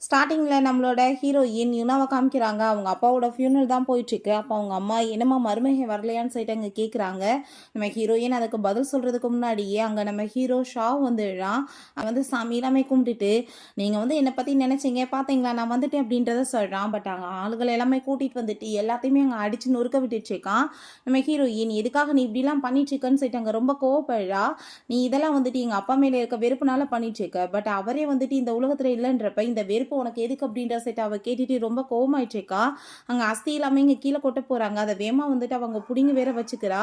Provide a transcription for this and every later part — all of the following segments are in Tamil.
ஸ்டார்டிங்கில் நம்மளோட ஹீரோயின் யுனாவை காமிக்கிறாங்க. அவங்க அப்பாவோட ஃபியூனல் தான் போயிட்டுருக்கு. அப்போ அவங்க அம்மா என்னம்மா மருமகன் வரலையான்னு சொல்லிட்டு அங்கே கேட்குறாங்க. நம்ம ஹீரோயின் அதுக்கு பதில் சொல்கிறதுக்கு முன்னாடியே அங்கே நம்ம ஹீரோ ஷா வந்துடுறான். அவன் வந்து சாமி எல்லாமே கும்பிட்டுட்டு, நீங்கள் வந்து என்னை பற்றி நினச்சிங்க பார்த்தீங்களா நான் வந்துட்டேன் அப்படின்றத சொல்கிறான். பட் அங்கே ஆளுகள் எல்லாமே கூட்டிகிட்டு வந்துட்டு எல்லாத்தையுமே அங்கே அடித்து நொறுக்க விட்டுட்ருக்கான். நம்ம ஹீரோயின் எதுக்காக நீ இப்படிலாம் பண்ணிட்டுருக்கன்னு சொல்லிட்டு அங்கே ரொம்ப கோவப்படுறா. நீ இதெல்லாம் வந்துட்டு எங்கள் அப்பா மேலே இருக்க வெறுப்புனால பண்ணிட்டுருக்க. பட் அவரே வந்துட்டு இந்த உலகத்தில் இல்லைன்றப்ப இந்த வெறுப்பு உனக்கு எதுக்கு அப்படின்ற செட் அவள் கேட்டுட்டு ரொம்ப கோவமாயிட்டுருக்கா. அங்கே அஸ்தி எல்லாமே இங்கே கீழே கொட்ட போகிறாங்க. அதை வேமா வந்துட்டு அவங்க பிடிங்கி வேற வச்சுக்கிறா.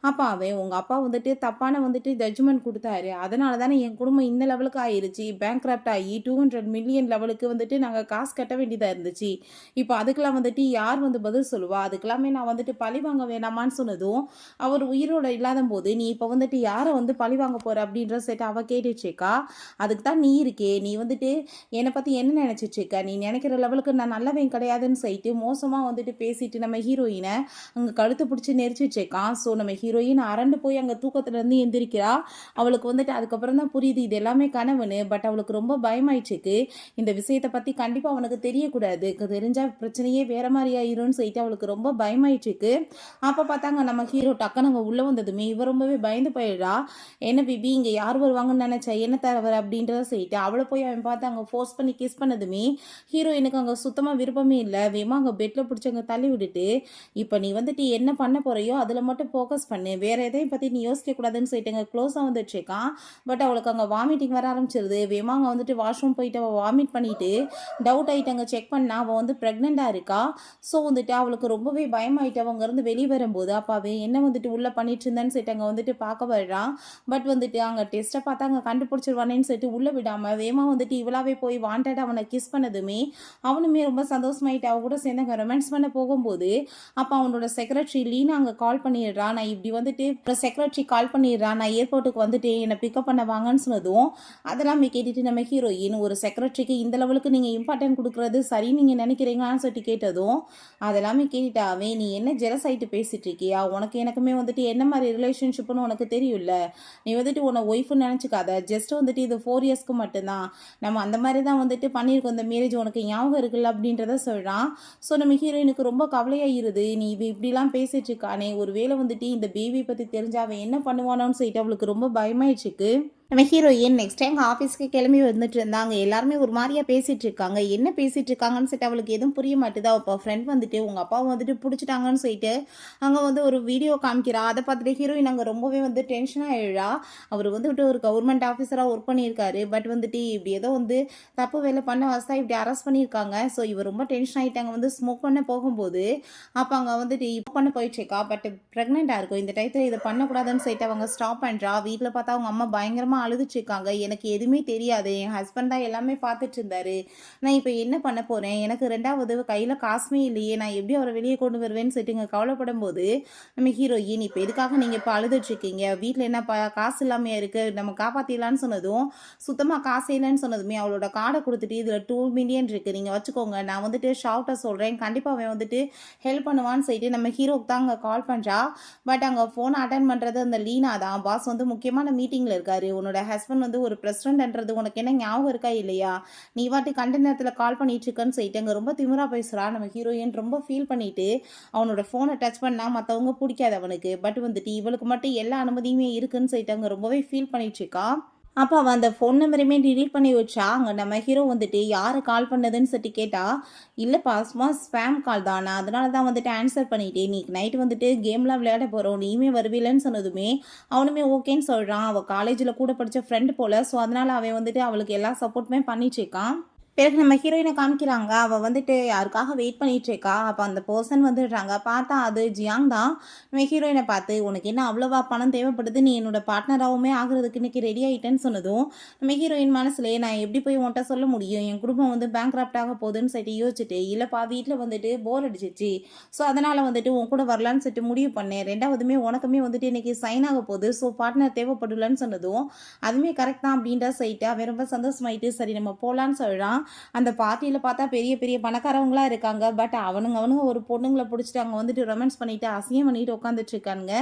அப்போ அவன் உங்கள் அப்பா வந்துட்டு தப்பான வந்துட்டு ஜட்ஜ்மெண்ட் கொடுத்தாரு, அதனால தானே என் குடும்பம் இந்த லெவலுக்கு ஆயிடுச்சு, பேங்க்ராப்ட் ஆகி 200 மில்லியன் லெவலுக்கு வந்துட்டு நாங்கள் காசு கட்ட வேண்டியதாக இருந்துச்சு. இப்போ அதுக்கெல்லாம் வந்துட்டு யார் வந்து பதில் சொல்லுவா? அதுக்கெல்லாமே நான் வந்துட்டு பழி வாங்க வேணாமான்னு சொன்னதும் அவர் உயிரோட இல்லாத போது நீ இப்போ வந்துட்டு யாரை வந்து பழி வாங்க போற அப்படின்ற செட் அவள் கேட்டுச்சுக்கா. அதுக்கு தான் நீ இருக்கே, நீ வந்துட்டு என்னை பற்றி என்ன நினச்சிட்ருக்க, நீ நினைக்கிற லெவலுக்கு நான் நல்லவன் கிடையாதுன்னு சொல்லிட்டு மோசமாக வந்துட்டு பேசிட்டு நம்ம ஹீரோயினை அங்கே கழுத்து பிடிச்சி நெரிச்சிட்ருக்கான். ஸோ நம்ம ஹீரோயின் அரண்டு போய் அங்கே தூக்கத்துலேருந்து எந்திரிக்கிறா. அவளுக்கு வந்துட்டு அதுக்கப்புறம் தான் புரியுது இது எல்லாமே கனவுன்னு. பட் அவளுக்கு ரொம்ப பயமாயிடுச்சுக்கு. இந்த விஷயத்தை பற்றி கண்டிப்பாக அவனுக்கு தெரியக்கூடாது, தெரிஞ்சால் பிரச்சனையே வேற மாதிரி ஆயிரும்னு சொல்லிட்டு அவளுக்கு ரொம்ப பயமாயிடுச்சுக்கு. அப்போ பார்த்தாங்க நம்ம ஹீரோ டக்குன்னு அங்கே உள்ளே வந்ததுமே இவ ரொம்பவே பயந்து போயிடுறா. என்ன பிபி இங்கே யார் வருவாங்கன்னு நினச்சேன், என்ன தவிர அப்படின்றத சொல்லிட்டு அவளை போய் அவன் பார்த்து அங்கே ஃபோர்ஸ் பண்ணி கிஸ் பண்ணதுமே ஹீரோயினுக்கு அங்கே சுத்தமாக விருப்பமே இல்லை. வேமா அங்கே பெட்டில் பிடிச்சி அங்கே தள்ளி விட்டுட்டு, இப்போ நீ வந்துட்டு என்ன பண்ண போகிறையோ அதில் மட்டும் ஃபோக்கஸ் பண்ணு, வேறு எதையும் பற்றி நீ யோசிக்கக்கூடாதுன்னு சொல்லிட்டு அங்கே க்ளோஸாக வந்துட்டுருக்கான். பட் அவளுக்கு அங்கே வாமிட்டிங் வர ஆரம்பிச்சிருது. வேமா அங்கே வந்துட்டு வாஷ்ரூம் போயிட்டு அவள் வாமிட் பண்ணிவிட்டு டவுட் ஆகிட்டு அங்கே செக் பண்ணா அவள் வந்து ப்ரெக்னெண்ட்டாக இருக்கா. ஸோ வந்துட்டு அவளுக்கு ரொம்பவே பயமாயிட்டு அவங்க இருந்து வெளியே வரும்போது அப்பாவே என்ன வந்துட்டு உள்ளே பண்ணிட்டு இருந்தேன்னு சொல்லிட்டு அங்கே வந்துட்டு பார்க்க வர்றான். பட் வந்துட்டு அங்கே டெஸ்ட்டை பார்த்தா அங்கே கண்டுபிடிச்சிருவானேன்னு சொல்லிட்டு உள்ளே விடாமல் வேமா வந்துட்டு இவளாவே போய் வாண்டட் அவனை கிஸ் பண்ணதுமே அவனுமே ரொம்ப சந்தோஷமாயிட்டு அவ கூட சேர்ந்து அங்கே ரொமான்ஸ் பண்ண போகும்போது அப்போ அவனோட செக்ரட்டரி லீனா அங்கே கால் பண்ணிடுறான். நான் இப்படி வந்துட்டு செக்ரட்டரி கால் பண்ணிடுறான், நான் ஏர்போர்ட்டுக்கு வந்துட்டு என்னை பிக்கப் பண்ண வாங்கன்னு சொன்னதும் அதெல்லாம் கேட்டுட்டு நம்ம ஹீரோயின் ஒரு செக்ரட்டரிக்கு இந்த லெவலுக்கு நீங்கள் இம்பார்ட்டன்ட் கொடுக்குறது சரி நீங்கள் நினைக்கிறீங்களான்னு சொல்லிட்டு கேட்டதும் அதெல்லாமே கேட்டுட்டாவே நீ என்ன ஜெலஸ் ஆகிட்டு பேசிட்டு இருக்கியா, உனக்கு எனக்குமே வந்துட்டு என்ன மாதிரி ரிலேஷன்ஷிப்னு உனக்கு தெரியும்ல, நீ வந்துட்டு உன்னை ஒய்ஃப்னு நினச்சிக்காத, ஜஸ்ட் வந்துட்டு இது 4 இயர்ஸ்க்கு மட்டும்தான், நம்ம அந்த மாதிரி தான் வந்துட்டு பண்ணியிருக்கோம் இந்த மேரேஜ் உனக்கு ஞாபகம் இருக்குல்ல அப்படின்றத சொல்கிறான். ஸோ நம்ம ஹீரோயினுக்கு ரொம்ப கவலையாயிருது. நீ இப்படிலாம் பேசிட்டு இருக்கானே, ஒரு வேளை வந்துட்டு இந்த பேபி பற்றி தெரிஞ்சாவே என்ன பண்ணுவானோன்னு சொல்லிட்டு அவளுக்கு ரொம்ப பயமாயிடுச்சுக்கு. நம்ம ஹீரோயின் நெக்ஸ்ட் டைம் ஆஃபீஸ்க்கு கிளம்பி வந்துட்டு இருந்தாங்க. எல்லாருமே ஒரு மாதிரியா பேசிட்டு இருக்காங்க. என்ன பேசிட்டு இருக்காங்கன்னு சொல்லிட்டு அவளுக்கு எதுவும் புரிய மாட்டுதா. அப்போ ஃப்ரெண்ட் வந்துட்டு உங்கள் அப்பாவை வந்துட்டு பிடிச்சிட்டாங்கன்னு சொல்லிட்டு அங்கே வந்து ஒரு வீடியோ காமிக்கிறா. அதை பார்த்துட்டு ஹீரோயின் அங்கே ரொம்பவே வந்து டென்ஷனாக ஆயிடுறா. அவர் வந்துட்டு ஒரு கவர்மெண்ட் ஆஃபீஸராக ஒர்க் பண்ணியிருக்காரு. பட் வந்துட்டு இப்படி ஏதோ வந்து தப்பு வேலை பண்ண வசதா இப்படி அரெஸ்ட் பண்ணியிருக்காங்க. ஸோ இவர் ரொம்ப டென்ஷன் ஆகிட்டாங்க. வந்து ஸ்மோக் பண்ண போகும்போது அப்போ அங்கே வந்துட்டு இப்போ பண்ண போயிட்டுருக்கா. பட் ப்ரெக்னெண்ட்டாக இருக்கும். இந்த டயத்தில் இதை பண்ணக்கூடாதுன்னு சொல்லிட்டு அவங்க ஸ்டாப் பண்ணுறா. வீட்டில் பார்த்தா அவங்க அம்மா பயங்கரமாக அழுதுட்ருக்காங்க. எனக்கு எதுவுமே தெரியாது, என் ஹஸ்பண்ட் தான் எல்லாமே பார்த்துட்டு இருந்தாரு, நான் இப்போ என்ன பண்ண போகிறேன், எனக்கு 2வது கையில் காசுமே இல்லையே, நான் எப்படி அவரை வெளியே கொண்டு வருவேன்னு சொல்லிட்டு இங்கே கவலைப்படும் போது நம்ம ஹீரோயின் இப்போ எதுக்காக நீங்கள் இப்போ அழுதுட்ருக்கீங்க, வீட்டில் என்ன காசு இல்லாமல் இருக்குது, நம்ம காப்பாற்றிடலான்னு சொன்னதும் சுத்தமாக காசு இல்லைன்னு சொன்னதுமே அவளோட கார்டை கொடுத்துட்டு இதில் 2 மில்லியன் இருக்குது, நீங்கள் வச்சுக்கோங்க, நான் வந்துட்டு ஷார்ட்டை சொல்கிறேன், கண்டிப்பாக அவன் வந்துட்டு ஹெல்ப் பண்ணுவான்னு சொல்லிட்டு நம்ம ஹீரோக்கு தான் அங்கே கால் பண்ணுறா. பட் அங்கே ஃபோன் அட்டன் பண்ணுறது அந்த லீனா தான். பாஸ் வந்து முக்கியமான மீட்டிங்கில் இருக்காரு, உன்னோட ஹஸ்பண்ட் வந்து ஒரு பிரசிடென்ட்ன்றது உனக்கு என்ன ஞாபகம் இருக்கா இல்லையா, நீ வாட்டி கண்ட நேரத்தில் கால் பண்ணிட்டு இருக்கன்னு சொல்லிட்டு அங்கே ரொம்ப திமிரா பேசுகிறா. நம்ம ஹீரோயின் ரொம்ப ஃபீல் பண்ணிட்டு அவனோட ஃபோனை டச் பண்ணால் மற்றவங்க பிடிக்காது அவனுக்கு. பட் வந்துட்டு இவளுக்கு மட்டும் எல்லா அனுமதியுமே இருக்குன்னு சொல்லிட்டு அங்கே ரொம்பவே ஃபீல் பண்ணிட்டு இருக்கா. அப்போ அவன் அந்த ஃபோன் நம்பரையுமே டிலீட் பண்ணி வச்சா. அங்கே நம்ம ஹீரோ வந்துட்டு யார் கால் பண்ணதுன்னு சொல்லி கேட்டால் இல்லைப்பா சும்மா ஸ்பேம் கால் தான், நான் அதனால தான் வந்துட்டு ஆன்சர் பண்ணிட்டேன், நீ நைட்டு வந்துட்டு கேம்லாம் விளையாட போகிறோம், நீயுமே வருவில்லன்னு சொன்னதுமே அவனுமே ஓகேன்னு சொல்கிறான். அவள் காலேஜில் கூட படித்த ஃப்ரெண்டு போல். ஸோ அதனால் அவன் வந்துட்டு அவளுக்கு எல்லா சப்போர்ட்டுமே பண்ணிட்டுருக்கான். பிறகு நம்ம ஹீரோயினை காமிக்கிறாங்க. அவள் வந்துட்டு யாருக்காக வெயிட் பண்ணிட்டு இருக்கா. அப்போ அந்த பர்சன் வந்துடுறாங்க. பார்த்தா அது ஜியாங் தான். நம்ம ஹீரோயினை பார்த்து உனக்கு என்ன அவ்வளோவா பணம் தேவைப்படுது, நீ என்னோட பார்ட்னராகவுமே ஆகிறதுக்கு இன்றைக்கி ரெடி ஆகிட்டேன்னு சொன்னதும் நம்ம ஹீரோயின் மனசுலேயே நான் எப்படி போய் உன்ட்ட சொல்ல முடியும், என் குடும்பம் வந்து பேங்க்ராப்ட் ஆக போகுதுன்னு சொல்லிட்டு யோசிச்சுட்டு இல்லைப்பா வீட்டில் வந்துட்டு போர் அடிச்சிச்சு, ஸோ அதனால் வந்துட்டு உன் கூட வரலான்னு சொல்லிட்டு முடிவு பண்ணேன், 2வதுமே உனக்குமே வந்துட்டு இன்றைக்கி சைன் ஆக போகுது, ஸோ பார்ட்னர் தேவைப்படலன்னு சொன்னதும் அதுவுமே கரெக்ட் தான் அப்படின்ற சொல்லிட்டு அவன் ரொம்ப சந்தோஷமாயிட்டு சரி நம்ம போகலான்னு சொல்கிறான். அந்த பார்ட்டியில் பார்த்தா பெரிய பெரிய பணக்காரவங்களா இருக்காங்க. பட் அவனுங்க ஒரு பொண்ணுங்கள பிடிச்சிட்டு அங்கே வந்துட்டு ரொமான்ஸ் பண்ணிட்டு அசிங்கம் பண்ணிட்டு உட்காந்துட்டு இருக்கானுங்க.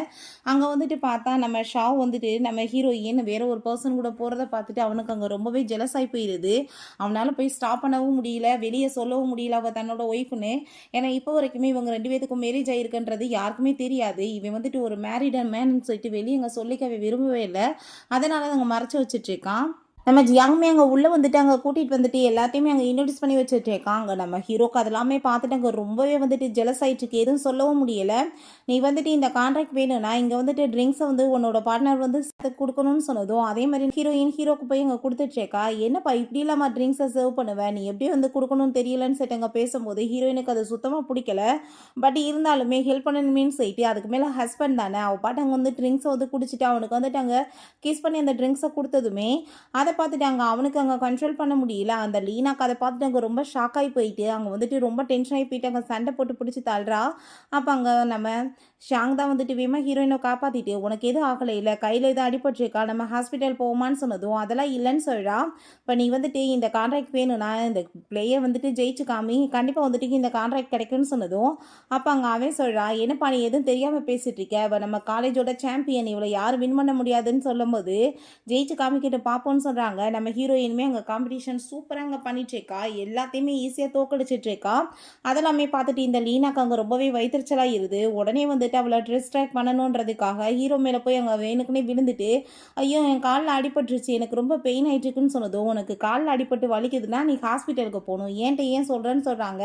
அங்கே வந்துட்டு பார்த்தா நம்ம ஷாவ் வந்துட்டு நம்ம ஹீரோயின் வேற ஒரு பர்சன் கூட போகிறத பார்த்துட்டு அவனுக்கு அங்கே ரொம்பவே ஜெலஸ் ஆகி போயிடுது. அவனால போய் ஸ்டாப் பண்ணவும் முடியல, வெளியே சொல்லவும் முடியல அவள் தன்னோட ஒய்ஃப்னு. ஏன்னா இப்போ வரைக்குமே இவங்க 2 பேத்துக்கும் மேரேஜ் ஆயிருக்குன்றது யாருக்குமே தெரியாது. இவன் வந்துட்டு ஒரு மேரிட் அண்ட் மேன்னு சொல்லிட்டு வெளியே அங்கே சொல்லிக்கவே விரும்பவே இல்லை. அதனால அங்கே மறைச்சு வச்சுட்டு இருக்கான். நம்ம ஜியாங்குமே அங்கே உள்ளே வந்துட்டு அங்கே கூட்டிகிட்டு வந்துட்டு எல்லாத்தையுமே அங்கே இன்ட்ரடியூஸ் பண்ணி வச்சுட்டு இருக்காங்க. நம்ம ஹீரோக்கு அதெல்லாமே பார்த்துட்டு அங்கே ரொம்பவே வந்துட்டு ஜெலஸ் ஆகிட்டுருக்கு. எதுவும் சொல்லவும் முடியலை. நீ வந்துட்டு இந்த கான்ட்ராக்ட் வேணும்னா இங்கே வந்துட்டு ட்ரிங்க்ஸை வந்து உன்னோட பார்ட்னர் வந்து கொடுக்கணும்னு சொன்னதும் அதே மாதிரி ஹீரோக்கு போய் அங்கே கொடுத்துட்ருக்கா. என்னப்பா இப்படி இல்லாமல் ட்ரிங்க்ஸை சர்வ் பண்ணுவேன், நீ எப்படி வந்து கொடுக்கணும்னு தெரியலன்னு சொல்லிட்டு அங்கே பேசும்போது ஹீரோயினுக்கு அது சுத்தமாக பிடிக்கல. பட் இருந்தாலுமே ஹெல்ப் பண்ணணுமேனு சொல்லிட்டு அதுக்கு மேலே ஹஸ்பண்ட் தானே அவள் பாட்டு அங்கே வந்து ட்ரிங்க்ஸை வந்து குடிச்சிட்டு அவனுக்கு வந்துட்டு அங்கே கிஸ் பண்ணி அந்த ட்ரிங்க்ஸை கொடுத்ததுமே அதை பார்த்துட்டாங்க. அவனுக்கு அங்கே கண்ட்ரோல் பண்ண முடியல. அந்த லீனாக்கு அதை பார்த்துட்டு அங்கே ரொம்ப ஷாக் ஆகி போயிட்டு அங்கே வந்துட்டு ரொம்ப டென்ஷன் ஆகி போயிட்டு அங்கே சண்டை போட்டு பிடிச்சி தள்ளுறா. அப்போ அங்கே நம்ம ஷாங் தான் வந்துட்டு வேமா ஹீரோயினை காப்பாற்றிட்டு உனக்கு எதுவும் ஆகலை இல்லை, கையில் எதுவும் அடிபட்டிருக்கா, நம்ம ஹாஸ்பிட்டல் போவோமான்னு சொன்னதும் அதெல்லாம் இல்லைன்னு சொல்கிறா. இப்போ நீ வந்துட்டு இந்த கான்ட்ராக்ட் வேணும்னா இந்த பிளேயர் வந்துட்டு ஜெயிச்சு காமி, கண்டிப்பாக வந்துட்டு இந்த கான்ட்ராக்ட் கிடைக்குன்னு சொன்னதும் அப்போ அங்கே அவன் சொல்கிறா, என்னப்பா நீ எதுவும் தெரியாமல் பேசிகிட்டு இருக்க, இப்போ நம்ம காலேஜோட சாம்பியன், இவளை யாரும் வின் பண்ண முடியாதுன்னு சொல்லும்போது ஜெயிச்சு காமிக்கிட்டு பார்ப்போன்னு சொல்கிறாங்க. நம்ம ஹீரோயினுமே அங்கே காம்படிஷன் சூப்பராக அங்கே பண்ணிட்டுருக்கா, எல்லாத்தையுமே ஈஸியாக தோக்கடிச்சிட்ருக்கா. அதெல்லாமே பார்த்துட்டு இந்த லீனாக்கு அங்கே ரொம்பவே வயிற்றுச்சலாக இருது. உடனே வந்துட்டு அவளை டிஸ்ட்ராக்ட் பண்ணணுன்றதுக்காக ஹீரோ மேலே போய் அங்கே வேணுக்குன்னே விழுந்துட்டு, ஐயோ என் காலில் அடிபட்டுருச்சு, எனக்கு ரொம்ப பெயின் ஆகிட்டுருக்குன்னு சொன்னதும் உனக்கு காலில் அடிபட்டு வலிக்குதுன்னா நீ ஹாஸ்பிட்டலுக்கு போகணும், ஏன் சொல்கிறேன்னு சொல்கிறாங்க.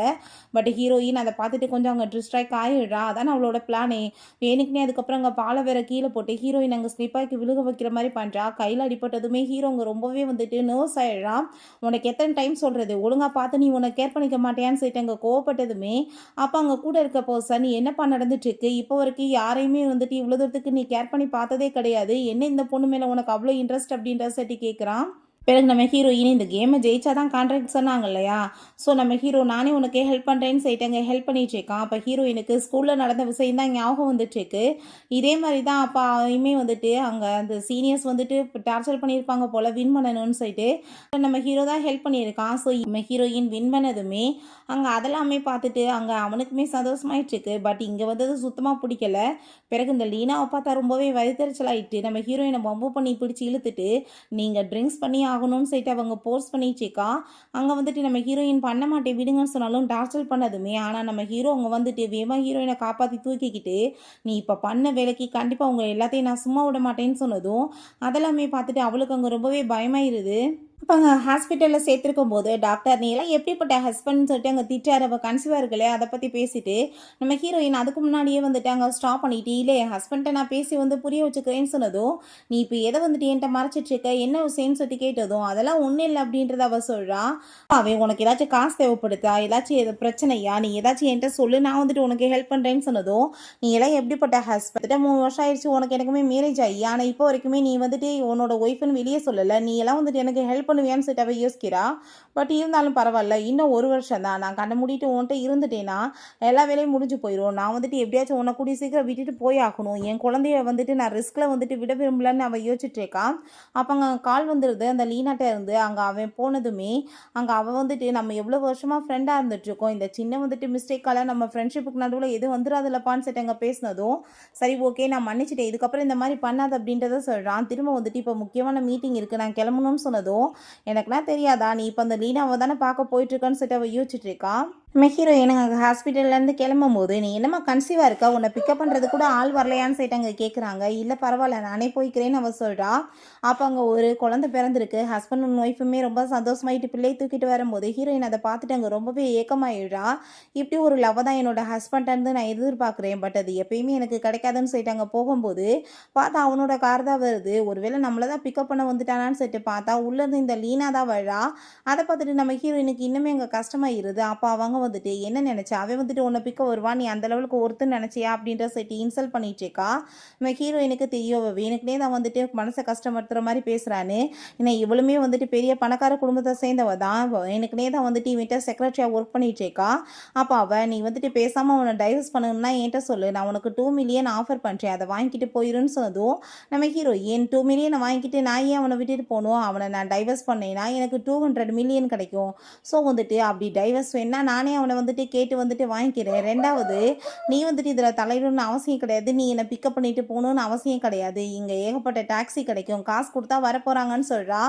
பட் ஹீரோயின் அதை பார்த்துட்டு கொஞ்சம் அங்கே டிஸ்ட்ராக்ட் ஆகிடுறா. அதான் அவளோட பிளானே. வேணுக்குன்னே அதுக்கப்புறம் அங்கே பாலை வேற கீழே போட்டு ஹீரோயின் அங்கே ஸ்லிப்பாக்கி விழுக வைக்கிற மாதிரி பண்ணுறா. கையில் அடிப்பட்டதுமே ஹீரோ அங்கே ரொம்பவே வந்துட்டு நர்வஸ் ஆகிடுறா. உனக்கு எத்தனை டைம் சொல்கிறது, ஒழுங்காக பார்த்து நீ உன்னை கேர் பண்ணிக்க மாட்டேன்னு சொல்லிட்டு அங்கே கோவப்பட்டதுமே அப்போ அங்கே கூட இருக்க பர்சன் என்னப்பா நடந்துட்டுருக்கு, இப்போ வரைக்கும் யாரையுமே வந்துட்டு இவ்வளோ தூரத்துக்கு நீ கேர் பண்ணி பார்த்ததே கிடையாது, என்ன இந்த பொண்ணு மேலே உனக்கு அவ்வளோ இன்ட்ரெஸ்ட் அப்படின்ற சட்டி கேட்குறான். பிறகு நம்ம ஹீரோயின் இந்த கேமை ஜெயிச்சா தான் கான்ட்ராக்ட் சொன்னாங்க இல்லையா, ஸோ நம்ம ஹீரோ நானே உனக்கே ஹெல்ப் பண்ணுறேன்னு சொல்லிட்டு ஹெல்ப் பண்ணிட்டு இருக்கான். அப்போ ஹீரோயினுக்கு ஸ்கூலில் நடந்த விஷயம் தான் ஞாபகம் வந்துட்டுருக்கு. இதே மாதிரி தான் அப்போ அவையுமே வந்துட்டு அங்கே அந்த சீனியர்ஸ் வந்துட்டு டார்ச்சர் பண்ணியிருப்பாங்க போல் வின் பண்ணணும்னு சொல்லிட்டு நம்ம ஹீரோ தான் ஹெல்ப் பண்ணியிருக்கான். ஸோ நம்ம ஹீரோயின் வின் பண்ணதுமே அங்கே அதெல்லாமே பார்த்துட்டு அங்கே அவனுக்குமே சந்தோஷமாயிட்டுருக்கு. பட் இங்கே வந்தது சுத்தமாக பிடிக்கல. பிறகு இந்த லீனாவை பார்த்தா ரொம்பவே வயிற்றுச்சலாயிட்டு நம்ம ஹீரோயினை பம்பு பண்ணி பிடிச்சி இழுத்துட்டு நீங்கள் ட்ரிங்க்ஸ் பண்ணி ஆகணும்னு சொல்லிட்டு அவங்க போர்ஸ் பண்ணிச்சிக்கா. அங்கே வந்துட்டு நம்ம ஹீரோயின் பண்ண மாட்டேன் விடுங்கன்னு சொன்னாலும் டார்ச்சர் பண்ணதுமே ஆனால் நம்ம ஹீரோ அங்கே வந்துட்டு வேமா ஹீரோயினை காப்பாற்றி தூக்கிக்கிட்டு நீ இப்போ பண்ண வேலைக்கு கண்டிப்பாக அவங்க எல்லாத்தையும் நான் சும்மா விட மாட்டேன்னு சொன்னதும் அதெல்லாமே பார்த்துட்டு அவளுக்கு அங்கே ரொம்பவே பயமாயிருது. அப்போ அங்கே ஹாஸ்பிட்டலில் சேர்த்துருக்கும் போது டாக்டர் நீ எல்லாம் எப்படிப்பட்ட ஹஸ்பண்ட்னு சொல்லிட்டு அங்கே திட்டார். அவள் கன்சீவாக இருக்கலே அதை பற்றி பேசிட்டு நம்ம ஹீரோயின் அதுக்கு முன்னாடியே வந்துட்டு அங்கே ஸ்டாப் பண்ணிட்டு இல்லை என் ஹஸ்பண்ட்டை நான் பேசி வந்து புரிய வச்சுக்கிறேன்னு சொன்னதும் நீ இப்போ எதை வந்துட்டு என்கிட்ட மறைச்சிட்ருக்க என்ன விஷயம்னு சொல்லி கேட்டதும் அதெல்லாம் ஒன்றும் இல்லை அப்படின்றத அவள் சொல்கிறா. அவன் உனக்கு ஏதாச்சும் காசு தேவைப்படுதா, ஏதாச்சும் எது பிரச்சனையா, நீ ஏதாச்சும் என்கிட்ட சொல்லு, நான் வந்துட்டு உனக்கு ஹெல்ப் பண்ணுறேன்னு சொன்னதும் நீ எல்லாம் எப்படிப்பட்ட ஹஸ்பண்ட், 3 வருஷம் ஆயிடுச்சு உனக்கு எனக்குமே மேரேஜ் ஆகி, ஆனால் இப்போ வரைக்குமே நீ வந்துட்டு உன்னோட ஒய்ஃப்னு வெளியே சொல்லலை, நீ எல்லாம் வந்துட்டு எனக்கு ஹெல்ப் பண்ணுவியான்னு சொல்லிட்டு அவள் யோசிக்கிறா. பட் இருந்தாலும் பரவாயில்ல, இன்னும் 1 வருஷம் தான், நான் கண்ணை மூடிட்டு உன்கிட்ட இருந்துட்டேன்னா எல்லா வேலையும் முடிஞ்சு போயிடும், நான் வந்துட்டு எப்படியாச்சும் உன்னை கூடிய சீக்கிரம் விட்டுட்டு போய் ஆகணும், என் குழந்தைய வந்துட்டு நான் ரிஸ்கில் வந்துட்டு விட விரும்பலன்னு அவள் யோசிச்சுட்ருக்கான். அப்போ அங்கே கால் வந்துடுது அந்த லீனாட்ட இருந்து. அங்கே அவன் போனதுமே அங்கே அவள் வந்துட்டு நம்ம எவ்வளோ வருஷமாக ஃப்ரெண்டாக இருந்துகிட்ருக்கோம், இந்த சின்ன வந்துட்டு மிஸ்டேக்கால் நம்ம ஃப்ரெண்ட்ஷிப்புக்கு நடுவில் எதுவும் வந்துடாதுலப்பான்னு சொல்லிட்டு அங்கே பேசினதும் சரி ஓகே நான் மன்னிச்சிட்டேன், இதுக்கப்புறம் இந்த மாதிரி பண்ணாது அப்படின்றத சொல்கிறான். திரும்ப வந்துட்டு இப்போ முக்கியமான மீட்டிங் இருக்குது நான் கிளம்பணும்னு சொன்னதும் எனக்குலாம் தெரியாதா நீ இப்போ அந்த லீனாவை தானே பார்க்க போயிட்டுருக்கான்னு சொல்லிட்டு அவள் யோசிச்சுட்டு இருக்கா. நம்ம ஹீரோயின் அங்கே ஹாஸ்பிட்டல்லேருந்து கிளம்பும் போது நீ என்னம்மா கன்சீவாக இருக்கா, உன்னை பிக்கப் பண்ணுறது கூட ஆள் வரலையான்னு சொல்லிட்டு அங்கே கேட்குறாங்க. இல்லை பரவாயில்ல நானே போய்க்கிறேன்னு அவள் சொல்கிறா. அப்போ அங்கே ஒரு குழந்தை பிறந்திருக்கு. ஹஸ்பண்ட் அண்ட் ஒய்ஃபுமே ரொம்ப சந்தோஷமாயிட்டு பிள்ளையை தூக்கிட்டு வரும்போது ஹீரோயின் அதை பார்த்துட்டு அங்கே ரொம்பவே ஏக்கமாயிடுறா. இப்படி ஒரு லவ் தான் என்னோட ஹஸ்பண்ட்லேருந்து நான் எதிர்பார்க்குறேன், பட் அது எப்பயுமே எனக்கு கிடைக்காதுன்னு சொல்லிட்டு அங்கே போகும்போது பார்த்தா அவனோட கார் தான் வருது. ஒருவேளை நம்மளை தான் பிக்கப் பண்ண வந்துட்டானான்னு சொல்லிட்டு பார்த்தா உள்ளேருந்து இந்த லீனா தான் வழா. அதை பார்த்துட்டு நம்ம ஹீரோயினுக்கு இன்னுமே அங்கே கஷ்டமாயிருது. அப்போ அவங்க வந்துட்டு என்ன நினச்சா அவன் வந்துட்டு உன்னை பிக்க வருவான், நீ அந்த லெவலுக்கு ஒருத்தன்னு நினச்சியா அப்படின்ற சொல்லிட்டு இன்சல்ட் பண்ணிட்டேக்கா. நம்ம ஹீரோயினுக்கு தெரியும் வேணுக்குனே தான் வந்துட்டு மனசை கஷ்டப்படுத்துகிற மாதிரி பேசுகிறான்னு. ஏன்னா இவளுமே வந்துட்டு பெரிய பணக்கார குடும்பத்தை சேர்ந்தவ தான், எனக்குனே தான் வந்துட்டு இவன்கிட்ட செக்ரட்டரியாக ஒர்க் பண்ணிட்டேக்கா. அப்போ அவள் நீ வந்துட்டு பேசாமல் அவனை டைவர்ஸ் பண்ணணும்னா என்கிட்ட சொல்லு, நான் உனக்கு 2 மில்லியன் ஆஃபர் பண்ணுறேன், அதை வாங்கிட்டு போயிருன்னு சொன்னதும் நம்ம ஹீரோயின் 2 மில்லியனை வாங்கிட்டு நான் ஏன் அவனை விட்டுட்டு போகணும், அவனை நான் டைவர்ஸ் பண்ணேன்னா எனக்கு 200 மில்லியன் கிடைக்கும். ஸோ வந்துட்டு அப்படி டைவர்ஸ் வேணா நானே அவனை வந்துட்டு கேட்டு வந்துட்டு வாங்கிக்கிறேன். ரெண்டாவது நீ வந்துட்டு இதில் தலையிடணும்னு அவசியம் கிடையாது, நீ என்னை பிக்கப் பண்ணிட்டு போகணுன்னு அவசியம் கிடையாது, இங்கே ஏகப்பட்ட டாக்ஸி கிடைக்கும், காசு கொடுத்தா வரப்போகிறாங்கன்னு சொல்கிறா.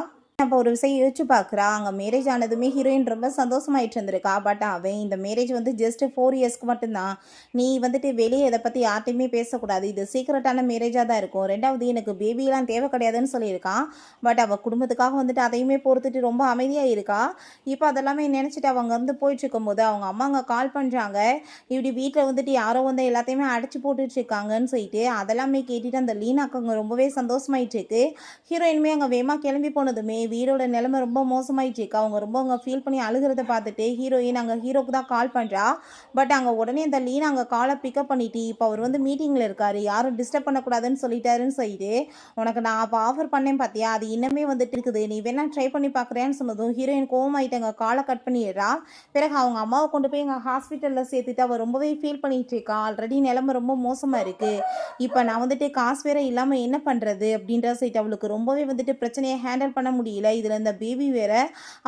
அப்போ ஒரு விஷயம் யோசிச்சு பார்க்குறா. அங்கே மேரேஜ் ஆனதுமே ஹீரோயின் ரொம்ப சந்தோஷமாயிட்டு இருந்திருக்கா. பட் அவன் இந்த மேரேஜ் வந்து ஜஸ்ட் 4 இயர்ஸ்க்கு மட்டும்தான், நீ வந்துட்டு வெளியே இதை பற்றி யார்ட்டையுமே பேசக்கூடாது, இது சீக்கிரட்டான மேரேஜாக தான் இருக்கும், ரெண்டாவது எனக்கு பேபியெலாம் தேவை கிடையாதுன்னு சொல்லியிருக்கான். பட் அவள் குடும்பத்துக்காக வந்துட்டு அதையுமே பொறுத்துட்டு ரொம்ப அமைதியாக இருக்கா. இப்போ அதெல்லாமே நினச்சிட்டு அவங்க வந்து போயிட்டு இருக்கும்போது அவங்க அம்மா அங்கே கால் பண்ணுறாங்க, இப்படி வீட்டில் வந்துட்டு யாரோ வந்து எல்லாத்தையுமே அடைச்சி போட்டுட்டு இருக்காங்கன்னு சொல்லிட்டு. அதெல்லாமே கேட்டுட்டு அந்த லீனாக்கு அங்கே ரொம்பவே சந்தோஷமாயிட்டு இருக்கு. ஹீரோயினுமே அங்கே வேகமாக கிளம்பி போனதுமே வீரோட நிலைமை ரொம்ப மோசமாயிடுச்சு. அவங்க ரொம்ப அங்கே ஃபீல் பண்ணி அழுகிறத பார்த்துட்டு ஹீரோயின் அங்கே ஹீரோக்கு தான் கால் பண்ணுறா. பட் அங்கே உடனே அந்த லீனா அங்கே காலை பிக்கப் பண்ணிட்டு இப்போ அவர் வந்து மீட்டிங்கில் இருக்காரு, யாரும் டிஸ்டர்ப் பண்ணக்கூடாதுன்னு சொல்லிட்டாருன்னு சொல்லிட்டு, உனக்கு நான் அப்போ ஆஃபர் பண்ணேன் பார்த்தியா, அது இன்னமே வந்துட்டு இருக்குது, நீ வேணா ட்ரை பண்ணி பார்க்குறேன்னு சொன்னதும் ஹீரோயின் கோவமாயிட்டு அங்கே காலை கட் பண்ணிடுறா. பிறகு அவங்க அம்மாவை கொண்டு போய் எங்கள் ஹாஸ்பிட்டலில் சேர்த்துட்டு அவள் ரொம்பவே ஃபீல் பண்ணிட்டு இருக்கா. ஆல்ரெடி நிலைமை ரொம்ப மோசமாக இருக்குது, இப்போ நான் வந்துட்டு காசு வேற இல்லாமல் என்ன பண்ணுறது அப்படின்ற சைட்டு அவளுக்கு ரொம்பவே வந்துட்டு பிரச்சனையை ஹேண்டில் பண்ண முடியல. இதில் இந்த பேபி வேற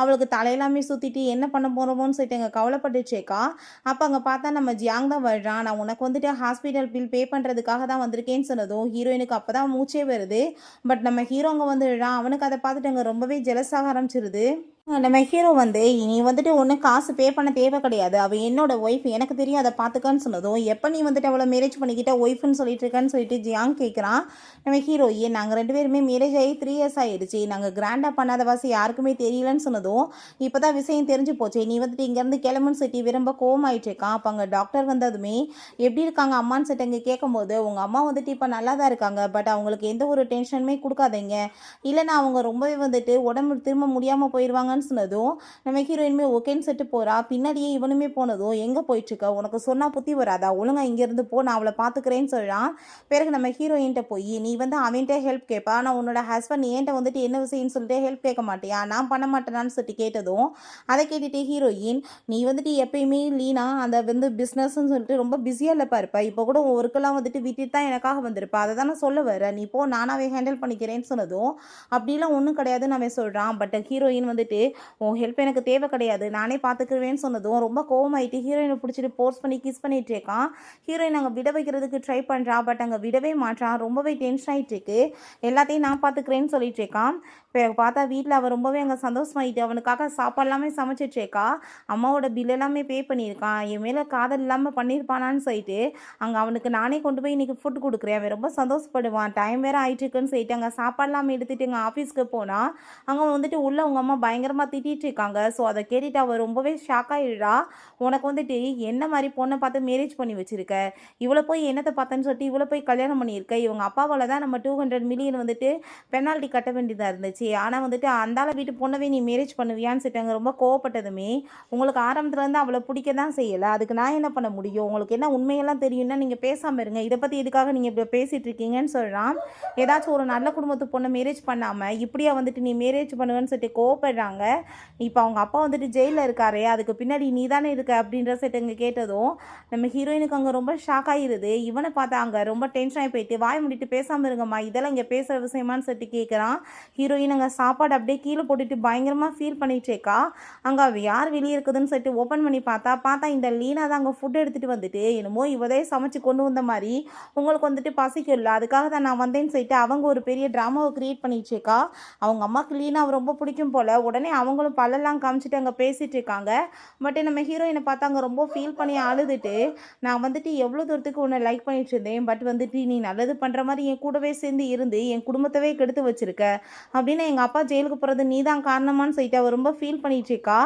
அவளுக்கு தலையெல்லாமே சுற்றிட்டு என்ன பண்ண போகிறோமோன்னு சொல்லிட்டு எங்கள் கவலைப்பட்டுச்சேக்கா. அப்போ அங்கே பார்த்தா நம்ம ஜியாங் தான் வர்றான். நான் உனக்கு வந்துட்டு ஹாஸ்பிட்டல் பில் பே பண்ணுறதுக்காக தான் வந்திருக்கேன்னு சொன்னதும் ஹீரோயினுக்கு அப்போ தான் மூச்சே வருது. பட் நம்ம ஹீரோ அங்கே வந்துடுறான். அவனுக்கு அதை பார்த்துட்டு அங்கே ரொம்பவே ஜெலஸாக ஆரம்பிச்சிருது. நம்ம ஹீரோ வந்து நீ வந்துட்டு ஒன்றும் காசு பே பண்ண தேவை கிடையாது, அவள் என்னோட ஒய்ஃப், எனக்கு தெரியும், அதை பார்த்துக்கான்னு சொன்னதும் எப்போ நீ வந்துட்டு அவளை மேரேஜ் பண்ணிக்கிட்ட ஒய்ஃப்னு சொல்லிட்டு இருக்கான்னு சொல்லிட்டு ஜியாங் கேட்குறான். நம்ம ஹீரோ நாங்கள் 2 பேருமே மேரேஜ் ஆகி 3 இயர்ஸ் ஆகிடுச்சு, நாங்கள் கிராண்டாக பண்ணாத வாசி யாருக்குமே தெரியலன்னு சொன்னதும் இப்போ தான் விஷயம் தெரிஞ்சு போச்சு, நீ வந்துட்டு இங்கேருந்து கிளம்புன்னு சொல்லிட்டு விரும்ப கோவமாயிட்டு இருக்கான். அப்போ அங்கே டாக்டர் வந்ததுமே எப்படி இருக்காங்க அம்மான்னு சொல்லிட்டு அங்கே கேட்கும்போது உங்கள் அம்மா வந்துட்டு இப்போ நல்லா தான் இருக்காங்க, பட் அவங்களுக்கு எந்த ஒரு டென்ஷனுமே கொடுக்காதீங்க, இல்லைன்னா அவங்க ரொம்பவே வந்துட்டு உடம்பு திரும்ப முடியாமல் போயிடுவாங்க சொன்னதும் நம்ம ஹீரோயினுமே ஓகேன்னு செட்டு போறா. பின்னாடியே இவனுமே போனதும் எங்க போயிட்டு இருக்க, உனக்கு சொன்னா புத்தி வராதா, ஒழுங்கா இங்க இருந்து போ, நான் அவளை பாத்துக்கிறேன்னு சொல்றான். பிறகு நம்ம ஹீரோயின்ட்ட போய் நீ வந்து அவன்கிட்ட ஹெல்ப் கேட்பா, நான் உன்னோட ஹஸ்பண்ட் ஏன்ட்ட வந்துட்டு என்ன விஷயம்னு சொல்லிட்டு ஹெல்ப் கேட்க மாட்டியா, நான் பண்ண மாட்டேனான்னு சொல்லிட்டு கேட்டதும் அதை கேட்டுட்டு ஹீரோயின் நீ வந்துட்டு எப்பயுமே லீனா அந்த வந்து பிஸ்னஸ்ன்னு சொல்லிட்டு ரொம்ப பிஸியாக இல்லைப்பா இருப்பா, இப்போ கூட ஒர்க்கெல்லாம் வந்துட்டு விட்டுட்டு தான் எனக்காக வந்திருப்பா, அதை தானே சொல்ல வர, நீ போ நானாவே ஹேண்டில் பண்ணிக்கிறேன்னு சொன்னதும் அப்படிலாம் ஒன்றும் கிடையாதுன்னு அவன் சொல்கிறான். பட் ஹீரோயின் வந்துட்டு உன் ஹெல்ப் எனக்கு தேவை கிடையாது, நானே பார்த்துக்குவேன்னு சொன்னதும் ரொம்ப கோவமாயிட்டு ஹீரோயினை பிடிச்சிட்டு போர்ஸ் பண்ணி கிஸ் பண்ணிட்டு இருக்கான். ஹீரோயின் அங்கே விட வைக்கிறதுக்கு ட்ரை பண்ணுறா. பட் அங்கே விடவே மாட்டான். ரொம்பவே டென்ஷன் ஆகிட்டு இருக்கு. எல்லாத்தையும் நான் பார்த்துக்கிறேன்னு சொல்லிட்டு இருக்கான். இப்போ பார்த்தா வீட்டில் அவள் ரொம்பவே அங்கே சந்தோஷமாயிட்டு அவனுக்காக சாப்பாடு எல்லாமே சமைச்சிட்டு இருக்கா. அம்மாவோட பில் எல்லாமே பே பண்ணியிருக்கான். என் மேலே காதல் இல்லாமல் பண்ணியிருப்பானான்னு சொல்லிட்டு அங்கே அவனுக்கு நானே கொண்டு போய் இன்றைக்கி ஃபுட் கொடுக்குறேன். அவன் ரொம்ப சந்தோஷப்படுவான். டைம் வேறு ஆகிட்டுருக்குன்னு சொல்லிட்டு அங்கே சாப்பாடு இல்லாமல் எடுத்துகிட்டு எங்கள் ஆஃபீஸ்க்கு போனால் அங்கே வந்துட்டு உள்ள உங்கள் அம்மா பயங்கரமாக திட்டிகிட்டு இருக்காங்க. ஸோ அதை கேட்டுட்டு அவள் ரொம்பவே ஷாக் ஆகிடுறா. உனக்கு வந்துட்டு என்ன மாதிரி பொண்ணை பார்த்து மேரேஜ் பண்ணி வச்சுருக்க, இவ்வளோ போய் என்னத்தை பார்த்தேன்னு சொல்லிட்டு இவ்வளோ போய் கல்யாணம் பண்ணியிருக்க, இவங்க அப்பாவால் தான் நம்ம 200 மில்லியன் வந்துட்டு பெனால்ட்டி கட்ட வேண்டியதாக இருந்துச்சு, ஆனால் வந்துட்டு அந்தால வீட்டு பொண்ணவே நீ மேரேஜ் பண்ணுவியான்னு சொல்லிட்டாங்க. ரொம்ப கோவப்பட்டதுமே உங்களுக்கு ஆரம்பத்துலேருந்து அவளை பிடிக்க தான் செய்யலை, அதுக்கு நான் என்ன பண்ண முடியும், உங்களுக்கு என்ன உண்மையெல்லாம் தெரியும்னா நீங்கள் பேசாமல் இருங்க, இதை பற்றி எதுக்காக நீங்கள் இப்படி பேசிகிட்டு இருக்கீங்கன்னு சொல்கிறான். ஏதாச்சும் ஒரு நல்ல குடும்பத்து பொண்ணை மேரேஜ் பண்ணாமல் இப்படியா வந்துட்டு நீ மேரேஜ் பண்ணுவேன்னு சொல்லிட்டு கோவப்படுறாங்க. இப்போ அவங்க அப்பா வந்துட்டு ஜெயிலில் இருக்காரே, அதுக்கு பின்னாடி நீ தானே இருக்க அப்படின்ற செட்டு இங்கே கேட்டதும் நம்ம ஹீரோயினுக்கு அங்கே ரொம்ப ஷாக் ஆகிடுது. இவனை பார்த்தா அங்கே ரொம்ப டென்ஷன் ஆகி போயிட்டு வாய் முடிட்டு பேசாமல் இருங்கம்மா, இதெல்லாம் இங்கே பேசுகிற விஷயமானு சொல்லிட்டு கேட்குறான். ஹீரோயின் அங்கே சாப்பாடு அப்படியே கீழே போட்டுட்டு பயங்கரமாக ஃபீல் பண்ணிட்டு இருக்கா. அங்கே அவள் யார் வெளியே இருக்குதுன்னு சொல்லிட்டு ஓப்பன் பண்ணி பார்த்தா இந்த லீனா தான் அங்கே ஃபுட் எடுத்துகிட்டு வந்துட்டு என்னமோ இவதே சமைச்சு கொண்டு வந்த மாதிரி உங்களுக்கு வந்துட்டு பசிக்கும் இல்லை, அதுக்காக தான் நான் வந்தேன்னு சொல்லிட்டு அவங்க ஒரு பெரிய ட்ராமாவை க்ரியேட் பண்ணிட்டுருக்கா. அவங்க அம்மாவுக்கு லீனா ரொம்ப பிடிக்கும் போல். உடனே அவங்களும் பல்லெல்லாம் காமிச்சிட்டு அங்கே பேசிகிட்டு இருக்காங்க. பட் நம்ம ஹீரோயினை பார்த்து அங்கே ரொம்ப ஃபீல் பண்ணி அழுதுட்டு நான் வந்துட்டு எவ்வளோ தூரத்துக்கு உன்னை லைக் பண்ணிட்டு இருந்தேன், பட் வந்துட்டு நீ நல்லது பண்ணுற மாதிரி என் கூடவே சேர்ந்து இருந்து என் குடும்பத்தவே கெடுத்து வச்சிருக்க அப்படின்னு எங்கள் அப்பா ஜெயிலுக்கு போகிறது நீ தான் காரணமானு சொல்லிட்டு அவள் ரொம்ப ஃபீல் பண்ணிட்டு இருக்கா.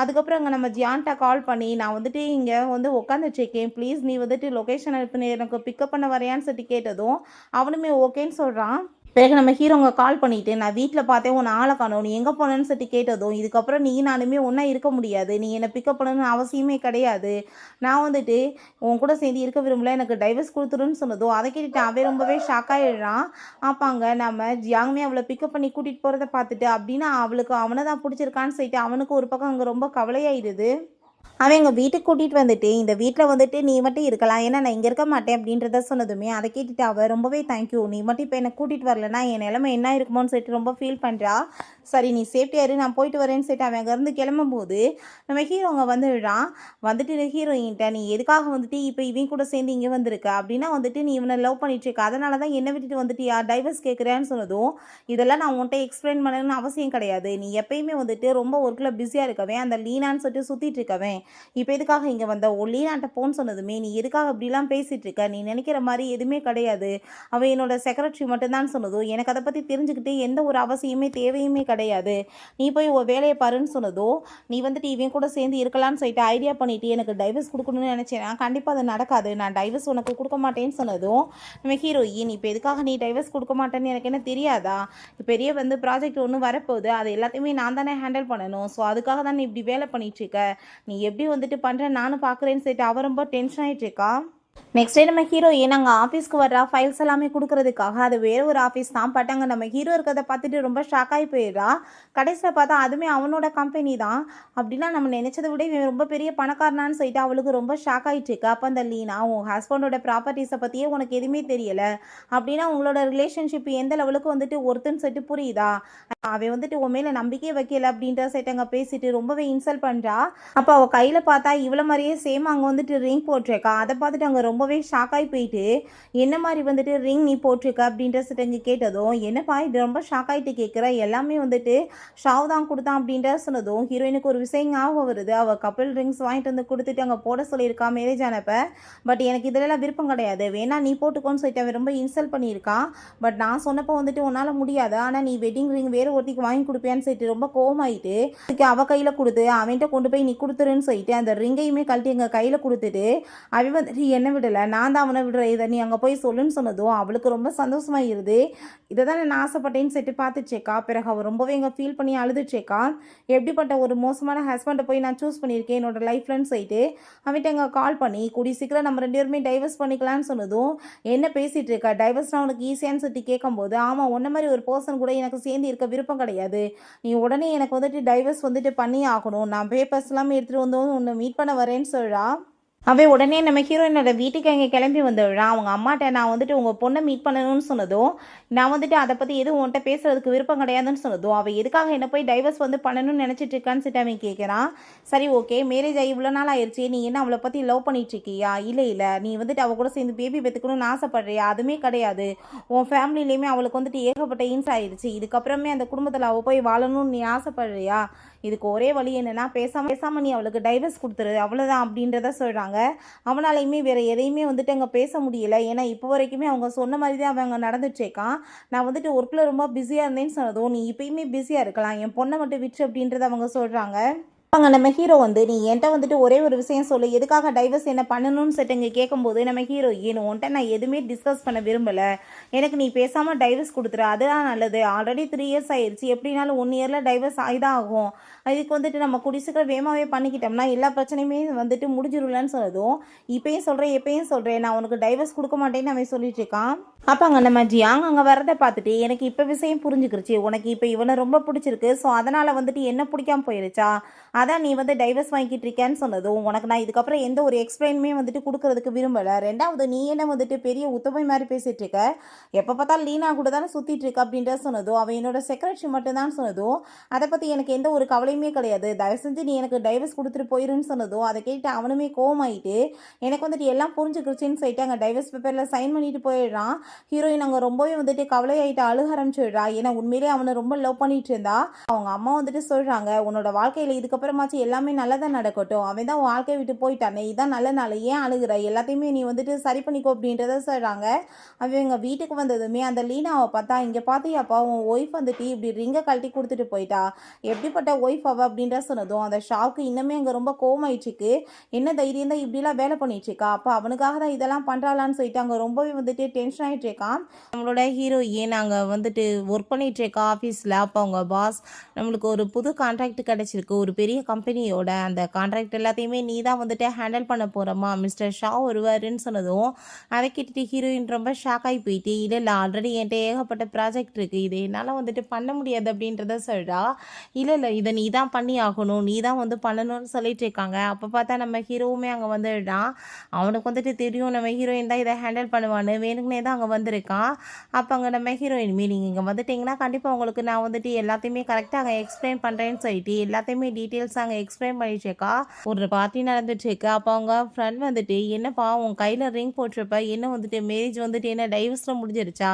அதுக்கப்புறம் அங்கே நம்ம ஜியான்ட்டா கால் பண்ணி நான் வந்துட்டு இங்கே வந்து உட்காந்துட்ருக்கேன், ப்ளீஸ் நீ வந்துட்டு லொக்கேஷன் அனுப்புனு எனக்கு பிக்கப் பண்ண வரையான்னு சொல்லிட்டு கேட்டதும் அவனுமே ஓகேன்னு சொல்கிறான். பிறகு நம்ம ஹீரோங்க கால் பண்ணிட்டு, "நான் வீட்ல பார்த்தேன் உன்ன ஆள காணோம். நீ எங்க போனன்னு?" சொல்லிட்டு கேட்டதும், "இதுக்கப்புறம் நீ நானுமே ஒண்ணா இருக்க முடியாது. நீ என்ன பிக்கப் பண்ணணும்னு அவசியமே கிடையாது. நான் வந்துட்டு உன் கூட சேர்ந்து இருக்க விரும்பல. எனக்கு டைவர்ஸ் குடுத்துருன்னு" சொன்னதும், அத கேட்டுட்டு அவன் ரொம்பவே ஷாக் ஆயிடுறான். ஆப்பாங்க நம்ம ஜியாங்குமே அவள பிக்கப் பண்ணி கூட்டிட்டு போறத பார்த்துட்டு, அப்படின்னா அவளுக்கு அவன தான் புடிச்சிருக்கான்னு சொல்லிட்டு அவனுக்கு ஒரு பக்கம் அங்க ரொம்ப கவலையாயிடுது. அவன் எங்க வீட்டுக்கு கூட்டிட்டு வந்துட்டு, "இந்த வீட்ல வந்துட்டு நீ மட்டும் இருக்கலாம். ஏன்னா நான் இங்க இருக்க மாட்டேன்." அப்படின்றத சொன்னதுமே, அத கேட்டுட்டு அவ ரொம்பவே தேங்க்யூ. நீ மட்டும் இப்ப என்ன கூட்டிட்டு வரலன்னா, என் நிலைமை என்ன இருக்குமோன்னு சொல்லிட்டு ரொம்ப ஃபீல் பண்றா. சரி நீ சேஃப்டியா இரு, நான் போயிட்டு வரேன்னு சொல்லிட்டு அவன் அங்கேருந்து கிளம்பும்போது, நம்ம ஹீரோ அங்க வந்துடுறான். வந்துட்டு ஹீரோயின்ட்ட, "நீ எதுக்காக வந்துட்டு இப்ப இவன் கூட சேர்ந்து இங்க வந்திருக்க? அப்படின்னா வந்துட்டு நீ இவன லவ் பண்ணிட்டு இருக்க. அதனால தான் என்ன விட்டுட்டு வந்துட்டியா? டைவர்ஸ் கேட்குறியான்னு" சொன்னதும், "இதெல்லாம் நான் உன்ட்ட எக்ஸ்பிளைன் பண்ணணும்னு அவசியம் கிடையாது. நீ எப்பயுமே வந்துட்டு ரொம்ப ஒர்க்ல பிஸியா இருக்கவன். அந்த லீனான்னு சொல்லிட்டு சுத்திட்டு இருக்கவன். இப்ப எதுக்காக இங்க வந்த? உன் லீனாட்ட போன்னு சொன்னதுமே, நீ எதுக்காக இப்படிலாம் பேசிட்டு இருக்க? நீ நினைக்கிற மாரி எதுவுமே கிடையாது. அவ என்னோட செக்ரட்டரி மட்டும் தான்" சொன்னதும், "எனக்கு அத பத்தி தெரிஞ்சுக்கிட்டு எந்த ஒரு அவசியமே தேவையுமே கிடையாது. நீ போய் உன் வேலைய பாருன்னு" சொன்னதும், "நீ வந்துட்டு இவன் கூட சேர்ந்து இருக்கலாம்னு சொல்லிட்டு ஐடியா பண்ணிட்டு எனக்கு டைவர்ஸ் குடுக்கணும்னு நினைச்சேன்னா, கண்டிப்பா அது நடக்காது. நான் டைவர்ஸ் உனக்கு குடுக்க மாட்டேன்னு" சொன்னதும், நம்ம ஹீரோயின், "இப்ப எதுக்காக நீ டைவர்ஸ் குடுக்க மாட்டேன்னு எனக்கு என்ன தெரியாதா? பெரிய வந்து ப்ராஜெக்ட் ஒண்ணு வரப்போகுது. அது எல்லாத்தையுமே நான் தானே ஹேண்டில் பண்ணணும். ஸோ அதுக்காக தான் நீ இப்படி வேலை பண்ணிட்டு இருக்க. நீ எப்படி வந்துட்டு பண்ற நானும் பார்க்குறேன்னு" சொல்லிட்டு அவ ரொம்ப டென்ஷன் ஆயிட்டு இருக்கா. நெக்ஸ்ட் டே நம்ம ஹீரோயின் அங்கே ஆஃபீஸ்க்கு வர்றா ஃபைல்ஸ் எல்லாமே கொடுக்கறதுக்காக. அது வேற ஒரு ஆஃபீஸ் தான். பட் அங்கே நம்ம ஹீரோ இருக்கிறத பார்த்துட்டு ரொம்ப ஷாக் ஆகி போயிடுறா. கடைசியில் பார்த்தா அதுவுமே அவனோட கம்பெனி தான். அப்படின்னா நம்ம நினைச்சதை விட இவன் ரொம்ப பெரிய பணக்காரனான்னு சொல்லிட்டு அவளுக்கு ரொம்ப ஷாக் ஆயிட்டு இருக்கு. அப்போ அந்த லீனா, "உன் ஹஸ்பண்டோட ப்ராப்பர்ட்டிஸை பற்றியே உனக்கு எதுவுமே தெரியல. அப்படின்னா உங்களோட ரிலேஷன்ஷிப் எந்த லெவலுக்கு வந்துட்டு ஒருத்தன்னு சொல்லிட்டு புரியுதா? அவன் வந்துட்டு உன் மேலே நம்பிக்கையே வைக்கல" அப்படின்ற சைட் அங்கே பேசிட்டு ரொம்பவே இன்சல்ட் பண்ணுறா. அப்போ அவள் கையில் பார்த்தா இவ்வளோ மாதிரியே சேம் அங்கே வந்துட்டு ரிங் போட்டிருக்கா. அதை பார்த்துட்டு அங்கே ரொம்பவே ஷாக் ஆகி போயிட்டு, "என்ன மாதிரி வந்துட்டு ரிங் நீ போட்டிருக்க?" அப்படின்ற சைட் அங்கே கேட்டதும், "என்னப்பா இது ரொம்ப ஷாக் ஆகிட்டு கேட்குற? எல்லாமே வந்துட்டு ஷாவ் தான் கொடுத்தான்" அப்படின்ற சொன்னதும், ஹீரோயினுக்கு ஒரு விஷயம் ஞாபகம் வருது. அவள் கப்பிள் ரிங்ஸ் வாங்கிட்டு வந்து கொடுத்துட்டு அங்கே போட சொல்லியிருக்கா மேரேஜ் ஆனப்ப. பட் எனக்கு இதிலலாம் விருப்பம் கிடையாது. வேணா நீ போட்டுக்கோன்னு சொல்லிட்டு அவன் ரொம்ப இன்சல்ட் பண்ணியிருக்கான். பட் நான் சொன்னப்போ வந்துட்டு உன்னால் முடியாது. ஆனால் நீ வெட்டிங் ரிங் வேறு ஒருத்திக்கு வாங்கி கொடுப்பியான்னு சொல்லிட்டு ரொம்ப கோவமாயிட்டு, அதுக்கு அவள் கையில் கொடுத்து அவன்கிட்ட கொண்டு போய் நீ கொடுத்துருன்னு சொல்லிட்டு அந்த ரிங்கையுமே கழட்டி எங்கள் கையில் கொடுத்துட்டு, அவன் வந்துட்டு என்ன விடலை, நான் தான் அவனை விடுறேன், இதை நீ அங்கே போய் சொல்லுன்னு சொன்னதும் அவளுக்கு ரொம்ப சந்தோஷமாயிருது. இதை தான் நான் ஆசைப்பட்டேன்னு சொல்லிட்டு பார்த்துச்சேக்கா. பிறகு அவள் ரொம்பவே இங்கே ஃபீல் பண்ணி அழுதுச்சேக்கா. எப்படிப்பட்ட ஒரு மோசமான ஹஸ்பண்டை போய் நான் சூஸ் பண்ணியிருக்கேன் என்னோட லைஃப்லன்னு சொல்லிட்டு அவன்கிட்ட எங்க கால் பண்ணி, "கூடிய சீக்கிரம் நம்ம 2 பேருமே டைவர்ஸ் பண்ணிக்கலாம்னு" சொன்னதும், "என்ன பேசிட்டு இருக்க? டைவர்ஸ்னா உனக்கு ஈஸியான்னு" சொல்லிட்டு கேட்கும்போது, "ஆமா, உன்ன மாதிரி ஒரு பர்சன் கூட எனக்கு சேர்ந்து இருக்க விருப்பம் கிடையாது. நீ உடனே எனக்கு வந்துட்டு டைவர்ஸ் வந்துட்டு பண்ணியே ஆகணும். நான் பேப்பர்ஸ் எல்லாமே எடுத்துட்டு வந்து உன்னை மீட் பண்ண வரேன்னு" சொல்றா. அவன் உடனே நம்ம ஹீரோயினோட வீட்டுக்கு அங்கே கிளம்பி வந்துடுறான். அவங்க அம்மாட்ட, "நான் வந்துட்டு உங்கள் பொண்ணை மீட் பண்ணணும்னு" சொன்னதும், "நான் வந்துட்டு அதை பற்றி எதுவும் உன்கிட்ட பேசுறதுக்கு விருப்பம் கிடையாதுன்னு" சொன்னதும், "அவள் எதுக்காக என்ன போய் டைவர்ஸ் வந்து பண்ணணும்னு நினச்சிட்டு இருக்கான்னு" சொல்லிட்டு அவன் கேட்குறான். "சரி ஓகே, மேரேஜ் ஆகி இவ்வளோ நாள் ஆயிடுச்சு. நீ என்ன அவளை பற்றி லவ் பண்ணிட்டு இருக்கியா? இல்லை இல்லை, நீ வந்துட்டு அவள் கூட சேர்ந்து பேபி பெற்றுக்கணும்னு ஆசைப்படுறியா? அதுவுமே கிடையாது. உன் ஃபேமிலியிலையுமே அவளுக்கு வந்துட்டு ஏகப்பட்ட இன்ஸ் ஆயிடுச்சு. இதுக்கப்புறமே அந்த குடும்பத்தில் அவள் போய் வாழணும்னு நீ ஆசைப்படுறியா? இதுக்கு ஒரே வழி என்னன்னா, பேசாம நீ அவளுக்கு டைவர்ஸ் கொடுத்துரு, அவ்வளோதான்" அப்படின்றத சொல்கிறாங்க. அவனாலையுமே வேற எதையுமே வந்துட்டு அங்கே பேச முடியல. ஏன்னா இப்போ வரைக்குமே அவங்க சொன்ன மாதிரி தான் அவன் அங்கே நடந்துட்டுருக்கான். "நான் வந்துட்டு ஒர்க்கில் ரொம்ப பிஸியாக இருந்தேன்னு" சொன்னதும், "நீ இப்பயுமே பிஸியாக இருக்கலாம், என் பொண்ணை மட்டும் விட்டுரு" அப்படின்றத அவங்க சொல்கிறாங்க. அவங்க நம்ம ஹீரோ வந்து, "நீ என்கிட்ட வந்துட்டு ஒரே ஒரு விஷயம் சொல்லு, எதுக்காக டைவர்ஸ் என்ன பண்ணணும்னு" சொல்லிட்டு இங்கே கேட்கும்போது, நம்ம ஹீரோயின், "உன்கிட்ட நான் எதுவுமே டிஸ்கஸ் பண்ண விரும்பலை. எனக்கு நீ பேசாமல் டைவர்ஸ் கொடுத்துரு, அதுதான் நல்லது. ஆல்ரெடி 3 இயர்ஸ் ஆயிடுச்சு. எப்படினாலும் 1 இயரில் டைவர்ஸ் ஆகி தான் ஆகும். இதுக்கு வந்துட்டு நம்ம கூடிய சீக்கிரம் வேகமாகவே பண்ணிக்கிட்டோம்னா எல்லா பிரச்சனையுமே வந்துட்டு முடிஞ்சிரும்லன்னு" சொன்னதும், "இப்பயும் சொல்கிறேன், எப்பயும் சொல்கிறேன், நான் உனக்கு டைவர்ஸ் கொடுக்க மாட்டேன்னு" அவன் சொல்லிட்டு இருக்கான். அப்போ அங்கே நம்ம ஜியாங் அங்கே வரதை பார்த்துட்டு, "எனக்கு இப்போ விஷயம் புரிஞ்சுக்கிருச்சு. உனக்கு இப்போ இவனை ரொம்ப பிடிச்சிருக்கு. ஸோ அதனால் வந்துட்டு என்ன பிடிக்காம போயிருச்சா? அதான் நீ வந்து டைவர்ஸ் வாங்கிட்டு இருக்கேன்னு" சொன்னதும், "உனக்கு நான் இதுக்கப்புறம் எந்த ஒரு எக்ஸ்பிளைனுமே வந்துட்டு கொடுக்கறதுக்கு விரும்பலை. ரெண்டாவது நீ என்ன வந்துட்டு பெரிய உத்தமை மாதிரி பேசிகிட்டு இருக்க? எப்போ பார்த்தாலும் லீனா கூட தானே சுற்றிட்டு இருக்க" அப்படின்ற சொன்னதும், "அவன் என்னோட செக்ரட்டரி மட்டும்தான்" சொன்னதும், "அதை பற்றி எனக்கு எந்த ஒரு கவலையுமே கிடையாது. தயவு செஞ்சு நீ எனக்கு டைவர்ஸ் கொடுத்துட்டு போயிருன்னு" சொன்னதும், அதை கேட்டு அவனுமே கோவமாயிட்டு, எனக்கு வந்துட்டு எல்லாம் புரிஞ்சுக்கிருச்சின்னு சொல்லிட்டு அங்கே டைவர்ஸ் பேப்பரில் சைன் பண்ணிட்டு போயிடுறான். ஹீரோயின் அங்கே ரொம்பவே வந்துட்டு கவலையாயிட்டு அழுக ஆரம்பிச்சிடுறா. ஏன்னா உண்மையிலே அவனை ரொம்ப லவ் பண்ணிட்டு இருந்தா. அவங்க அம்மா வந்துட்டு சொல்கிறாங்க, "உன்னோட வாழ்க்கையில் இதுக்கப்புறமாச்சு எல்லாமே நல்லதாக நடக்கட்டும். அவன் தான் உன் வாழ்க்கையை விட்டு போயிட்டானே, இதான் நல்ல நாள், ஏன் அழுகுற? எல்லாத்தையுமே நீ வந்துட்டு சரி பண்ணிக்கோ" அப்படின்றத சொல்கிறாங்க. அவங்க வீட்டுக்கு வந்ததுமே அந்த லீனாவை பார்த்தா, "இங்கே பார்த்தியாப்பா, உன் ஒய்ஃப் வந்துட்டு இப்படி ரிங்கை கழட்டி கொடுத்துட்டு போயிட்டா. எப்படிப்பட்ட ஒய்ஃப் அவ?" அப்படின்ற சொன்னதும், அந்த ஷாக்கு இன்னுமே அங்கே ரொம்ப கோவமாயிடுச்சுக்கு. "என்ன தைரியம் தான் இப்படிலாம் வேலை பண்ணிட்டு இருக்கா? அப்போ அவனுக்காக தான் இதெல்லாம் பண்ணுறாளான்னு" சொல்லிட்டு அங்கே ரொம்பவே வந்துட்டு டென்ஷன் ஆகிட்டு இருக்கான். நம்மளோட ஹீரோயின் அங்கே வந்துட்டு ஒர்க் பண்ணிட்டு இருக்கா ஆஃபீஸில். அப்போ அவங்க பாஸ் நம்மளுக்கு ஒரு புது கான்ட்ராக்ட் கிடச்சிருக்கு ஒரு பெரிய கம்பெனியோட. அந்த கான்ட்ராக்ட் எல்லாத்தையுமே நீ தான் வந்துட்டு ஹேண்டில் பண்ண போகிறோமா மிஸ்டர் ஷா வருவாருன்னு சொன்னதும் அதை கேட்டுட்டு ஹீரோயின் ரொம்ப ஷாக் ஆகி போயிட்டு, இல்லை இல்லை ஆல்ரெடி என்கிட்ட ஏகப்பட்ட ப்ராஜெக்ட் இருக்குது, இது என்னால் வந்துட்டு பண்ண முடியாது அப்படின்றத சொல்கிறா. இல்லை இல்லை இதை நீ தான் பண்ணி ஆகணும், நீ தான் வந்து பண்ணணும்னு சொல்லிட்டு இருக்காங்க. அப்போ பார்த்தா நம்ம ஹீரோவுமே அங்கே வந்துடுறான். அவனுக்கு வந்துட்டு தெரியும் நம்ம ஹீரோயின் தான் இதை ஹேண்டில் பண்ணுவான்னு, வேணுக்குனே தான் அங்கே வந்திருக்கான். அப்போ அங்கே நம்ம ஹீரோயின் நீங்கள் இங்கே வந்துட்டிங்கன்னா கண்டிப்பாக உங்களுக்கு நான் வந்துட்டு எல்லாத்தையுமே கரெக்டாக அங்கே எக்ஸ்பிளைன் பண்ணுறேன்னு சொல்லிட்டு எல்லாத்தையுமே டீட்டெயில்ஸ் அங்கே எக்ஸ்பிளைன் பண்ணிட்டுருக்கா. ஒரு பார்ட்டி நடந்துட்டுருக்கு. அப்போ அவங்க ஃப்ரெண்ட் வந்துட்டு, என்னப்பா உன் கையில் ரிங் போட்டிருப்ப, என்ன வந்துட்டு மேரேஜ் வந்துட்டு என்ன டைவர்ஸில் முடிஞ்சிருச்சா,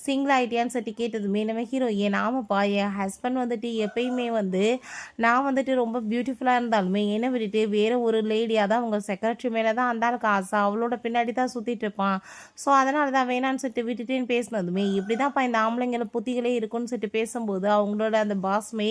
சிங்கிள் ஆகிட்டியான்னு சொல்லிட்டு கேட்டதுமே நம்ம ஹீரோயின், ஆமாப்பா என் ஹஸ்பண்ட் வந்துட்டு எப்பயுமே வந்து நான் வந்துட்டு ரொம்ப பியூட்டிஃபுல்லாக இருந்தாலுமே என்னை விட்டுட்டு வேறு ஒரு லேடியாக தான் அவங்க செக்ரட்டரி மேலே தான் அந்த ஆளுக்கு ஆசை, அவளோட பின்னாடி தான் சுற்றிட்டு இருப்பான், ஸோ அதனால தான் வேணான்னு சொல்லிட்டு விட்டுட்டேன்னு பேசினதுமே, இப்படி தான்ப்பா இந்த ஆம்பளைங்களை புத்திகளே இருக்குன்னு சொல்லிட்டு பேசும்போது அவங்களோட அந்த பாஸ்மே,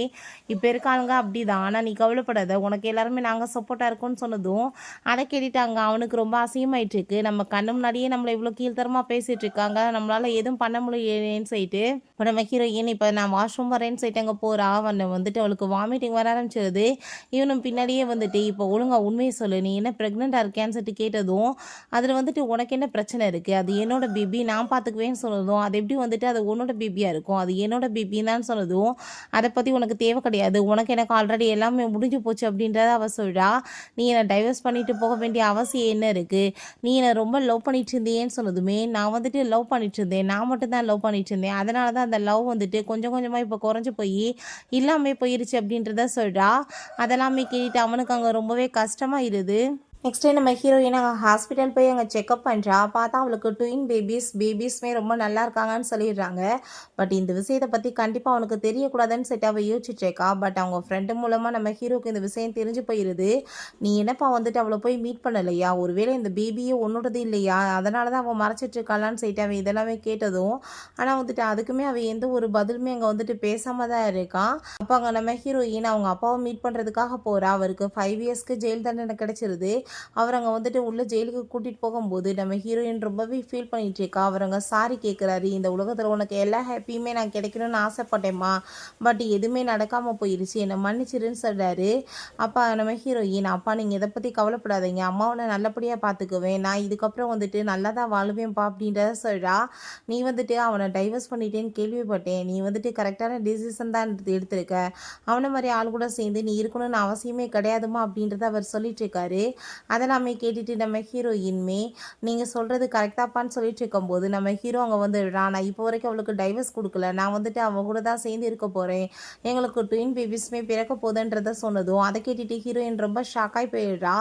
இப்போ இருக்கானுங்க அப்படி தான், ஆனால் நீ கவலைப்படாத உனக்கு எல்லாருமே நாங்கள் சப்போர்ட்டாக இருக்கோன்னு சொன்னதும் அதை கேட்டுட்டாங்க. அவனுக்கு ரொம்ப அசிங்கமாயிட்டு இருக்கு, நம்ம கண்ணு முன்னாடியே நம்மளை இவ்வளோ கீழ்த்தரமாக பேசிகிட்டு இருக்காங்க, நம்மளால் எதுவும் பண்ண முடியலேன்னு சொல்லிட்டு இப்போ நம்ம ஹீரோயின் இப்போ நான் வாஷ்ரூம் வரேன்னு சொல்லிட்டு அங்கே போகிறா. அவனை வந்துட்டு அவளுக்கு வாமிட்டிங் வர ஆரம்பிச்சிருது. இவனும் பின்னாடியே வந்துட்டு, இப்போ ஒழுங்கா உண்மையை சொல்லு, நீ என்ன ப்ரெக்னெண்ட்டாக இருக்கியான்னு சொல்லிட்டு கேட்டதும் அதில் வந்துட்டு உனக்கு என்ன பிரச்சனை இருக்குது, அது என்னோட பேபி நான் பார்த்துக்குவேன்னு சொன்னதும், அது எப்படி வந்துட்டு அது உன்னோட பேபியாக இருக்கும், அது என்னோட பேபின்னு சொன்னதும், அதை பற்றி உனக்கு தேவை கிடையாது, உனக்கு எனக்கு ஆல்ரெடி எல்லாமே முடிஞ்சு போச்சு அப்படின்றத அவள் சொல்கிறா. நீ என்னை டைவர்ஸ் பண்ணிட்டு போக வேண்டிய அவசியம் என்ன இருக்குது, நீ என்னை ரொம்ப லவ் பண்ணிட்டு இருந்தேன்னு சொன்னதுமே, நான் வந்துட்டு லவ் பண்ணிட்டு இருந்தேன், நான் மட்டும்தான் லவ் பண்ணிட்டு இருந்தேன், அதனால தான் அந்த லவ் வந்துட்டு கொஞ்சம் கொஞ்சமாக இப்போ குறைஞ்சி போய் இல்லாமல் போயிருச்சு அப்படின்றத சொல்கிறா. அதெல்லாமே கேட்டுட்டு அவனுக்கு அங்கே ரொம்பவே கஷ்டமாக இருது. நெக்ஸ்ட் நம்ம ஹீரோயின் அங்கே ஹாஸ்பிட்டல் போய் அங்கே செக்அப் பண்ணுறா. பார்த்தா அவளுக்கு ட்வின் பேபிஸ்மே ரொம்ப நல்லா இருக்காங்கன்னு சொல்லிடுறாங்க. பட் இந்த விஷயத்தை பற்றி கண்டிப்பாக அவனுக்கு தெரியக்கூடாதுன்னு சொல்லிட்டு அவள் யோசிச்சுட்ருக்கா. பட் அவங்க ஃப்ரெண்டு மூலமாக நம்ம ஹீரோக்கு இந்த விஷயம் தெரிஞ்சு போயிடுது. நீ என்னப்பா வந்துட்டு அவளை போய் மீட் பண்ணலையா, ஒருவேளை இந்த பேபியே உன்னோடது இல்லையா, அதனால தான் அவள் மறைச்சிட்ருக்காளான்னு சொல்லிட்டு அவன் இதெல்லாமே கேட்டதும், ஆனால் வந்துட்டு அதுக்குமே அவள் எந்த ஒரு பதிலுமே அங்கே வந்துட்டு பேசாமல் தான் இருக்கான். அப்போ அங்கே நம்ம ஹீரோயின் அவங்க அப்பாவை மீட் பண்ணுறதுக்காக போகிறா. அவருக்கு 5 இயர்ஸ்க்கு ஜெயில் தண்டனை கிடச்சிருது. அவர் அங்கே வந்துட்டு உள்ள ஜெயிலுக்கு கூட்டிகிட்டு போகும்போது நம்ம ஹீரோயின் ரொம்பவே ஃபீல் பண்ணிட்டு இருக்கா. அவர் அங்கே சாரி கேட்குறாரு, இந்த உலகத்தில் உனக்கு எல்லா ஹாப்பியுமே நான் கிடைக்கணும்னு ஆசைப்பட்டேம்மா, பட் எதுவுமே நடக்காமல் போயிடுச்சு, என்னை மன்னிச்சிருன்னு சொல்கிறாரு. அப்பா நம்ம ஹீரோயின், அப்பா நீங்கள் இதை பற்றி கவலைப்படாதீங்க, அம்மாவை நல்லபடியாக பார்த்துக்குவேன், நான் இதுக்கப்புறம் வந்துட்டு நல்லா தான் வாழுவேன்ப்பா அப்படின்றத சொல்கிறா. நீ வந்துட்டு அவனை டைவர்ஸ் பண்ணிட்டேன்னு கேள்விப்பட்டேன், நீ வந்துட்டு கரெக்டான டிசிஷன் தான் எடுத்திருக்க, அவனை மாதிரி ஆள் கூட சேர்ந்து நீ இருக்கணும்னு அவசியமே கிடையாதுமா அப்படின்றத அவர் சொல்லிட்டு இருக்காரு. அதெல்லாமே கேட்டுட்டு நம்ம ஹீரோயின்மே, நீங்கள் சொல்கிறது கரெக்டாப்பான்னு சொல்லிட்டு இருக்கும்போது நம்ம ஹீரோ அங்கே வந்துடுறான். நான் இப்போ வரைக்கும் அவளுக்கு டைவர்ஸ் கொடுக்கல, நான் வந்துட்டு அவன் கூட தான் சேர்ந்து இருக்க போகிறேன், எங்களுக்கு ட்வின் பேபிஸ்மே பிறக்க போதுன்றத சொன்னதும் அதை கேட்டுட்டு ஹீரோயின் ரொம்ப ஷாக்காகி போயிடுறா.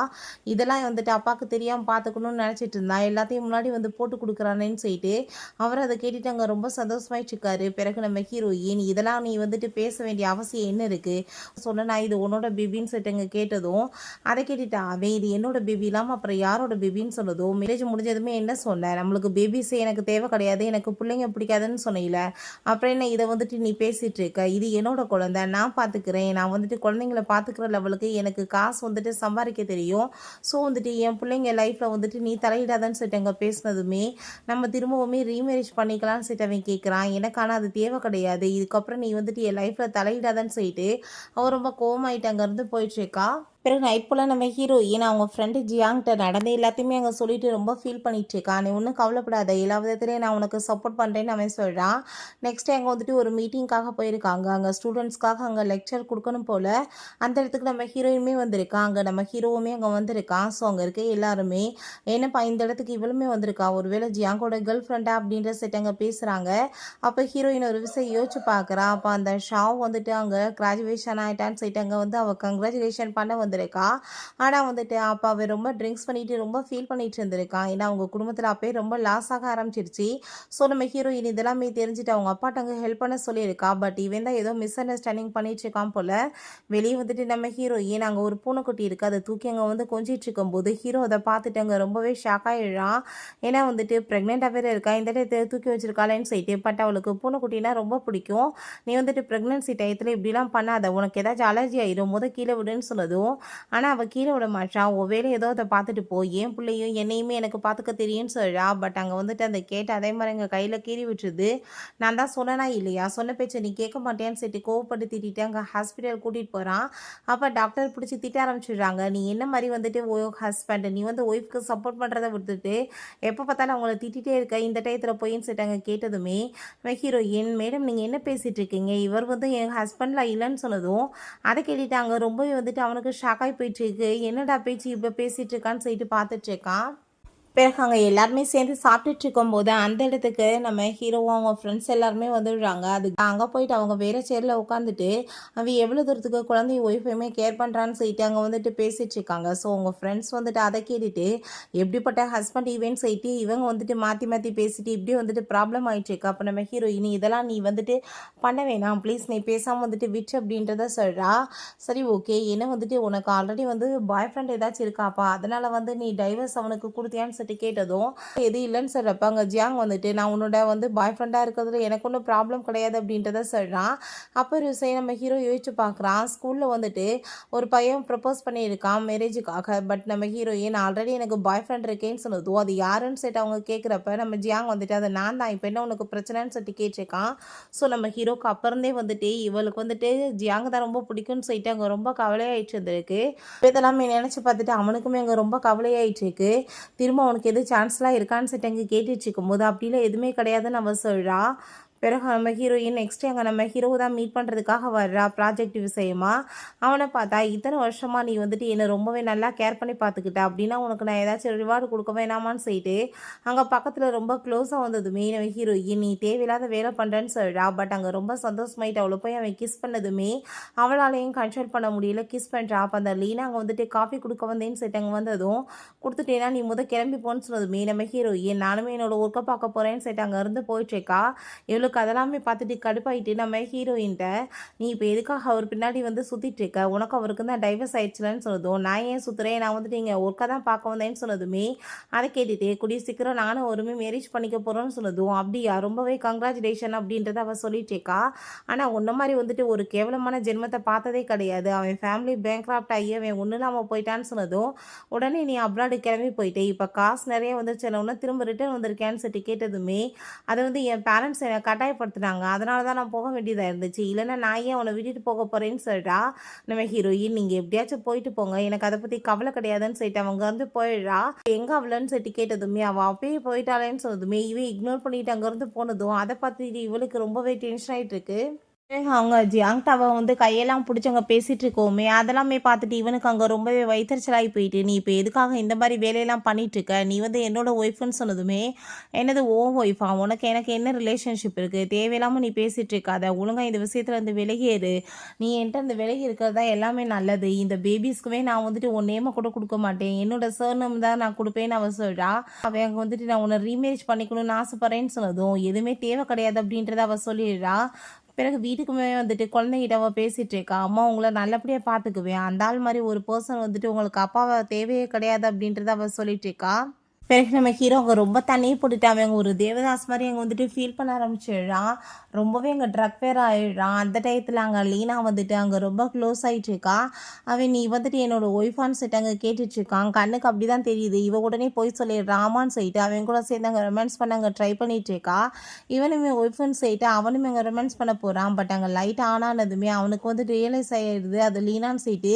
இதெல்லாம் வந்துட்டு அப்பாவுக்கு தெரியாமல் பார்த்துக்கணும்னு நினச்சிட்டு இருந்தா, எல்லாத்தையும் முன்னாடி வந்து போட்டு கொடுக்குறானேன்னு சொல்லிட்டு அவர் அதை கேட்டுட்டு அங்கே ரொம்ப சந்தோஷமாயிட்டு இருக்காரு. பிறகு நம்ம ஹீரோயின், இதெல்லாம் நீ வந்துட்டு பேச வேண்டிய அவசியம் என்ன இருக்குது சொன்ன, நான் இது உன்னோட பேபின்னு சொல்லிட்டு அங்கே கேட்டதும் அதை கேட்டுட்டு அவன் இது என்னோட பேபி இல்லாமல் அப்புறம் யாரோட பேபின்னு சொன்னதோ, மேரேஜ் முடிஞ்சதுமே என்ன சொன்னேன், நம்மளுக்கு பேபிஸே எனக்கு தேவை கிடையாது, எனக்கு பிள்ளைங்க பிடிக்காதுன்னு சொன்னீல, அப்புறம் என்ன இதை வந்துட்டு நீ பேசிகிட்டு இருக்க, இது என்னோட குழந்தை நான் பார்த்துக்கிறேன், நான் வந்துட்டு குழந்தைங்களை பார்த்துக்கிற லெவலுக்கு எனக்கு காசு வந்துட்டு சம்பாதிக்க தெரியும், ஸோ வந்துட்டு என் பிள்ளைங்க லைஃப்பில் வந்துட்டு நீ தலையிடாதான்னு சொல்லிட்டு அங்கே பேசினதுமே, நம்ம திரும்பவுமே ரீமேரேஜ் பண்ணிக்கலாம்னு சொல்லிட்டு அவன் கேட்குறான். எனக்கு ஆனால் அது தேவை கிடையாது, இதுக்கப்புறம் நீ வந்துட்டு என் லைஃப்பில் தலையிடாதான்னு சொல்லிட்டு அவன் ரொம்ப கோவமாயிட்டு அங்கேருந்து போயிட்டுருக்கா. பிறகு நைட் போல் நம்ம ஹீரோயின் அவங்க ஃப்ரெண்டு ஜியாங்கிட்ட நடந்து எல்லாத்தையுமே அங்கே சொல்லிட்டு ரொம்ப ஃபீல் பண்ணிட்டு இருக்கா. நீ ஒன்றும் கவலைப்படாத, எல்லா விதத்துலேயும் நான் உனக்கு சப்போர்ட் பண்ணுறேன்னு அவன் சொல்கிறான். நெக்ஸ்ட் அங்கே வந்துட்டு ஒரு மீட்டிங்காக போயிருக்காங்க. அங்கே ஸ்டூடெண்ட்ஸ்க்காக அங்கே லெக்சர் கொடுக்கணும் போல். அந்த இடத்துக்கு நம்ம ஹீரோயினுமே வந்திருக்கான். அங்கே நம்ம ஹீரோவுமே அங்கே வந்திருக்கான். ஸோ அங்கே இருக்க எல்லாருமே, என்னப்பா இந்த இடத்துக்கு இவளுமே வந்திருக்கா, ஒருவேளை ஜியாங்கோட கேர்ள் ஃப்ரெண்டா அப்படின்ற செட் அங்கே பேசுகிறாங்க. அப்போ ஹீரோயின் ஒரு விஷயம் யோசிச்சு பார்க்குறா. அப்போ அந்த ஷாவ் வந்துட்டு அங்கே கிராஜுவேஷன் ஆகிட்டான்னு சொல்லிட்டு அங்கே வந்து அவள் கங்க்ராச்சுலேஷன் பண்ண வந்திருக்கா. ஆனால் வந்துட்டு அப்போ அவள் ரொம்ப ட்ரிங்க்ஸ் பண்ணிட்டு ரொம்ப ஃபீல் பண்ணிட்டு இருந்திருக்கான். ஏன்னா அவங்க குடும்பத்தில் அப்பயே ரொம்ப லாஸ் ஆக ஆரம்பிச்சிருச்சு. ஸோ நம்ம ஹீரோயின் இதெல்லாமே தெரிஞ்சுட்டு அவங்க அப்பாட்ட அங்கே ஹெல்ப் பண்ண சொல்லியிருக்கா. பட் இவன் தான் ஏதோ மிஸ் அண்டர்ஸ்டாண்டிங் பண்ணிட்டு இருக்கான் போல். வெளியே வந்துட்டு நம்ம ஹீரோயின் அங்கே ஒரு பூனைக்குட்டி இருக்குது, அதை தூக்கி அங்கே வந்து கொஞ்சிட்டு இருக்கும்போது ஹீரோ அதை பார்த்துட்டு அங்கே ரொம்பவே ஷாக் ஆகிடுறான். ஏன்னா வந்துட்டு ப்ரெக்னெண்ட்டாக வேறு இருக்கா, இந்த இடத்தை தூக்கி வச்சிருக்காளேன்னு சொல்லிட்டு. பட் அவளுக்கு பூனைக்குட்டினா ரொம்ப பிடிக்கும். நீ வந்துட்டு ப்ரெக்னன்சி டயத்தில் இப்படிலாம் பண்ணாத, உனக்கு ஏதாச்சும் அலர்ஜி ஆயிடும், கீழே விடுன்னு சொன்னதும் ஆனால் அவள் கீழே விட மாட்டான். உன் வேலை ஏதோ அதை பார்த்துட்டு போ, என் பிள்ளையும் என்னையுமே எனக்கு பார்த்துக்க தெரியும்னு சொல்கிறா. பட் அங்கே வந்துட்டு அந்த கேட்டு அதே மாதிரி எங்கள் கையில் கீறி விட்டுருது. நான் தான் சொன்னேனா இல்லையா, சொன்ன பேச்சை நீ கேட்க மாட்டேன்னு சொல்லிட்டு கோவப்பட்டு திட்டிட்டு அங்கே ஹாஸ்பிட்டல் கூட்டிகிட்டு போகிறான். அப்போ டாக்டர் பிடிச்சி திட்ட ஆரம்பிச்சிடுறாங்க. நீ என்ன மாதிரி வந்துட்டு ஹஸ்பண்ட் நீ வந்து ஒய்ஃப்க்கு சப்போர்ட் பண்ணுறதை விட்டுட்டு எப்போ பார்த்தாலும் அவங்கள திட்டிகிட்டே இருக்க, இந்த டயத்தில் போயின்னு சொல்லிட்டாங்க. கேட்டதுமே ஹீரோயின், மேடம் நீங்கள் என்ன பேசிகிட்டு இருக்கீங்க, இவர் வந்து என் ஹஸ்பண்டில் இல்லைன்னு சொன்னதும் அதை கேட்டுட்டாங்க. ரொம்பவே வந்துட்டு அவனுக்கு ஷாக்காகி போயிட்டுருக்கு. என்னடா பேச்சு இப்போ பேசிகிட்டு இருக்கான்னு சொல்லிட்டு பார்த்துட்டு இருக்கான். பிறகு அங்கே எல்லாருமே சேர்ந்து சாப்பிட்டுட்டு இருக்கும்போது அந்த இடத்துக்கு நம்ம ஹீரோவும் அவங்க ஃப்ரெண்ட்ஸ் எல்லாருமே வந்துடுறாங்க. அதுக்கு அங்கே போயிட்டு அவங்க வேறு சேரில் உட்காந்துட்டு அவன் எவ்வளோ தூரத்துக்கு குழந்தை ஒய்ஃபையுமே கேர் பண்ணுறான்னு சொல்லிட்டு அங்கே வந்துட்டு பேசிகிட்டு இருக்காங்க. ஸோ உங்கள் ஃப்ரெண்ட்ஸ் வந்துட்டு அதை கேட்டுட்டு எப்படிப்பட்ட ஹஸ்பண்ட் ஈவெண்ட் சொல்லிட்டு இவங்க வந்துட்டு மாற்றி மாற்றி பேசிட்டு இப்படி வந்துட்டு ப்ராப்ளம் ஆகிட்டுருக்கு. அப்போ நம்ம ஹீரோயின், இதெல்லாம் நீ வந்துட்டு பண்ண வேணாம் ப்ளீஸ், நீ பேசாமல் வந்துட்டு விட்டு அப்படின்றத சொல்கிறா. சரி ஓகே, என்ன வந்துட்டு உனக்கு ஆல்ரெடி வந்து பாய் ஃப்ரெண்ட் ஏதாச்சும் இருக்காப்பா, அதனால் வந்து நீ டைவர்ஸ் அவனுக்கு கொடுத்தியான்னு கேட்டதும் எது இல்லைன்னு சொல்கிறப்ப அங்கே ஜியாங் வந்துட்டு நான் உன்னோட வந்து பாய் ஃப்ரெண்டாக இருக்கிறதுல எனக்கு ஒன்றும் ப்ராப்ளம் கிடையாது அப்படின்றத சொல்கிறான். அப்போ ஒரு சைடு நம்ம ஹீரோ யோசிச்சு பார்க்குறான். ஸ்கூலில் வந்துட்டு ஒரு பையன் ப்ரப்போஸ் பண்ணியிருக்கான் மேரேஜுக்காக. பட் நம்ம ஹீரோயின் ஆல்ரெடி எனக்கு பாய் ஃப்ரெண்ட் இருக்கேன்னு சொன்னதும் அது யாருன்னு சொல்லிட்டு அவங்க கேட்குறப்ப நம்ம ஜியாங் வந்துட்டு அதை நான் தான், இப்போ என்ன உனக்கு பிரச்சனைன்னு சொல்லிட்டு கேட்டிருக்கான். ஸோ நம்ம ஹீரோக்கு அப்புறந்தே வந்துட்டு இவளுக்கு வந்துட்டு ஜியாங் தான் ரொம்ப பிடிக்கும்னு சொல்லிட்டு அங்கே ரொம்ப கவலையாயிட்டு இருந்திருக்கு. இதெல்லாமே நினச்சி பார்த்துட்டு அவனுக்குமே அங்கே ரொம்ப கவலையாயிட்டு இருக்கு. திரும்ப அவனுக்கு எது சான்ஸ்லாம் இருக்கான்னு சொல்லிட்டு அங்கே கேட்டுட்டு இருக்கும்போது அப்படிலாம் எதுவுமே கிடையாதுன்னு அவன் சொல்கிறா. பிறகு நம்ம ஹீரோயின் நெக்ஸ்ட் அங்கே நம்ம ஹீரோ தான் மீட் பண்ணுறதுக்காக வர்றா ப்ராஜெக்ட் விஷயமா. அவனை பார்த்தா இத்தனை வருஷமாக நீ வந்துட்டு என்னை ரொம்பவே நல்லா கேர் பண்ணி பார்த்துக்கிட்ட, அப்படின்னா உனக்கு நான் ஏதாச்சும் ரிவார்டு கொடுக்க வேணாமான்னு சொல்லிட்டு அங்கே பக்கத்தில் ரொம்ப க்ளோஸாக வந்ததுமே நம்ம ஹீரோயின் நீ தேவையில்லாத வேலை பண்ணுறேன்னு சொல்கிறா. பட் அங்கே ரொம்ப சந்தோஷமாயிட்டு அவளை போய் அவன் கிஸ் பண்ணதுமே அவளாலையும் கண்ட்ரோல் பண்ண முடியல, கிஸ் பண்ணுறா. அப்போ அந்த லீனா அங்கே வந்துட்டு காஃபி கொடுக்க வந்தேன்னு சொல்லிட்டு அங்கே வந்ததும் கொடுத்துட்டேன்னா நீ கிளம்பி போன்னு சொன்னதுமே நம்ம ஹீரோயின் நானுமே என்னோட ஒர்க்கை பார்க்க போகிறேன்னு சொல்லிட்டு அங்கே இருந்து போயிட்டுருக்கா. இவ்வளோ அதெல்லாமே பார்த்துட்டு கடுப்பாயிட்டு நம்ம ஹீரோயின்ட்ட நீ இப்போ எதுக்காக அவர் பின்னாடி வந்து சுற்றிட்டு இருக்க, உனக்கு அவருக்கு தான் டைவர்ஸ் ஆயிடுச்சுலன்னு சொன்னதும் நான் ஏன் சுற்றுறேன், நான் வந்துட்டு இங்கே ஒர்க்கை தான் பார்க்க வந்தேன்னு சொன்னதுமே அதை கேட்டுட்டு கூடிய சீக்கிரம் நானும் ஒருமே மேரேஜ் பண்ணிக்க போகிறோன்னு சொன்னதும் அப்படியா ரொம்பவே கங்க்ராச்சுலேஷன் அப்படின்றத அவள் சொல்லிட்டு இருக்கா. ஆனால் உன்ன மாதிரி வந்துட்டு ஒரு கேவலமான ஜென்மத்தை பார்த்ததே கிடையாது, அவன் ஃபேமிலி பேங்க்ராப்ட் ஆகி அவன் ஒன்றும் இல்லாமல் போயிட்டான்னு சொன்னதும் உடனே நீ அப்ராடு கிளம்பி போயிட்டே இப்போ காசு நிறைய வந்துச்சுன்னா திரும்ப ரிட்டர்ன் வந்திருக்கேன்னு சொல்லி கேட்டதுமே அதை வந்து என் பேரண்ட்ஸ் என்னை கட்டாயப்படுத்துனாங்க, அதனால தான் நான் போக வேண்டியதாக இருந்துச்சு, இல்லைன்னா நான் ஏன் அவனை விட்டுட்டு போக போகிறேன்னு சொல்லிட்டா. நம்ம ஹீரோயின் நீங்கள் எப்படியாச்சும் போயிட்டு போங்க, எனக்கு அதை பற்றி கவலை கிடையாதுன்னு சொல்லிட்டு அவங்க வந்து போயிடுறா. எங்கே அவளன்னு சொல்லிட்டு கேட்டதுமே அவள் அப்பயே போயிட்டாளேன்னு சொன்னதுமே இவன் இக்னோர் பண்ணிட்டு அங்கேருந்து போனதும் அதை பார்த்துட்டு இவளுக்கு ரொம்பவே டென்ஷன் ஆகிட்டு இருக்கு. அவங்க ஜியாங்டாவை வந்து கையெல்லாம் பிடிச்சவங்க பேசிகிட்டு இருக்கோமே அதெல்லாமே பார்த்துட்டு இவனுக்கு அங்கே ரொம்பவே வயிற்றுச்சலாகி போயிட்டு நீ இப்போ எதுக்காக இந்த மாதிரி வேலையெல்லாம் பண்ணிகிட்ருக்க, நீ வந்து என்னோட ஒய்ஃப்னு சொன்னதுமே என்னது ஓ ஒய்ஃபா, உனக்கு எனக்கு என்ன ரிலேஷன்ஷிப் இருக்குது, தேவையில்லாமல் நீ பேசிகிட்டு இருக்காத, ஒழுங்காக இந்த விஷயத்தில் இருந்து விலகிடு, நீ என்கிட்ட இந்த விலகி இருக்கிறது தான் எல்லாமே நல்லது, இந்த பேபிஸ்க்குமே நான் வந்துட்டு உன் நேமை கூட கொடுக்க மாட்டேன், என்னோட சர்னம் தான் நான் கொடுப்பேன்னு அவள் சொல்கிறா. அவன் அங்கே வந்துட்டு நான் உன்னை ரீமேரேஜ் பண்ணிக்கணும்னு ஆசைப்பட்றேன்னு சொன்னதும் எதுவுமே தேவை கிடையாது அப்படின்றத அவள் சொல்லிடுறா. பிறகு வீட்டுக்குமே வந்துட்டு குழந்தைகிட்ட அவள் பேசிகிட்டு இருக்கா, அம்மா உங்களை நல்லபடியாக பார்த்துக்குவேன், அந்த ஆள் மாதிரி ஒரு பர்சன் வந்துட்டு உங்களுக்கு அப்பாவை தேவையே கிடையாது அப்படின்றத அவள் சொல்லிட்டு இருக்கா. பிறகு நம்ம ஹீரோ அங்கே ரொம்ப தண்ணியை போட்டுட்டு அவன் ஒரு தேவதாஸ் மாதிரி அங்கே வந்துட்டு ஃபீல் பண்ண ஆரம்பிச்சிடுறான். ரொம்பவே அங்கே ட்ரக் வேர் ஆகிடுறான். அந்த டயத்தில் அங்கே லீனா வந்துட்டு அங்கே ரொம்ப க்ளோஸ் ஆகிட்டு இருக்கா. அவன் நீ வந்துட்டு என்னோட ஒய்ஃபான்னு சொல்லிட்டு அங்கே கேட்டுட்ருக்கான். கண்ணுக்கு அப்படி தான் தெரியுது. இவ உடனே போய் சொல்லிடுறான் ஆமான்னு சொல்லிட்டு அவன் கூட சேர்ந்து அங்கே ரொமான்ஸ் பண்ண அங்கே ட்ரை பண்ணிகிட்டு இருக்கா. இவனுமே ஒய்ஃபுன்னு சொல்லிட்டு அவனுமே அங்கே ரொமான்ஸ் பண்ண போகிறான். பட் அங்கே லைட் ஆனானதுமே அவனுக்கு வந்து ரியலைஸ் ஆகிடுது அது லீனான்னு சொல்லிட்டு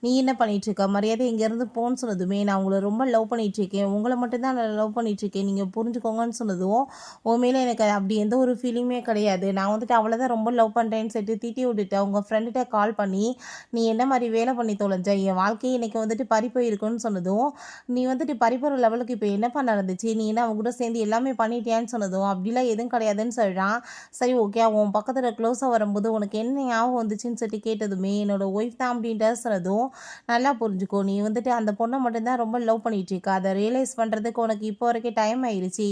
நீ என்ன பண்ணிகிட்ருக்க, மரியாதை இங்கேருந்து போன்னு சொன்னதுமே நான் உங்களை ரொம்ப லவ் பண்ணிகிட்ருக்கேன், உங்களை மட்டும் தான் நான் லவ் பண்ணிகிட்ருக்கேன், நீங்கள் புரிஞ்சுக்கோங்கன்னு சொன்னதும் உண்மையிலே எனக்கு அப்படி எந்த ஒரு ஃபீலிங்குமே கிடையாது, நான் வந்துட்டு அவளை தான் ரொம்ப லவ் பண்ணுறேன்னு சொல்லிட்டு தீட்டி விட்டுட்டு அவங்க ஃப்ரெண்டுகிட்ட கால் பண்ணி நீ என்ன மாதிரி வேலை பண்ணி தொலைஞ்ச, என் வாழ்க்கையை இன்றைக்கி வந்துட்டு பறிப்போயிருக்குன்னு சொன்னதும் நீ வந்துட்டு பறிப்போகிற லெவலுக்கு இப்போ என்னப்பா நடந்துச்சு, நீ என்ன அவங்க கூட சேர்ந்து எல்லாமே பண்ணிட்டியான்னு சொன்னதும் அப்படிலாம் எதுவும் கிடையாதுன்னு சொல்கிறான். சரி ஓகே, உன் பக்கத்தில் க்ளோஸாக வரும்போது உனக்கு என்ன ஞாபகம் வந்துச்சுன்னு சொல்லிட்டு கேட்டதுமே என்னோட ஒய்ஃப் தான் அப்படின்ட்டு சொன்னதும் நல்லா புரிஞ்சுக்கோ, நீ வந்துட்டு அந்த பொண்ணை மட்டும்தான் ரொம்ப லவ் பண்ணிகிட்டு இருக்கா, அதை ரியலைஸ் பண்ணுறது பண்ணுறதுக்கு உனக்கு இப்போ வரைக்கும் டைம் ஆயிடுச்சு.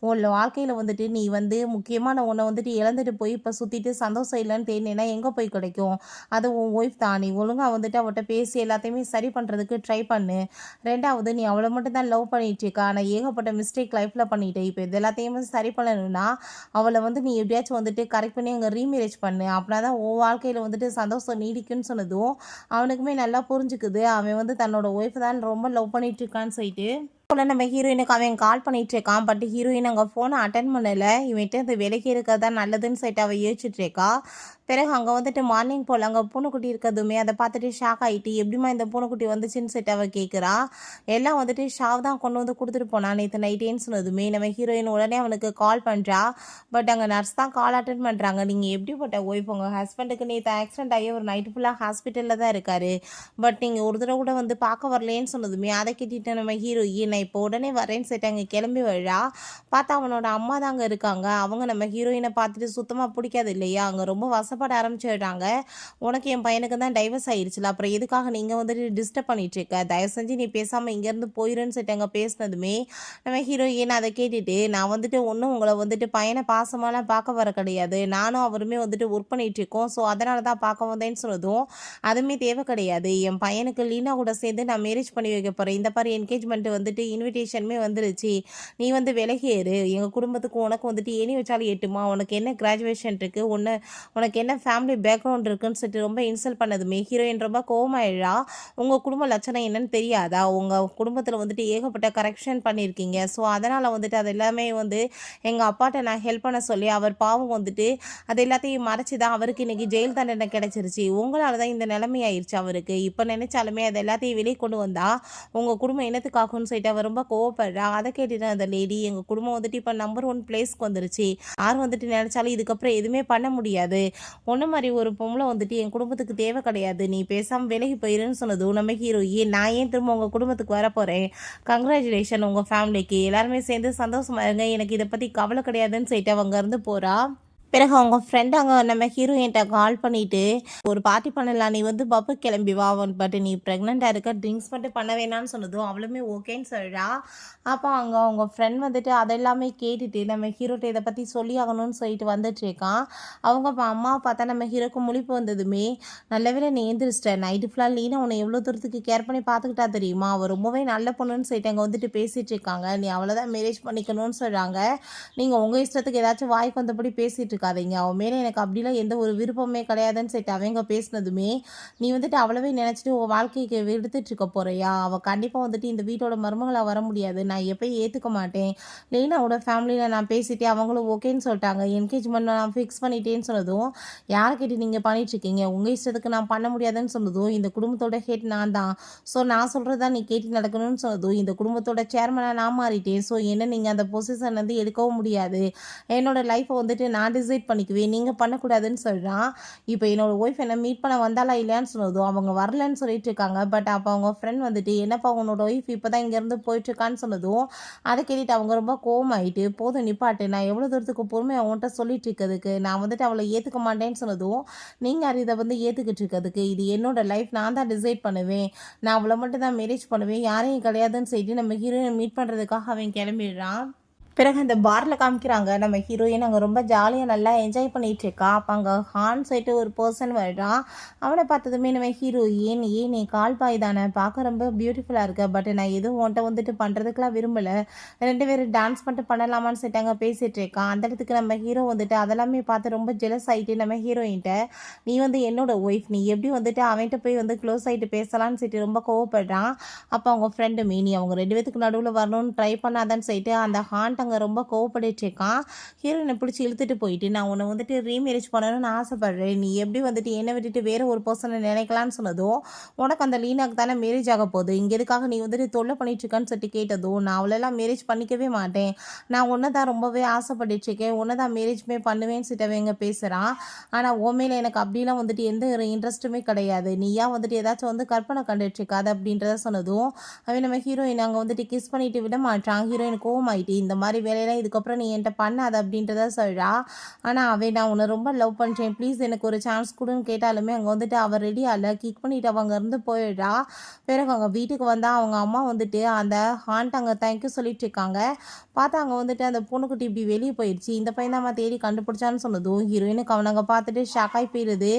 உன் வாழ்க்கையில் வந்துட்டு நீ வந்து முக்கியமான ஒன்றை வந்துட்டு இழந்துட்டு போய் இப்போ சுற்றிட்டு சந்தோஷம் இல்லைன்னு தேடினேன்னா எங்கே போய் கிடைக்கும்? அது உன் ஒய்ஃப் தான். நீ ஒழுங்கா வந்துட்டு அவட்ட பேசி எல்லாத்தையுமே சரி பண்ணுறதுக்கு ட்ரை பண்ணு. 2வது நீ அவள மட்டும் தான் லவ் பண்ணிட்டு இருக்க. ஆனா ஏகப்பட்ட மிஸ்டேக் லைஃப்ல பண்ணிட்ட. இப்ப இது எல்லாத்தையுமே சரி பண்ணணும்னா, அவள வந்து நீ எப்படியாச்சும் வந்துட்டு கரெக்ட் பண்ணி அங்க ரீமேரேஜ் பண்ணு. அப்பனா தான் உன் வாழ்க்கையில வந்துட்டு சந்தோஷம் நீடிக்கும்னு சொன்னதும், அவனுக்குமே நல்லா புரிஞ்சுக்குது. அவன் வந்து தன்னோட ஒய்ஃப் தான் ரொம்ப லவ் பண்ணிட்டு இருக்கான்னு சொல்லிட்டு. போல நம்ம ஹீரோயினுக்கு அவன் கால் பண்ணிட்டு இருக்கான். பட் ஹீரோயின் அங்கே ஃபோனை அட்டன் பண்ணல. இவன்ட்டு அந்த விலைக்கு இருக்கிறது தான் நல்லதுன்னு சொல்லிட்டு அவள் யோசிச்சுட்டு இருக்கா. பிறகு அங்கே வந்துட்டு மார்னிங் போல் அங்கே பூனைக்குட்டி இருக்கிறதுமே அதை பார்த்துட்டு ஷாக் ஆகிட்டு எப்படிமா இந்த பூனைக்குட்டி வந்துச்சுன்னு சொல்லிட்டு அவள் கேட்குறா. எல்லாம் வந்துட்டு ஷாவ் தான் கொண்டு வந்து கொடுத்துட்டு போனான் நேற்று நைட்டேன்னு சொன்னதுமே நம்ம ஹீரோயின் உடனே அவனுக்கு கால் பண்ணுறா. பட் அங்கே நர்ஸ் தான் கால் அட்டன் பண்ணுறாங்க. நீங்கள் எப்படிப்பட்ட ஒய்ஃப்? உங்கள் ஹஸ்பண்டுக்கு நேற்று ஆக்சிடென்ட் ஆகி ஒரு நைட்டு ஃபுல்லாக ஹாஸ்பிட்டலில் தான் இருக்காரு. பட் நீங்கள் ஒரு தடவை கூட வந்து பார்க்க வரலேன்னு சொன்னதுமே அதை கேட்டுட்டு நம்ம ஹீரோயின் இப்போ உடனே வரேன்னு சொல்லிட்டு அங்கே கிளம்பி வரா. பார்த்தா அவனோட அம்மா தான் அங்கே இருக்காங்க. அவங்க நம்ம ஹீரோயினை பார்த்துட்டு சுத்தமாக பிடிக்காது இல்லையா, அங்கே ரொம்ப வசப்பட ஆரம்பிச்சிடுறாங்க. உனக்கு என் பையனுக்கு தான் டைவர்ஸ் ஆயிடுச்சுல, அப்புறம் எதுக்காக நீங்கள் வந்துட்டு டிஸ்டர்ப் பண்ணிட்டு இருக்க? தயவு செஞ்சு நீ பேசாமல் இங்கேருந்து போயிருன்னு சொல்லிட்டு அங்கே பேசினதுமே நம்ம ஹீரோயின் அதை கேட்டுட்டு நான் வந்துட்டு ஒன்றும் உங்களை வந்துட்டு பையனை பாசமாலாம் பார்க்க வர கிடையாது. நானும் அவருமே வந்துட்டு ஒர்க் பண்ணிட்டு இருக்கோம். ஸோ அதனால தான் பார்க்க வந்தேன்னு சொன்னதும் அதுவுமே தேவை கிடையாது. என் பையனுக்கு லீனா கூட சேர்ந்து நான் மேரேஜ் பண்ணி வைக்க போகிறேன். இந்த மாதிரி என்கேஜ்மெண்ட் வந்துட்டு இன்விடேஷனுமே வந்துருச்சு. நீ வந்து விலகி ஏறு. எங்கள் குடும்பத்துக்கு உனக்கு வந்துட்டு ஏணி வச்சாலும் எட்டுமா? உனக்கு என்ன கிராஜுவேஷன் இருக்குது? உனக்கு என்ன ஃபேமிலி பேக்ரவுண்ட் இருக்குன்னு சொல்லிட்டு ரொம்ப இன்சல்ட் பண்ணதுமே ஹீரோயின் ரொம்ப கோவமாயிடுறா. உங்கள் குடும்ப லட்சணம் என்னன்னு தெரியாதா? உங்கள் குடும்பத்தில் வந்துட்டு ஏகப்பட்ட கரெக்ஷன் பண்ணியிருக்கீங்க. ஸோ அதனால் வந்துட்டு அது எல்லாமே வந்து எங்கள் அப்பாட்ட நான் ஹெல்ப் பண்ண சொல்லி அவர் பாவம் வந்துட்டு அது எல்லாத்தையும் மறைச்சி தான் அவருக்கு இன்றைக்கி ஜெயில் தண்டனை கிடைச்சிருச்சு. உங்களால் தான் இந்த நிலைமை ஆயிடுச்சு அவருக்கு. இப்போ நினைச்சாலுமே அது எல்லாத்தையும் வெளியே கொண்டு வந்தா உங்கள் குடும்பம் என்னத்துக்காகும்னு சொல்லிட்டு அவர் ரொம்ப கோவப்படுறா. அதை கேட்டுட்டு அந்த லேடி எங்கள் குடும்பம் வந்துட்டு இப்போ நம்பர் 1 பிளேஸ்க்கு வந்துருச்சு. யார் வந்துட்டு நினச்சாலும் இதுக்கப்புறம் எதுவுமே பண்ண முடியாது. ஒன்று மாதிரி ஒரு பொம்பளை வந்துட்டு என் குடும்பத்துக்கு தேவை கிடையாது. நீ பேசாமல் விலகி போயிருன்னு சொன்னதும் நம்ம ஹீரோயின் நான் ஏன் திரும்ப உங்கள் குடும்பத்துக்கு வர போகிறேன். கங்க்ராச்சுலேஷன் உங்கள் ஃபேமிலிக்கு. எல்லாருமே சேர்ந்து சந்தோஷமா இருங்க. எனக்கு இதை பற்றி கவலை கிடையாதுன்னு சொல்லிட்டு அவங்க இருந்து போகிறா. பிறகு அவங்க ஃப்ரெண்ட் அங்கே நம்ம ஹீரோயின்ட்ட கால் பண்ணிவிட்டு ஒரு பார்ட்டி பண்ணலாம், நீ வந்து பப்பு கிளம்பி வா, பட் நீ ப்ரெக்னெண்ட்டாக இருக்க, ட்ரிங்க்ஸ் மட்டும் பண்ண வேணான்னு சொன்னதும் அவளுமே ஓகேன்னு சொல்கிறா. அப்போ அங்கே அவங்க ஃப்ரெண்ட் வந்துட்டு அதெல்லாமே கேட்டுட்டு நம்ம ஹீரோட்ட இதை பற்றி சொல்லி ஆகணும்னு சொல்லிட்டு வந்துட்டுருக்கான். அவங்க அம்மாவை பார்த்தா நம்ம ஹீரோக்கு முழிப்பு வந்ததுமே நல்லவேளை நீ எந்திரிச்சிட்ட. நைட்டு ஃபுல்லாக லீனா உன்னை எவ்வளோ தூரத்துக்கு கேர் பண்ணி பார்த்துக்கிட்டா தெரியுமா? அவள் ரொம்பவே நல்ல பொண்ணுன்னு சொல்லிட்டு அங்கே வந்துட்டு பேசிகிட்டு இருக்காங்க. நீ அவ்வளோதான் மேரேஜ் பண்ணிக்கணும்னு சொல்கிறாங்க. நீங்கள் உங்கள் இஷ்டத்துக்கு ஏதாச்சும் வாய்க்கு வந்தபடி பேசிகிட்டு இருக்காதீங்க. அவன் மேலே எனக்கு அப்படிலாம் எந்த ஒரு விருப்பமே கிடையாதுன்னு சொல்லிட்டு அவங்க பேசினதுமே நீ வந்துட்டு அவ்வளவே நினச்சிட்டு உன் வாழ்க்கைக்கு எடுத்துட்டு இருக்க போறியா? அவள் கண்டிப்பாக வந்துட்டு இந்த வீட்டோட மருமகளாக வர முடியாது. நான் எப்பயும் ஏற்றுக்க மாட்டேன். லீனாவோட ஃபேமிலியில் நான் பேசிட்டே அவங்களும் ஓகேன்னு சொல்லிட்டாங்க. என்கேஜ்மெண்ட் நான் ஃபிக்ஸ் பண்ணிட்டேன்னு சொன்னதும் யாரை கேட்டு நீங்கள் பண்ணிட்டுருக்கீங்க? உங்கள் இஷ்டத்துக்கு நான் பண்ண முடியாதுன்னு சொன்னதும் இந்த குடும்பத்தோட ஹெட் நான் தான். ஸோ நான் சொல்கிறதா நீ கேட்டு நடக்கணும்னு சொன்னதும் இந்த குடும்பத்தோட சேர்மனாக நான் மாறிட்டேன். ஸோ என்ன நீங்கள் அந்த பொசிஷன் வந்து எடுக்கவும் முடியாது. என்னோட லைஃப்பை வந்துட்டு நான் டிசைட் பண்ணிக்குவேன், நீங்கள் பண்ணக்கூடாதுன்னு சொல்கிறான். இப்போ என்னோட ஒய்ஃப் என்ன மீட் பண்ண வந்தாலா இல்லையான்னு சொன்னதும் அவங்க வரலன்னு சொல்லிட்டு இருக்காங்க. பட் அப்போ அவங்க ஃப்ரெண்ட் வந்துட்டு என்னப்பா உன்னோட ஒய்ஃப் இப்போ தான் இங்கேருந்து போயிட்டுருக்கான்னு சொன்னதும் அதை கேட்டுட்டு அவங்க ரொம்ப கோவமாயிட்டு போதும் நிப்பாட்டு, நான் எவ்வளோ தூரத்துக்கு பொறுமை அவங்கள்ட்ட சொல்லிட்டு இருக்கிறதுக்கு, நான் வந்துட்டு அவளை ஏற்றுக்க மாட்டேன்னு சொன்னதும் நீங்கள் இதை வந்து ஏற்றுக்கிட்டு இருக்கிறதுக்கு, இது என்னோட லைஃப், நான் தான் டிசைட் பண்ணுவேன், நான் அவளை மட்டும் தான் மேரேஜ் பண்ணுவேன், யாரையும் கிடையாதுன்னு சொல்லிட்டு நம்ம ஹீரோயினை மீட் பண்ணுறதுக்காக அவன் கிளம்பிடுறான். பிறகு அந்த பாரில் காமிக்கிறாங்க நம்ம ஹீரோயின் அங்கே ரொம்ப ஜாலியாக நல்லா என்ஜாய் பண்ணிகிட்டு இருக்கா. அப்போ அங்கே ஹான் சொல்லிட்டு ஒரு பர்சன் வருறான். அவனை பார்த்ததுமே நம்ம ஹீரோயின் நீ கால் பாய் தானே, பார்க்க ரொம்ப பியூட்டிஃபுல்லாக இருக்க, பட் நான் எதுவும் உன்ட்ட வந்துட்டு பண்ணுறதுக்கெலாம் விரும்பலை, 2 பேரும் டான்ஸ் மட்டும் பண்ணலாமான்னு சொல்லிட்டு அங்கே பேசிகிட்டு இருக்கான். அந்த இடத்துக்கு நம்ம ஹீரோ வந்துட்டு அதெல்லாமே பார்த்து ரொம்ப ஜெலஸ் ஆகிட்டு நம்ம ஹீரோயின்ட்ட நீ வந்து என்னோட ஒய்ஃப், நீ எப்படி வந்துட்டு அவன்கிட்ட போய் வந்து க்ளோஸ் ஆகிட்டு பேசலான்னு சொல்லிட்டு ரொம்ப கோவப்படுறான். அப்போ அவங்க ஃப்ரெண்டு மீனி அவங்க 2 பேத்துக்கு நடுவில் வரணும்னு ட்ரை பண்ணாதான்னு சொல்லிட்டு அந்த ஹான் அங்கே ரொம்ப கோவப்பட்டுட்டு இருக்கான். ஹீரோயினை பிடிச்சி இழுத்துட்டு போயிட்டு நான் உன்னை வந்துட்டு ரீமேரேஜ் பண்ணணும்னு ஆசைப்படுறேன், நீ எப்படி வந்துட்டு என்னை விட்டுட்டு வேற ஒரு பர்சனை நினைக்கலான்னு சொன்னதும் உனக்கு அந்த லீனாக்கு தானே மேரேஜ் ஆக போகுது, இங்கே எதுக்காக நீ வந்துட்டு தொல்லை பண்ணிட்டு இருக்கான்னு சொல்லிட்டு கேட்டதும் நான் அவளெல்லாம் மேரேஜ் பண்ணிக்கவே மாட்டேன், நான் உன்னை தான் ரொம்பவே ஆசைப்பட்டுட்டு இருக்கேன், உன்னை தான் மேரேஜ்மே பண்ணுவேன்னு சொல்லிட்டு பேசுகிறான். ஆனால் உண்மையில எனக்கு அப்படிலாம் வந்துட்டு எந்த ஒரு இன்ட்ரெஸ்ட்டுமே கிடையாது, நீயா வந்துட்டு ஏதாச்சும் வந்து கற்பனை கண்டுட்டு இருக்காது அப்படின்றத சொன்னதும் அவன் நம்ம ஹீரோயின் அங்கே வந்துட்டு கிஸ் பண்ணிட்டு விட மாட்டான். ஹீரோயின் கோவமாயிட்டு இந்த மாதிரி மாதிரி வேலையெல்லாம் இதுக்கப்புறம் நீ என்கிட்ட பண்ணாத அப்படின்றத சொல்கிறா. ஆனால் அவன் நான் உன்னை ரொம்ப லவ் பண்ணுறேன், ப்ளீஸ் எனக்கு ஒரு சான்ஸ் கொடுன்னு கேட்டாலுமே அங்கே வந்துட்டு அவள் ரெடி ஆகல, கிக் பண்ணிட்டு அவள் அங்கேருந்து போயிடுறா. பிறகு அவங்க வீட்டுக்கு வந்தால் அவங்க அம்மா வந்துட்டு அந்த ஹாண்ட் அங்கே தேங்க்யூ சொல்லிட்டு இருக்காங்க. பார்த்தா அங்கே வந்துட்டு அந்த பொண்ணுக்குட்டி இப்படி வெளியே போயிடுச்சு. இந்த பையன் தான் தேடி கண்டுபிடிச்சான்னு சொன்னதும் ஹீரோயினுக்கு அவனை அங்கே பார்த்துட்டு ஷாக்காகி போயிடுது.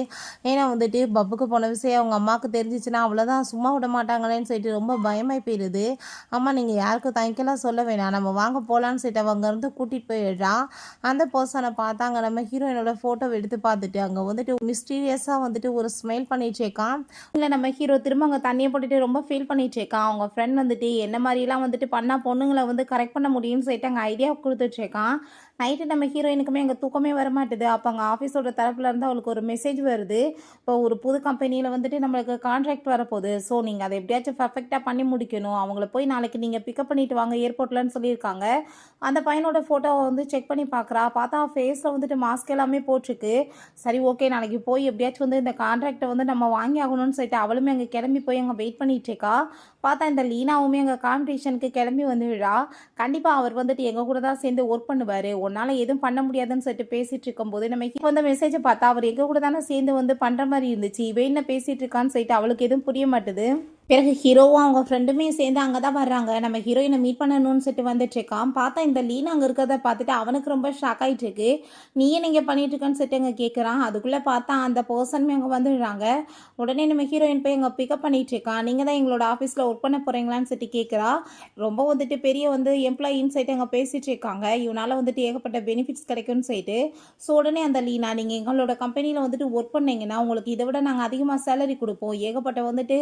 ஏன்னா வந்துட்டு பப்புக்கு போன விஷயம் அவங்க அம்மாவுக்கு தெரிஞ்சிச்சுன்னா அவ்வளோதான், சும்மா விட மாட்டாங்களேன்னு சொல்லிட்டு ரொம்ப பயமாகி போயிடுது. அம்மா நீங்கள் யாருக்கும் தேங்க்யூலாம் சொல்ல வேணாம், நம்ம வாங்க போகலான்னு சொல்லிட்டு அவங்க இருந்து கூட்டிகிட்டு போயிடுறான். அந்த பர்சனை பார்த்தா அங்கே நம்ம ஹீரோயினோட ஃபோட்டோ எடுத்து பார்த்துட்டு அங்கே வந்துட்டு மிஸ்டீரியஸாக வந்துட்டு ஒரு ஸ்மைல் பண்ணிட்டு இருக்கான். இல்லை நம்ம ஹீரோ திரும்ப அங்கே தண்ணியை போட்டுட்டு ரொம்ப ஃபீல் பண்ணிட்டு இருக்கான். அவங்க ஃப்ரெண்ட் வந்துட்டு என்ன மாதிரிலாம் வந்துட்டு பண்ணால் பொண்ணுங்களை வந்து கரெக்ட் பண்ண முடியும்னு சொல்லிட்டு அங்கே ஐடியா கொடுத்துட்ருக்கான். நைட்டு நம்ம ஹீரோயினுக்குமே அங்கே தூக்கமே வரமாட்டுது. அப்போ அங்கே ஆஃபீஸோட தரப்புல இருந்து அவளுக்கு ஒரு மெசேஜ் வருது, இப்போ ஒரு புது கம்பெனியில் வந்துட்டு நம்மளுக்கு கான்ட்ராக்ட் வரப்போகுது, ஸோ நீங்கள் அதை எப்படியாச்சும் பர்ஃபெக்டாக பண்ணி முடிக்கணும், அவங்கள போய் நாளைக்கு நீங்கள் பிக்கப் பண்ணிட்டு வாங்க ஏர்போர்ட்லன்னு சொல்லியிருக்காங்க. அந்த பையனோட ஃபோட்டோவை வந்து செக் பண்ணி பார்க்குறா. பார்த்தா ஃபேஸில் வந்துட்டு மாஸ்க் எல்லாமே போட்டிருக்கு. சரி ஓகே நாளைக்கு போய் எப்படியாச்சும் வந்து இந்த கான்ட்ராக்டை வந்து நம்ம வாங்கி ஆகணும்னு சொல்லிட்டு அவளுமே அங்கே கிளம்பி போய் அங்கே வெயிட் பண்ணிட்டு இருக்கா. பார்த்தா இந்த லீனாவுமே அங்கே காம்படிஷனுக்கு கிளம்பி வந்துடுறா. கண்டிப்பாக அவர் வந்துட்டு எங்கள் கூட தான் சேர்ந்து ஒர்க் பண்ணுவார், உன்னால் எதுவும் பண்ண முடியாதுன்னு சொல்லிட்டு பேசிகிட்டு இருக்கும்போது நம்ம இப்போ வந்து மெசேஜை பார்த்தா அவர் எங்கள் கூட தானே சேர்ந்து வந்து பண்ணுற மாதிரி இருந்துச்சு, இவன் என்ன பேசிகிட்டு இருக்கான்னு சொல்லிட்டு அவளுக்கு எதுவும் புரிய மாட்டுது. பிறகு ஹீரோவும் அவங்க ஃப்ரெண்டுமே சேர்ந்து அங்கே தான் வர்றாங்க. நம்ம ஹீரோயினை மீட் பண்ணணும்னு சொல்லிட்டு வந்துட்டு இருக்கான். பார்த்தா இந்த லீனா அங்கே இருக்கிறத பார்த்துட்டு அவனுக்கு ரொம்ப ஷாக் ஆகிட்டு இருக்கு. நீயே நீங்கள் பண்ணிட்டு இருக்கன்னு சொல்லிட்டு அங்கே கேட்குறான். அதுக்குள்ளே பார்த்தா அந்த பர்சனுமே அங்கே வந்துடுறாங்க. உடனே நம்ம ஹீரோயின் போய் அங்கே பிக்கப் பண்ணிட்டு இருக்கான். நீங்கள் தான் எங்களோட ஆஃபீஸில் ஒர்க் பண்ண போகிறீங்களான்னு சொல்லிட்டு கேட்குறா. ரொம்ப வந்துட்டு பெரிய வந்து எம்ப்ளாயின்னு சொல்லிட்டு அங்கே பேசிகிட்டு இருக்காங்க. இவனால் வந்துட்டு ஏகப்பட்ட பெனிஃபிட்ஸ் கிடைக்கும்னு சொல்லிட்டு. ஸோ உடனே அந்த லீனா நீங்கள் எங்களோட கம்பெனியில் வந்துட்டு ஒர்க் பண்ணீங்கன்னா உங்களுக்கு இதை விட நாங்கள் அதிகமாக சேலரி கொடுப்போம், ஏகப்பட்ட வந்துட்டு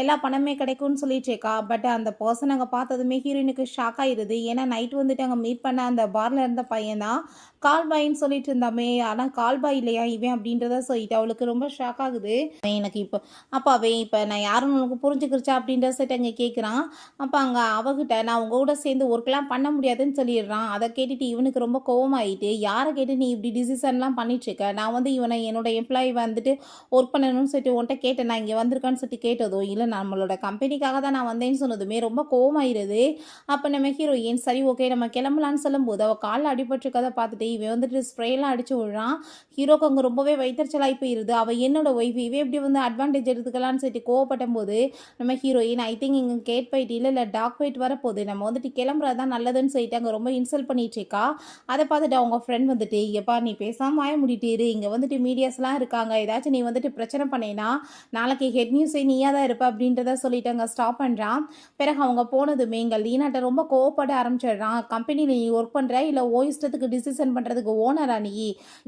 எல்லா பணமே கிடைக்கும்னு சொல்லிட்டு இருக்கா. பட் அந்த பர்சன் அங்கே பார்த்ததுமே ஹீரோயினுக்கு ஷாக் ஆயிடுது. ஏன்னா நைட் வந்துட்டு அங்கே மீட் பண்ண அந்த பார்ல இருந்த பையன் தான் கால் பாயின்னு சொல்லிட்டு இருந்தாமே, ஆனால் கால் பாய் இல்லையா இவன் அப்படின்றத சொல்லிட்டு அவளுக்கு ரொம்ப ஷாக் ஆகுது. எனக்கு இப்போ அப்பாவே இப்போ நான் யாருன்னு உனக்கு புரிஞ்சுக்கிருச்சா அப்படின்ற சொல்லிட்டு அங்கே கேட்குறான். அப்போ அங்கே அவகிட்ட நான் உங்க கூட சேர்ந்து ஒர்க்லாம் பண்ண முடியாதுன்னு சொல்லிடுறான். அதை கேட்டுட்டு இவனுக்கு ரொம்ப கோவமாயிட்டு, யாரை கேட்டு நீ இப்படி டிசிஷன்லாம் பண்ணிட்டு இருக்க, நான் வந்து இவனை என்னோட எம்ப்ளாயி வந்துட்டு ஒர்க் பண்ணணும்னு சொல்லிட்டு உன்ட்ட கேட்டேன், நான் இங்கே வந்திருக்கான்னு சொல்லிட்டு கேட்டதும் இல்லை நம்மளோட கம்பெனிக்காக தான் நான் வந்தேன்னு சொன்னதுமே ரொம்ப கோவமாயிருது. அப்போ நம்ம ஹீரோயின் சரி ஓகே நம்ம கிளம்பலான்னு சொல்லும்போது அவள் காலில் அடிபட்டிருக்கதை பார்த்துட்டு இவன் வந்துட்டு ஸ்ப்ரேலாம் அடிச்சு விடுறான். ஹீரோக்கு அங்கே ரொம்பவே வைத்தறிச்சலாகி போயிருது. அவள் என்னோட ஒய்ஃப் இவன் எப்படி வந்து அட்வான்டேஜ் எடுத்துக்கலான்னு சொல்லிட்டு கோவப்படும் போது நம்ம ஹீரோயின் ஐ திங்க் இங்கே கேட் ஃபைட் இல்லை டாக் ஃபைட் வரப்போகுது, நம்ம வந்துட்டு கிளம்புறது தான் நல்லதுன்னு சொல்லிட்டு அங்கே ரொம்ப இன்சல்ட் பண்ணிட்டு இருக்கா. அதை பார்த்துட்டு அவங்க ஃப்ரெண்ட் வந்துட்டு எப்பா நீ பேசாமல் வாய முடிட்டிரு, இங்கே வந்துட்டு மீடியாஸ்லாம் இருக்காங்க, ஏதாச்சும் நீ வந்துட்டு பிரச்சனை பண்ணேன்னா நாளைக்கு ஹெட் நியூஸே நீயாக தான் இருப்ப அப்படின்றத சொல்லிட்டு அங்கே ஸ்டாப் பண்ணுறான். பிறகு அவங்க போனதுமே இங்கே லீனாட்ட ரொம்ப கோவப்பட ஆரம்பிச்சிடுறான். கம்பெனியில் நீ ஒர்க் பண்ணுற இல்லை ஓ இஷ்டத்துக்கு டிசிஷன் பண்ணுறதுக்கு ஓனரா நீ,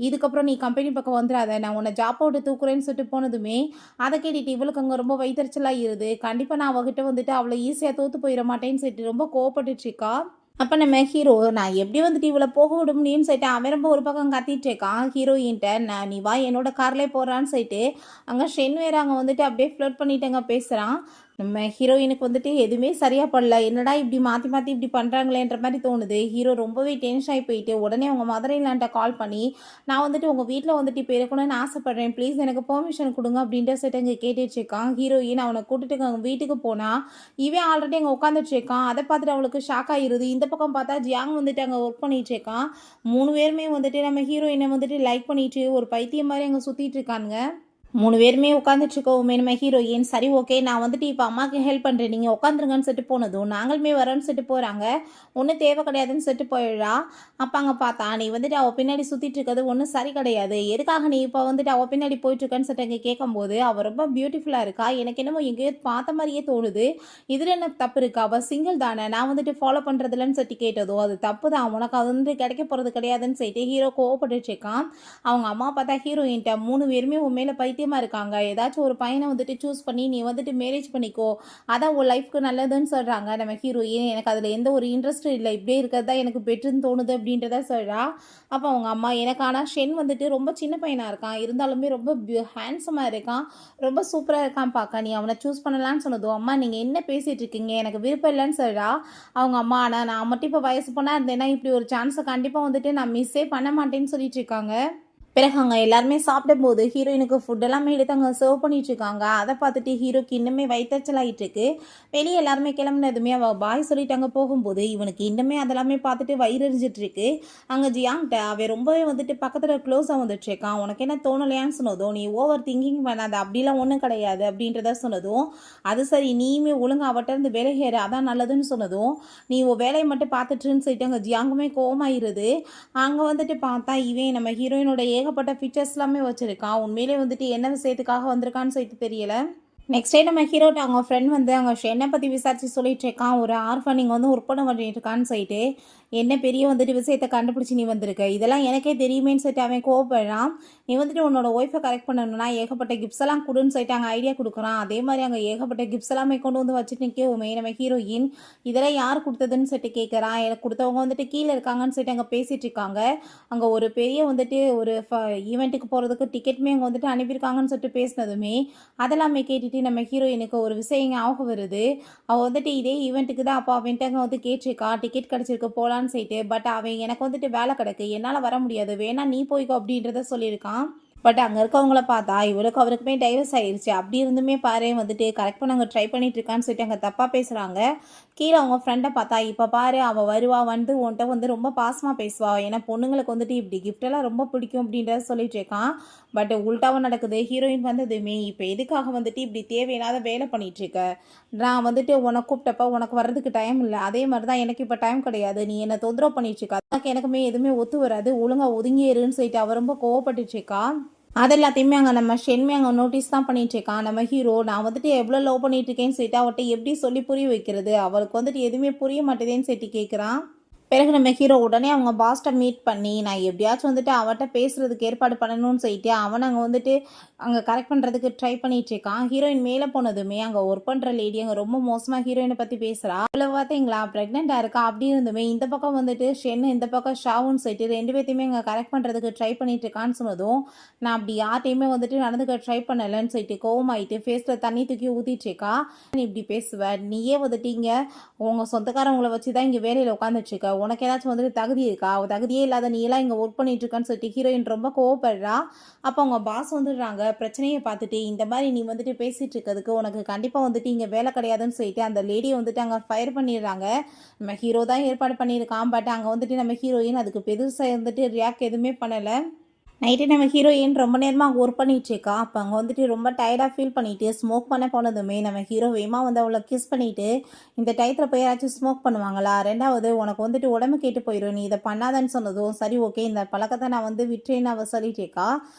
இதுக்கப்புறம் நீ கம்பெனி பக்கம் வந்துடாத, நான் உன்னை ஜாப் அவுட்டு தூக்குறேன்னு சொல்லிட்டு போனதுமே அதை கேட்டுட்டு இவளுக்கு அங்கே ரொம்ப வைத்தறிச்சலாகிருது. கண்டிப்பாக நான் அவகிட்ட வந்துட்டு அவளை ஈஸியாக தோற்று போயிட மாட்டேன்னு சொல்லிட்டு ரொம்ப கோவப்பட்டுட்ருக்கா. அப்போ நம்ம ஹீரோ நான் எப்படி வந்துட்டு இவளை போக விட முடியும்னு சொல்லிட்டு அவன் ரொம்ப ஒரு பக்கம் கத்திட்டு இருக்கான். ஹீரோயின்ட்ட நான் நீ வா என்னோட கார்லேயே போகிறான்னு சொல்லிட்டு அங்கே ஷென் வேறு அங்கே வந்துட்டு அப்படியே ஃப்ளோட் பண்ணிட்டு அங்கே பேசுகிறான். நம்ம ஹீரோயினுக்கு வந்துட்டு எதுவுமே சரியாக படல, என்னடா இப்படி மாற்றி மாற்றி இப்படி பண்ணுறாங்களேன்ற மாதிரி தோணுது. ஹீரோ ரொம்பவே டென்ஷன் ஆகி போயிட்டு உடனே அவங்க மதர் இன்லான்ட்ட கால் பண்ணி நான் வந்துட்டு உங்கள் வீட்டில் வந்துட்டு இப்போ இருக்கணும்னு ஆசைப்பட்றேன், ப்ளீஸ் எனக்கு பெர்மிஷன் கொடுங்க அப்படின்ற சொல்லிட்டு அங்கே கேட்டுட்ருக்கான். ஹீரோயின் அவனை கூட்டிட்டு அவங்க வீட்டுக்கு போனால் இவன் ஆல்ரெடி அங்கே உட்காந்துட்ருக்கான். அதை பார்த்துட்டு அவளுக்கு ஷாக் ஆகிருது. இந்த பக்கம் பார்த்தா ஜியாங் வந்துட்டு அங்கே ஒர்க் பண்ணிட்டு இருக்கான். 3 பேருமே வந்துட்டு நம்ம ஹீரோயினை வந்துட்டு லைக் பண்ணிட்டு ஒரு பைத்தியம் மாதிரி அங்கே சுற்றிட்டு இருக்கானுங்க. 3 பேருமே உட்காந்துட்ருக்கோமே நம்ம ஹீரோயின் சரி ஓகே நான் வந்துட்டு இப்போ அம்மாவுக்கு ஹெல்ப் பண்ணுறேன் நீங்கள் உட்காந்துருங்கன்னு சொல்லிட்டு போனதும் நாங்களுமே வரோன்னு சொல்லிட்டு போகிறாங்க. ஒன்றும் தேவை கிடையாதுன்னு சொல்லிட்டு போயிடுறா. அப்போ அங்கே பார்த்தா நீ வந்துட்டு அவள் பின்னாடி சுற்றிட்டு இருக்கிறது ஒன்றும் சரி கிடையாது, எதுக்காக நீ இப்போ வந்துட்டு அவள் பின்னாடி போயிட்டுருக்கன்னு சொல்லிட்டு அங்கே கேட்கும்போது அவள் ரொம்ப பியூட்டிஃபுல்லாக இருக்கா, எனக்கு என்னமோ எங்கேயோ பார்த்த மாதிரியே தோணுது, இதில் என்ன தப்பு இருக்கா, அவள் சிங்கிள் தானே, நான் வந்துட்டு ஃபாலோ பண்ணுறதுலன்னு சொல்லிட்டு கேட்டதோ அது தப்பு தான், உனக்கு அது வந்து கிடைக்க போகிறது கிடையாதுன்னு சொல்லிட்டு ஹீரோ கோவப்பட்டுருக்கான். அவங்க அம்மா பார்த்தா ஹீரோயின்ட்ட 3 பேருமே உன் மேலே பைத்தியமாக இருக்காங்க, ஏதாச்சும் ஒரு பையனை வந்துட்டு சூஸ் பண்ணி நீ வந்துட்டு மேரேஜ் பண்ணிக்கோ, அதான் உன் லைஃப்க்கு நல்லதுன்னு சொல்கிறாங்க. நம்ம ஹீரோயின் எனக்கு அதில் எந்த ஒரு இன்ட்ரெஸ்ட்டும் இல்லை, இப்படியே இருக்கிறது தான் எனக்கு பெட்டர்னு தோணுது அப்படின்றத சொல்கிறா. அப்போ அவங்க அம்மா எனக்கு ஆனால் ஷென் வந்துட்டு ரொம்ப சின்ன பையனாக இருக்கான், இருந்தாலுமே ரொம்ப ஹேண்ட்ஸமாக இருக்கான், ரொம்ப சூப்பராக இருக்கான் பார்க்க, நீ அவனை சூஸ் பண்ணலான்னு சொன்னதும் அம்மா நீங்கள் என்ன பேசிகிட்டு இருக்கீங்க, எனக்கு விருப்பம் இல்லைன்னு சொல்கிறா. அவங்க அம்மா ஆனால் நான் மட்டும் இப்போ வயசு போனால் இருந்தேன்னா இப்படி ஒரு சான்ஸை கண்டிப்பாக வந்துட்டு நான் மிஸ்ஸே பண்ண மாட்டேன்னு சொல்லிட்டு இருக்காங்க. பிறகு அங்க எல்லாருமே சாப்பிடும்போது ஹீரோயினுக்கு ஃபுட் எல்லாமே எடுத்து அங்க சர்வ் பண்ணிட்டு இருக்காங்க. அத பார்த்துட்டு ஹீரோக்கு இன்னுமே வயித்தெரிச்சல் ஆயிட்டு இருக்கு. வெளிய எல்லாருமே கிளம்புனதுமே அவ பாய் சொல்லிட்டு அங்க போகும்போது, இவனுக்கு இன்னுமே அதெல்லாமே பார்த்துட்டு வயிறு எரிஞ்சிட்டு இருக்கு. அங்க ஜியாங்ட்ட அவன் ரொம்பவே வந்துட்டு பக்கத்துல க்ளோஸா வந்துட்டு இருக்கான். "உனக்கு என்ன தோணலையான்னு?" சொன்னதும், "நீ ஓவர் திங்கிங் பண்ணாத. அப்படிலாம் ஒண்ணும் கிடையாது." அப்படின்றத சொன்னதும், "அது சரி நீயுமே ஒழுங்கா அவட்ட இருந்து விலகிரு. அதான் நல்லதுன்னு" சொன்னதும், "நீ உன் வேலைய மட்டும் பார்த்துட்டுருன்னு" சொல்லிட்டு அங்க ஜியாங்குமே கோவமாயிருது. அங்க வந்துட்டு பார்த்தா, இவன் நம்ம ஹீரோயினோட ஏகப்பட்ட பிக்சர்ஸ் எல்லாமே வச்சிருக்கான். உண்மையிலே வந்துட்டு என்ன விஷயத்துக்காக வந்திருக்கான்னு சொல்லிட்டு தெரியல. நெக்ஸ்ட் டே நம்ம ஹீரோட்ட அவங்க ஃப்ரெண்ட் வந்து அங்க ஷென்ன பத்தி விசாரிச்சு சொல்லிட்டு இருக்கான். ஒரு ஆர்ஃபனிங் வந்து ஒர்க் பண்ணிட்டு இருக்கான்னு சொல்லிட்டு, என்ன பெரிய வந்துட்டு விஷயத்த கண்டுபிடிச்சு நீ வந்திருக்க. இதெல்லாம் எனக்கே தெரியுமேன்னு சொல்லிட்டு அவன் கோவப்படுறான். நீ வந்துட்டு உன்னோட ஒய்ஃபை கரெக்ட் பண்ணணும்னா ஏகப்பட்ட கிஃப்ட்ஸ் எல்லாம் குடுன்னு சொல்லிட்டு அங்க ஐடியா குடுக்குறான். அதே மாதிரி அங்க ஏகப்பட்ட கிஃப்ட்ஸ் எல்லாமே கொண்டு வந்து வச்சுட்டு நிற்கவுமே நம்ம ஹீரோயின் இதெல்லாம் யார் கொடுத்ததுன்னு சொல்லிட்டு கேட்குறான். எனக்கு கொடுத்தவங்க வந்துட்டு கீழே இருக்காங்கன்னு சொல்லிட்டு அங்க பேசிட்டு இருக்காங்க. அங்க ஒரு பெரிய வந்துட்டு ஒரு ஈவெண்ட்டுக்கு போறதுக்கு டிக்கெட்டுமே அங்க வந்துட்டு அனுப்பியிருக்காங்கன்னு சொல்லிட்டு பேசினதுமே அதெல்லாமே கேட்டுட்டு நம்ம ஹீரோயினுக்கு ஒரு விஷயம் ஞாபகம் வருது. அவள் வந்துட்டு இதே ஈவெண்ட்டுக்கு தான் அப்போ அவன்கிட்ட அங்கே வந்து கேட்டிருக்கா டிக்கெட் கிடச்சிருக்கு போகலான்னு சொல்லிட்டு. பட் அவன் எனக்கு வந்துட்டு வேலை கிடக்கு என்னால் வர முடியாது வேணா நீ போய்க்கோ அப்படின்றத சொல்லியிருக்கான். பட் அங்கே இருக்கவங்கள பார்த்தா இவளுக்கு அவருக்குமே டைவர்ஸ் ஆயிடுச்சு. அப்படி இருந்துமே பாரு வந்துட்டு கரெக்ட் பண்ண அங்கே ட்ரை பண்ணிட்டு இருக்கான்னு சொல்லிட்டு அங்கே தப்பாக பேசுகிறாங்க. கீழே அவங்க ஃப்ரெண்டை பார்த்தா இப்போ பாரு அவள் வருவா வந்து உன்கிட்ட வந்து ரொம்ப பாசமாக பேசுவா. ஏன்னா பொண்ணுங்களுக்கு வந்துட்டு இப்படி கிஃப்டெல்லாம் ரொம்ப பிடிக்கும் அப்படின்றத சொல்லிட்டு இருக்கான். பட் உல்ட்டாவும் நடக்குது. ஹீரோயின் வந்ததுமே இப்போ எதுக்காக வந்துட்டு இப்படி தேவையில்லாத வேலை பண்ணிட்டு இருக்க. நான் வந்துட்டு உனக்கு கூப்பிட்டப்ப உனக்கு வர்றதுக்கு டைம் இல்லை. அதே மாதிரி தான் எனக்கு இப்போ டைம் கிடையாது. நீ என்னை தொந்தரவு பண்ணிட்டு இருக்கா. அதுக்கு எனக்குமே எதுவுமே ஒத்து வராது. ஒழுங்கா ஒதுங்கிருன்னு சொல்லிட்டு அவ ரொம்ப கோவப்பட்டுட்டு இருக்கா. அது எல்லாத்தையுமே அங்கே நம்ம ஷென்மே அங்கே நோட்டீஸ் தான் பண்ணிட்டு இருக்கான். நம்ம ஹீரோ நான் வந்துட்டு எவ்வளோ லவ் பண்ணிட்டு இருக்கேன்னு சொல்லிட்டு அவட்ட எப்படி சொல்லி புரிய வைக்கிறது. அவளுக்கு வந்துட்டு எதுவுமே புரிய மாட்டேதேன்னு சொல்லிட்டு கேட்குறான். பிறகு நம்ம ஹீரோ உடனே அவங்க பாஸ்ட்டை மீட் பண்ணி நான் எப்படியாச்சும் வந்துட்டு அவட்ட பேசுறதுக்கு ஏற்பாடு பண்ணணும்னு சொல்லிட்டு அவனை அங்கே வந்துட்டு அங்கே கரெக்ட் பண்ணுறதுக்கு ட்ரை பண்ணிட்டு இருக்கான். ஹீரோயின் மேலே போனதுமே அங்கே ஒர்க் பண்ணுற லேடி அங்கே ரொம்ப மோசமாக ஹீரோயினை பற்றி பேசுகிறா. அவளை பார்த்தீங்களா ப்ரெக்னெண்ட்டாக இருக்கா அப்படி இருந்துமே இந்த பக்கம் வந்துட்டு ஷென்னு இந்த பக்கம் ஷாவுன்னு சொல்லிட்டு ரெண்டு பேர்த்தையுமே அங்கே கரெக்ட் பண்ணுறதுக்கு ட்ரை பண்ணிட்டு இருக்கான்னு சொன்னதும் நான் அப்படி யார்ட்டையுமே வந்துட்டு நடந்துக்க ட்ரை பண்ணலைன்னு சொல்லிட்டு கோவமாயிட்டு ஃபேஸில் தண்ணி தூக்கி ஊற்றிட்டு இருக்கா. நீ இப்படி பேசுவ நீயே வந்துட்டு இங்கே உங்கள் சொந்தக்காரவங்களை வச்சு தான் இங்கே வேலையில் உட்காந்துட்டு இருக்க. உனக்கு ஏதாச்சும் வந்துட்டு தகுதி இருக்கா. தகுதியே இல்லாத நீ எல்லாம் இங்கே ஒர்க் பண்ணிட்டு இருக்கான்னு சொல்லிட்டு ஹீரோயின் ரொம்ப கோவப்படுறா. அப்போ அவங்க பாஸ் வந்துடுறாங்க. பிரச்சனையை பார்த்துட்டு இந்த மாதிரி நீ வந்துட்டு பேசிட்டு இருக்கிறதுக்கு உனக்கு கண்டிப்பாக வந்துட்டு இங்கே வேலை கிடையாதுன்னு சொல்லிட்டு அந்த லேடியை வந்துட்டு அங்கே ஃபயர் பண்ணிடுறாங்க. நம்ம ஹீரோ தான் ஏற்பாடு பண்ணியிருக்கான். பட் அங்கே வந்துட்டு நம்ம ஹீரோயின் அதுக்கு பெருசாக வந்துட்டு ரியாக்ட் எதுவுமே பண்ணலை. நைட்டு நம்ம ஹீரோயின் ரொம்ப நேரமாக அங்கே ஒர்க் பண்ணிட்டு இருக்கா. அப்போ அங்கே வந்துட்டு ரொம்ப டயர்டாக ஃபீல் பண்ணிட்டு ஸ்மோக் பண்ண போனதுமே நம்ம ஹீரோ வேகமாக வந்து அவளை கிஸ் பண்ணிட்டு இந்த டயத்தில் போய் யாராச்சும் ஸ்மோக் பண்ணுவாங்களா. ரெண்டாவது உனக்கு வந்துட்டு உடம்பு கேட்டு போயிடும் நீ இதை பண்ணாதன்னு சொன்னதும் சரி ஓகே இந்த பழக்கத்தை நான் வந்து விட்டுறேன்னு அவள் சொல்லிட்டு இருக்கா.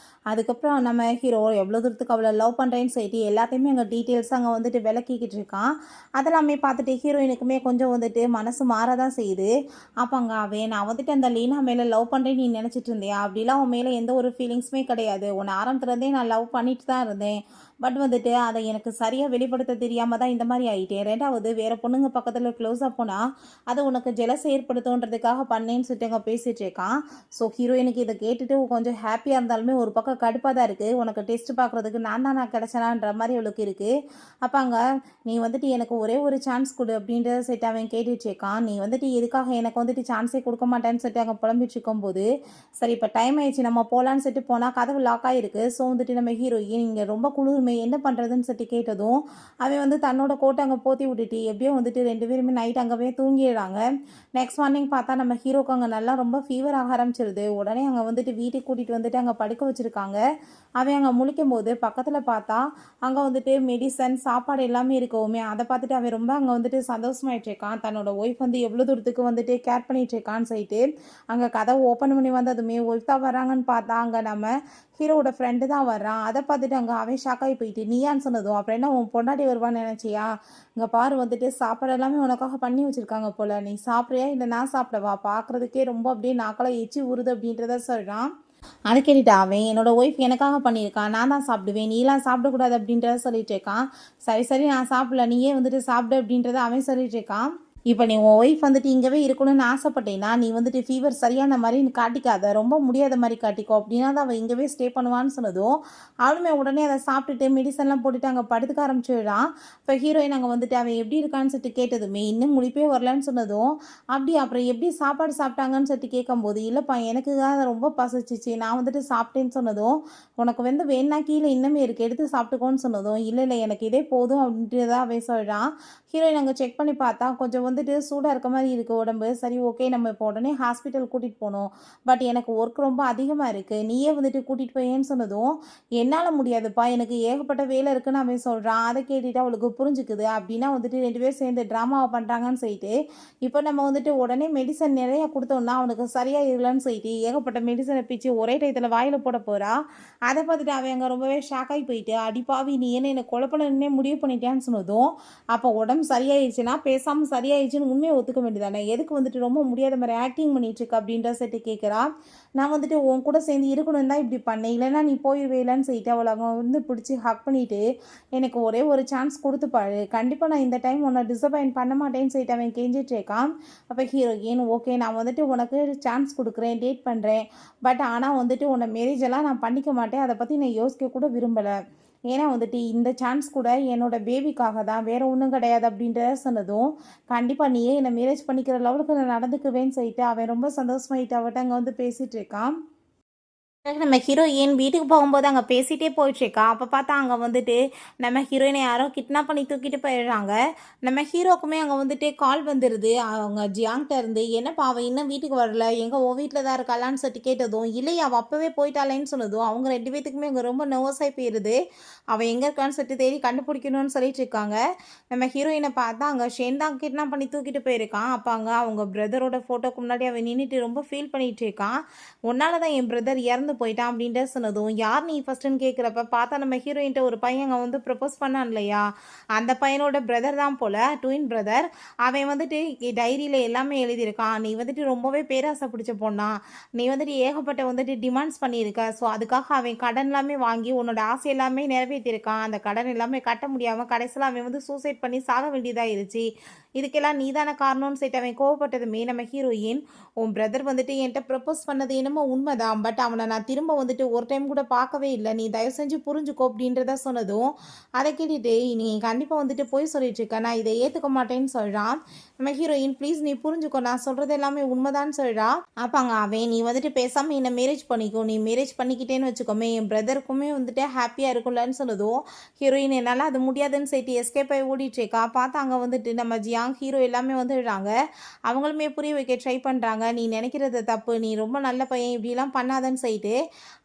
அதுக்கப்புறம் நம்ம ஹீரோ எவ்வளோ தூரத்துக்கு அவளை லவ் பண்ணுறேன்னு சொல்லிட்டு எல்லாத்தையுமே அங்கே டீட்டெயில்ஸ் அங்கே வந்துட்டு விளக்கிக்கிட்டு இருக்கான். அதெல்லாமே பார்த்துட்டு ஹீரோயினுக்குமே கொஞ்சம் வந்துட்டு மனசு மாறதான் செய்யுது. அப்போ அங்கே அவன் நான் வந்துட்டு அந்த லீனா மேலே லவ் பண்ணுறேன்னு நீ நினச்சிட்டு இருந்தியா. அப்படிலாம் உன் மேலே எந்த ஒரு ஃபீலிங்ஸுமே கிடையாது. உன்னை ஆரம்பத்துலேருந்தே நான் லவ் பண்ணிட்டு தான் இருந்தேன். பட் வந்துட்டு அதை எனக்கு சரியாக வெளிப்படுத்த தெரியாமல் தான் இந்த மாதிரி ஆகிட்டேன். ரெண்டாவது வேறு பொண்ணுங்க பக்கத்தில் க்ளோஸாக போனால் அது உனக்கு ஜெலஸ் ஏற்படுத்துன்றதுக்காக பண்ணேன்னு சொல்லிட்டு அங்கே பேசிகிட்டு இருக்கான். ஸோ ஹீரோயினுக்கு இதை கேட்டுட்டு கொஞ்சம் ஹாப்பியாக இருந்தாலுமே ஒரு பக்கம் கடுப்பாக தான் இருக்குது. உனக்கு டெஸ்ட் பார்க்குறதுக்கு நான் கிடச்சனான்ற மாதிரி அவளுக்கு இருக்குது. அப்போ அங்கே நீ வந்துட்டு எனக்கு ஒரே ஒரு சான்ஸ் கொடு அப்படின்றத சொல்லிட்டு அவன் கேட்டுட்டு இருக்கான். நீ வந்துட்டு எதுக்காக எனக்கு வந்துட்டு சான்ஸே கொடுக்க மாட்டேன்னு சொல்லிட்டு அங்கே புலம்பிட்டு இருக்கும்போது சரி இப்போ டைம் ஆயிடுச்சு நம்ம போகலான்னு சொல்லிட்டு போனால் கதவு லாக் ஆகிருக்கு. ஸோ வந்துட்டு நம்ம ஹீரோயின் இங்கே ரொம்ப குளிர்மை என்ன பண்ணுறதுன்னு சொல்லிட்டு கேட்டதும் அவன் வந்து தன்னோட கோட்டை அங்கே போத்தி விட்டுட்டு எப்படியோ வந்துட்டு ரெண்டு பேருமே நைட் அங்கேவே தூங்கிடுறாங்க. நெக்ஸ்ட் மார்னிங் பார்த்தா நம்ம ஹீரோக்கு அங்கே நல்லா ரொம்ப ஃபீவர் ஆக ஆரம்பிச்சிருது. உடனே அங்கே வந்துட்டு வீட்டுக்கு கூட்டிகிட்டு வந்துட்டு அங்கே படுக்க வச்சுருக்காங்க. அவன் அங்கே முழிக்கும் போது பக்கத்தில் பார்த்தா அங்கே வந்துட்டு மெடிசன் சாப்பாடு எல்லாமே இருக்கவுமே அதை பார்த்துட்டு அவன் ரொம்ப அங்கே வந்துட்டு சந்தோஷமாயிட்டு இருக்கான். தன்னோட ஒய்ஃப் வந்து எவ்வளோ தூரத்துக்கு வந்துட்டு கேர் பண்ணிட்டு இருக்கான்னு சொல்லிட்டு அங்கே கதவை ஓப்பன் பண்ணி வந்ததுமே ஒய்ஃப் தான் வராங்கன்னு பார்த்தா அங்கே நம்ம ஹீரோவோட ஃப்ரெண்டு தான் வர்றான். அதை பார்த்துட்டு அங்கே அவன் ஷாக்காகி போயிட்டு நீயான்னு சொன்னதும் அப்புறம் என்ன உன் பொண்டாட்டி வருவான்னு நினச்சியா. இங்கே பாரு வந்துட்டு சாப்பாடு எல்லாமே உனக்காக பண்ணி வச்சுருக்காங்க போல் நீ சாப்பிட்றியா இல்லை நான் சாப்பிடவா. பார்க்குறதுக்கே ரொம்ப அப்படியே நாக்கெல்லாம் எச்சி ஊறுது அப்படின்றத சொல்கிறான். அதை கேட்டுட்டு அவன் என்னோட ஒய்ஃப் எனக்காக பண்ணியிருக்கான் நான் தான் சாப்பிடுவேன் நீலாம் சாப்பிடக்கூடாது அப்படின்றத சொல்லிட்டு இருக்கான். சரி சரி நான் சாப்பிடல நீயே வந்துட்டு சாப்பிடு அப்படின்றத அவன் சொல்லிட்டு இருக்கான். இப்போ நீ உன் ஒய்ஃப் வந்துட்டு இங்கவே இருக்கணும்னு ஆசைப்பட்டேன்னா, நீ வந்துட்டு ஃபீவர் சரியான மாரி நீ காட்டிக்காத. ரொம்ப முடியாத மாரி காட்டிக்கோ. அப்படின்னா தான் அவ இங்கவே ஸ்டே பண்ணுவான்னு சொன்னதும், அவளுமே உடனே அத சாப்பிட்டுட்டு மெடிசன்லாம் போட்டுட்டு அங்க படுத்துக்க ஆரம்பிச்சுடுறான். இப்போ ஹீரோயின் அங்க வந்துட்டு அவன் எப்படி இருக்கான்னு சொல்லிட்டு கேட்டதுமே, இன்னும் முழிப்பே வரலன்னு சொன்னதும், அப்படியா அப்புறம் எப்படி சாப்பாடு சாப்பிட்டாங்கன்னு சொல்லிட்டு கேட்கும்போது, இல்லப்பா எனக்கு தான் ரொம்ப பசிச்சுச்சு. நான் வந்துட்டு சாப்பிட்டேன்னு சொன்னதும், உனக்கு வந்து வேணுனா கீழ இன்னுமே இருக்கு. எடுத்து சாப்பிட்டுக்கோன்னு சொன்னதும், இல்ல இல்ல எனக்கு இதே போதும் அப்படின்ட்டு தான் அவன் சொல்றான். ஹீரோயின் அங்க செக் பண்ணி பார்த்தா, கொஞ்சம் வந்துட்டு சூடா இருக்க மாரி இருக்கு உடம்பு. சரி ஓகே நம்ம இப்போ உடனே ஹாஸ்பிட்டல் கூட்டிட்டு போணும். பட் எனக்கு ஒர்க் ரொம்ப அதிகமா இருக்கு. நீயே வந்துட்டு கூட்டிட்டு போயேன்னு சொன்னதும், என்னால முடியாதுப்பா. எனக்கு ஏகப்பட்ட வேலை இருக்குன்னு அவன் சொல்றான். அத கேட்டுட்டு அவளுக்கு புரிஞ்சுக்குது. அப்டின்னா வந்துட்டு 2 பேரும் சேர்ந்து ட்ராமாவ பண்றாங்கன்னு சொல்லிட்டு, இப்போ நம்ம வந்துட்டு உடனே மெடிசன் நெறைய குடுத்தோம்னா, அவனுக்கு சரியாயிரலன்னு சொல்லிட்டு, ஏகப்பட்ட மெடிசன பிச்சு ஒரே டயத்துல வாயில போட போறா. அத பார்த்துட்டு அவன் அங்க ரொம்பவே ஷாக் ஆயி போயிட்டு, "அடி பாவி! நீ என்ன கொலை பண்ணணும்னே முடிவு பண்ணிட்டியான்னு" சொன்னதும், அப்போ உடம்பு சரியாயிருச்சுன்னா, பேசாம சரியாயிருச்சுன்னு உண்மைய ஒத்துக்க வேண்டியதானே! எதுக்கு வந்துட்டு ரொம்ப முடியாத மாரி ஆக்டிங் பண்ணிட்டு இருக்க அப்டின்ற சொல்லிட்டு கேட்கிறா. நான் வந்துட்டு உன் கூட சேர்ந்து இருக்கணும்னு தான் இப்டி பண்ணேன். இல்லன்னா நீ போயிருவேலன்னு சொல்லிட்டு அவள அங்க வந்து பிடிச்சு ஹக் பண்ணிட்டு, எனக்கு ஒரே ஒரு சான்ஸ் குடுத்து பாரு. கண்டிப்பா நான் இந்த டைம் உன்ன டிசப்பாயிண்ட் பண்ண மாட்டேன்னு சொல்லிட்டு அவன் கெஞ்சிட்டு இருக்கான். அப்ப ஹீரோயின் ஓகே நான் வந்துட்டு உனக்கு சான்ஸ் குடுக்குறேன், டேட் பண்றேன். பட் ஆனா வந்துட்டு உன்ன மேரேஜ் எல்லாம் நான் பண்ணிக்க மாட்டேன். அத பத்தி நான் யோசிக்க கூட விரும்பல. ஏன்னா வந்துட்டு இந்த சான்ஸ் கூட என்னோட பேபிக்காக தான். வேற ஒண்ணும் கிடையாது அப்படின்றத சொன்னதும், கண்டிப்பா நீயே என்ன மேரேஜ் பண்ணிக்கிற லெவலுக்கு நான் நடந்துக்குவேன்னு சொல்லிட்டு அவன் ரொம்ப சந்தோஷமாயிட்டு அவட்ட அங்க வந்து பேசிட்டு இருக்கான். பிறகு நம்ம ஹீரோயின் வீட்டுக்கு போகும்போது அங்கே பேசிகிட்டே போயிட்டுருக்கா. அப்போ பார்த்தா அங்கே வந்துட்டு நம்ம ஹீரோயினை யாரோ கிட்னாப் பண்ணி தூக்கிட்டு போயிடுறாங்க. நம்ம ஹீரோக்குமே அங்கே வந்துட்டு கால் வந்துடுது. அவங்க ஜியாங்கிட்ட இருந்து, "என்னப்பா அவள் இன்னும் வீட்டுக்கு வரல. எங்கே உன் வீட்டில் தான் இருக்காளான்னு?" சொல்லிட்டு கேட்டதும், "இல்லையே அவள் அப்போவே போயிட்டாளேன்னு" சொன்னதும், அவங்க 2 பேத்துக்குமே அங்கே ரொம்ப நர்வஸ் ஆகி போயிடுது. அவள் எங்கே இருக்கான்னு சொல்லிட்டு தேடி கண்டுபிடிக்கணும்னு சொல்லிட்டு இருக்காங்க. நம்ம ஹீரோயினை பார்த்தா அங்கே ஷேன் தான் கிட்னாப் பண்ணி தூக்கிட்டு போயிருக்கான். அப்போ அங்கே அவங்க பிரதரோட ஃபோட்டோக்கு முன்னாடி அவன் நின்றுட்டு ரொம்ப ஃபீல் பண்ணிட்டு இருக்கான். "உன்னால தான் என் பிரதர் இறந்து போயிட்டான்" அப்படின்ட்டு சொன்னதும், யார் நீ ஃபர்ஸ்ட்டுன்னு கேட்குறப்ப பார்த்தா நம்ம ஹீரோயின்ட்ட ஒரு பையன் அங்க வந்து ப்ரப்போஸ் பண்ணான் இல்லையா? அந்த பையனோட பிரதர் தான் போல, ட்வின் பிரதர். அவன் வந்துட்டு டைரியில எல்லாமே எழுதியிருக்கான். "நீ வந்துட்டு ரொம்பவே பேராசை பிடிச்ச பொண்ணா? நீ வந்துட்டு ஏகப்பட்ட வந்துட்டு டிமாண்ட்ஸ் பண்ணியிருக்க. ஸோ அதுக்காக அவன் கடன் எல்லாமே வாங்கி உன்னோட ஆசை எல்லாமே நிறைவேத்தியிருக்கான். அந்த கடன் எல்லாமே கட்ட முடியாம கடைசியில அவன் வந்து சூசைட் பண்ணி சாக வேண்டியதாயிருச்சு. இதுக்கெல்லாம் நீ தானே காரணம்னு" சொல்லிட்டு அவன் கோவப்பட்டதுமே நம்ம ஹீரோயின், "உன் பிரதர் வந்துட்டு என்கிட்ட ப்ரப்போஸ் பண்ணது என்னமோ உண்மைதான். பட் அவனை நான் திரும்ப வந்துட்டு ஒரு டைம் கூட பார்க்கவே இல்லை. நீ தயவு செஞ்சு புரிஞ்சுக்கோ" அப்படின்றத சொன்னதும், அதை கேட்டுட்டு நீ கண்டிப்பா வந்துட்டு பொய் சொல்லிட்டு இருக்க. நான் இதை ஏத்துக்க மாட்டேன்னு சொல்றான். நம்ம ஹீரோயின், "ப்ளீஸ் நீ புரிஞ்சுக்கோ. நான் சொல்றது எல்லாமே உண்மைதான்னு" சொல்றா. அப்பாங்க அவன், "நீ வந்துட்டு பேசாம என்ன மேரேஜ் பண்ணிக்கோ. நீ மேரேஜ் பண்ணிக்கிட்டேன்னு வச்சுக்கோமே, என் பிரதருக்குமே வந்துட்டு ஹாப்பியா இருக்கும்லன்னு" சொன்னதும், ஹீரோயின் என்னால அது முடியாதுன்னு சொல்லிட்டு எஸ்கேப் ஆகி ஓடிட்டு இருக்கா. பார்த்தா அங்க வந்துட்டு நம்ம ஜியாங் ஹீரோ எல்லாமே வந்துடுறாங்க. அவங்களுமே புரிய வைக்க ட்ரை பண்ணுறாங்க. "நீ நினைக்கிறது தப்பு. நீ ரொம்ப நல்ல பையன். இப்படிலாம் பண்ணாதன்னு" சொல்லிட்டு,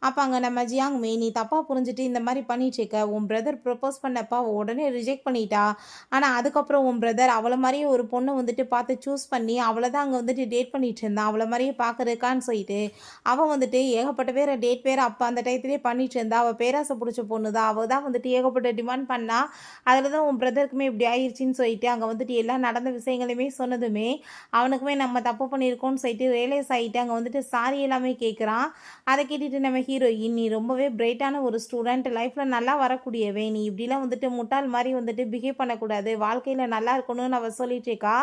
அப்போ அங்கே நம்ம ஜியாங்குமே, "நீ தப்பாக புரிஞ்சுட்டு இந்த மாதிரி பண்ணிட்டுருக்க. உன் பிரதர் ப்ரப்போஸ் பண்ணப்ப அவள் உடனே ரிஜெக்ட் பண்ணிட்டா. ஆனால் அதுக்கப்புறம் உன் பிரதர் அவளை மாதிரியே ஒரு பொண்ணை வந்துட்டு பார்த்து சூஸ் பண்ணி அவளை தான் அங்கே வந்துட்டு டேட் பண்ணிட்டு இருந்தான். அவளை மாதிரியே பார்க்கறக்கான்னு சொல்லிட்டு, அவள் வந்துட்டு ஏகப்பட்ட பேரை டேட் வேறு அப்போ அந்த டயத்துலேயே பண்ணிட்டு இருந்தா. அவள் பேராசை பிடிச்ச பொண்ணு தான். அவள் தான் வந்துட்டு ஏகப்பட்ட டிமாண்ட் பண்ணா. அதில தான் உன் பிரதருக்குமே இப்படி ஆயிடுச்சுன்னு" சொல்லிட்டு அங்கே வந்துட்டு எல்லாம் நடந்த விஷயங்களையுமே சொன்னதுமே, அவனுக்குமே நம்ம தப்பு பண்ணியிருக்கோம்னு சொல்லிட்டு ரியலைஸ் ஆகிட்டு அங்கே வந்துட்டு சாரி எல்லாமே கேட்குறான். அதை கேட்டுட்டு நம்ம ஹீரோயின், "நீ ரொம்பவே பிரைட்டான ஒரு ஸ்டூடெண்ட். லைஃப்பில் நல்லா வரக்கூடியவன். நீ இப்படிலாம் வந்துட்டு முட்டாள் மாதிரி வந்துட்டு பிஹேவ் பண்ணக்கூடாது. வாழ்க்கையில் நல்லா இருக்கணும்னு" அவள் சொல்லிட்டு இருக்கா.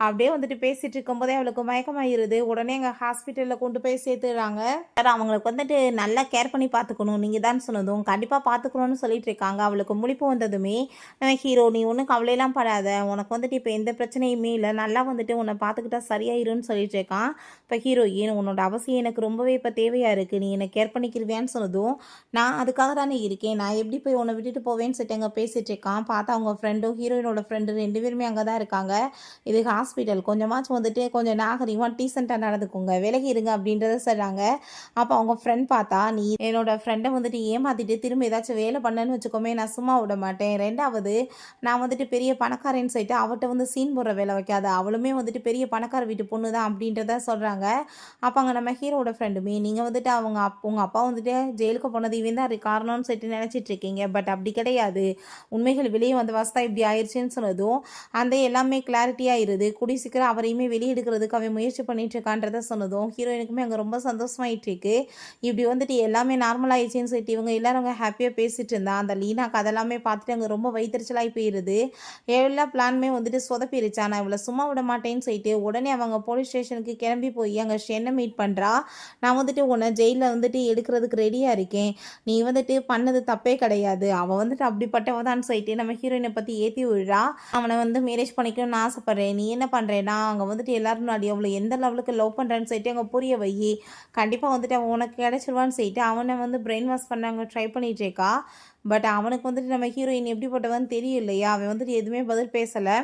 அப்படியே வந்துட்டு பேசிட்டு இருக்கும்போதே அவளுக்கு மயக்கமாயிருது. உடனே எங்கள் ஹாஸ்பிட்டலில் கொண்டு போய் சேர்த்துடுறாங்க. சார் அவங்களுக்கு வந்துட்டு நல்லா கேர் பண்ணி பார்த்துக்கணும். நீங்கள் தான் சொன்னதும், கண்டிப்பாக பார்த்துக்கணும்னு சொல்லிட்டு இருக்காங்க. அவளுக்கு முழிப்பு வந்ததுமே, நம்ம ஹீரோ, "நீ ஒன்றும் கவலையெல்லாம் படாத. உனக்கு வந்துட்டு இப்போ எந்த பிரச்சனையுமே இல்லை. நல்லா வந்துட்டு உன்னை பார்த்துக்கிட்டா சரியாயிரும்னு" சொல்லிட்டு இருக்கான். இப்போ ஹீரோயின், "உன்னோட அவசியம் எனக்கு ரொம்பவே இப்போ தேவையாக இருக்குது. நீ என்னை கேர் பண்ணிக்கிருவியான்னு" சொன்னதும், "நான் அதுக்காக தானே இருக்கேன். நான் எப்படி போய் உன்னை விட்டுட்டு போவேன்னு" சொல்லிட்டு அங்கே பேசிட்டு இருக்கான். பார்த்தா அவங்க ஃப்ரெண்டும் ஹீரோயினோட ஃப்ரெண்டு 2 பேருமே அங்கே தான் இருக்காங்க. "இது ஹாஸ்பிட்டல். கொஞ்சமாச்சும் வந்துட்டு கொஞ்சம் நாகரிகமாக டீசெண்டாக நடந்துக்கோங்க. விலகி இருங்க" அப்படின்றத சொல்கிறாங்க. அப்போ அவங்க ஃப்ரெண்ட் பார்த்தா, "நீ என்னோட ஃப்ரெண்டை வந்துட்டு ஏமாத்திட்டு திரும்ப ஏதாச்சும் வேலை பண்ணேன்னு வச்சுக்கோமே, நான் சும்மா விட மாட்டேன். 2வது நான் வந்துட்டு பெரிய பணக்காரன்னு சொல்லிட்டு அவட்ட வந்து சீன் போடுற வேலை வைக்காத. அவளுமே வந்துட்டு பெரிய பணக்கார வீட்டு பொண்ணு தான்" அப்படின்றத சொல்கிறாங்க. அப்போ அங்கே நம்ம ஹீரோட ஃப்ரெண்டுமே, "நீங்கள் வந்துட்டு உங்கள் அப்பா வந்துட்டு ஜெயிலுக்கு போனது இவன் தான் காரணம்னு சொல்லிட்டு நினச்சிட்டு இருக்கீங்க. பட் அப்படி கிடையாது. உண்மைகள் வெளியே வந்த வாஸ்தா இப்படி ஆயிடுச்சுன்னு" சொன்னதும், அந்த எல்லாமே கிளாரிட்டி ஆயிருது. கூடிய சீக்கிரம் அவரையுமே வெளியே எடுக்கிறதுக்கு அவன் முயற்சி பண்ணிட்டு இருக்கான்றத சொன்னதும் ஹீரோயினுக்குமே அங்கே ரொம்ப சந்தோஷமாயிட்டு இருக்கு. இப்படி வந்துட்டு எல்லாமே நார்மல் ஆயிடுச்சுன்னு சொல்லிட்டு இவங்க எல்லாரும் அங்கே ஹாப்பியாக பேசிட்டு இருந்தா அந்த லீனாக்கு அதெல்லாமே பார்த்துட்டு அங்கே ரொம்ப வயிற்றுச்சலாகி போயிடுது. எல்லா பிளானுமே வந்துட்டு சொதப்பிருச்சு. ஆனால் இவளை சும்மா விட மாட்டேன்னு சொல்லிட்டு உடனே அவங்க போலீஸ் ஸ்டேஷனுக்கு கிளம்பி போய் அங்கே ஷென்னை மீட் பண்ணுறா. நான் வந்துட்டு உன்னை ஜெயிலில் வந்துட்டு எடுக்கிறதுக்கு ரெடியாக இருக்கேன். நீ வந்துட்டு பண்ணது தப்பே கிடையாது. அவள் வந்துட்டு அப்படிப்பட்டவதான்னு சொல்லிட்டு நம்ம ஹீரோயினை பற்றி ஏற்றி விழுறா. அவனை வந்து மேரேஜ் பண்ணிக்கணும்னு ஆசைப்பட்றேன். நீ என்ன பண்ணுறேன்னா அங்கே வந்துட்டு எல்லாரும் முன்னாடி அவளை எந்த லெவலுக்கு லவ் பண்ணுறேன்னு சொல்லிட்டு அங்கே புரிய வை. கண்டிப்பாக வந்துட்டு அவன் உனக்கு கிடைச்சிருவான்னு சொல்லிட்டு அவனை வந்து பிரெயின் வாஷ் பண்ண அங்கே ட்ரை பண்ணிட்டு இருக்கா. பட் அவனுக்கு வந்துட்டு நம்ம ஹீரோயின் எப்படிப்பட்டவன்னு தெரியும் இல்லையா. அவன் வந்துட்டு எதுவுமே பதில் பேசலை.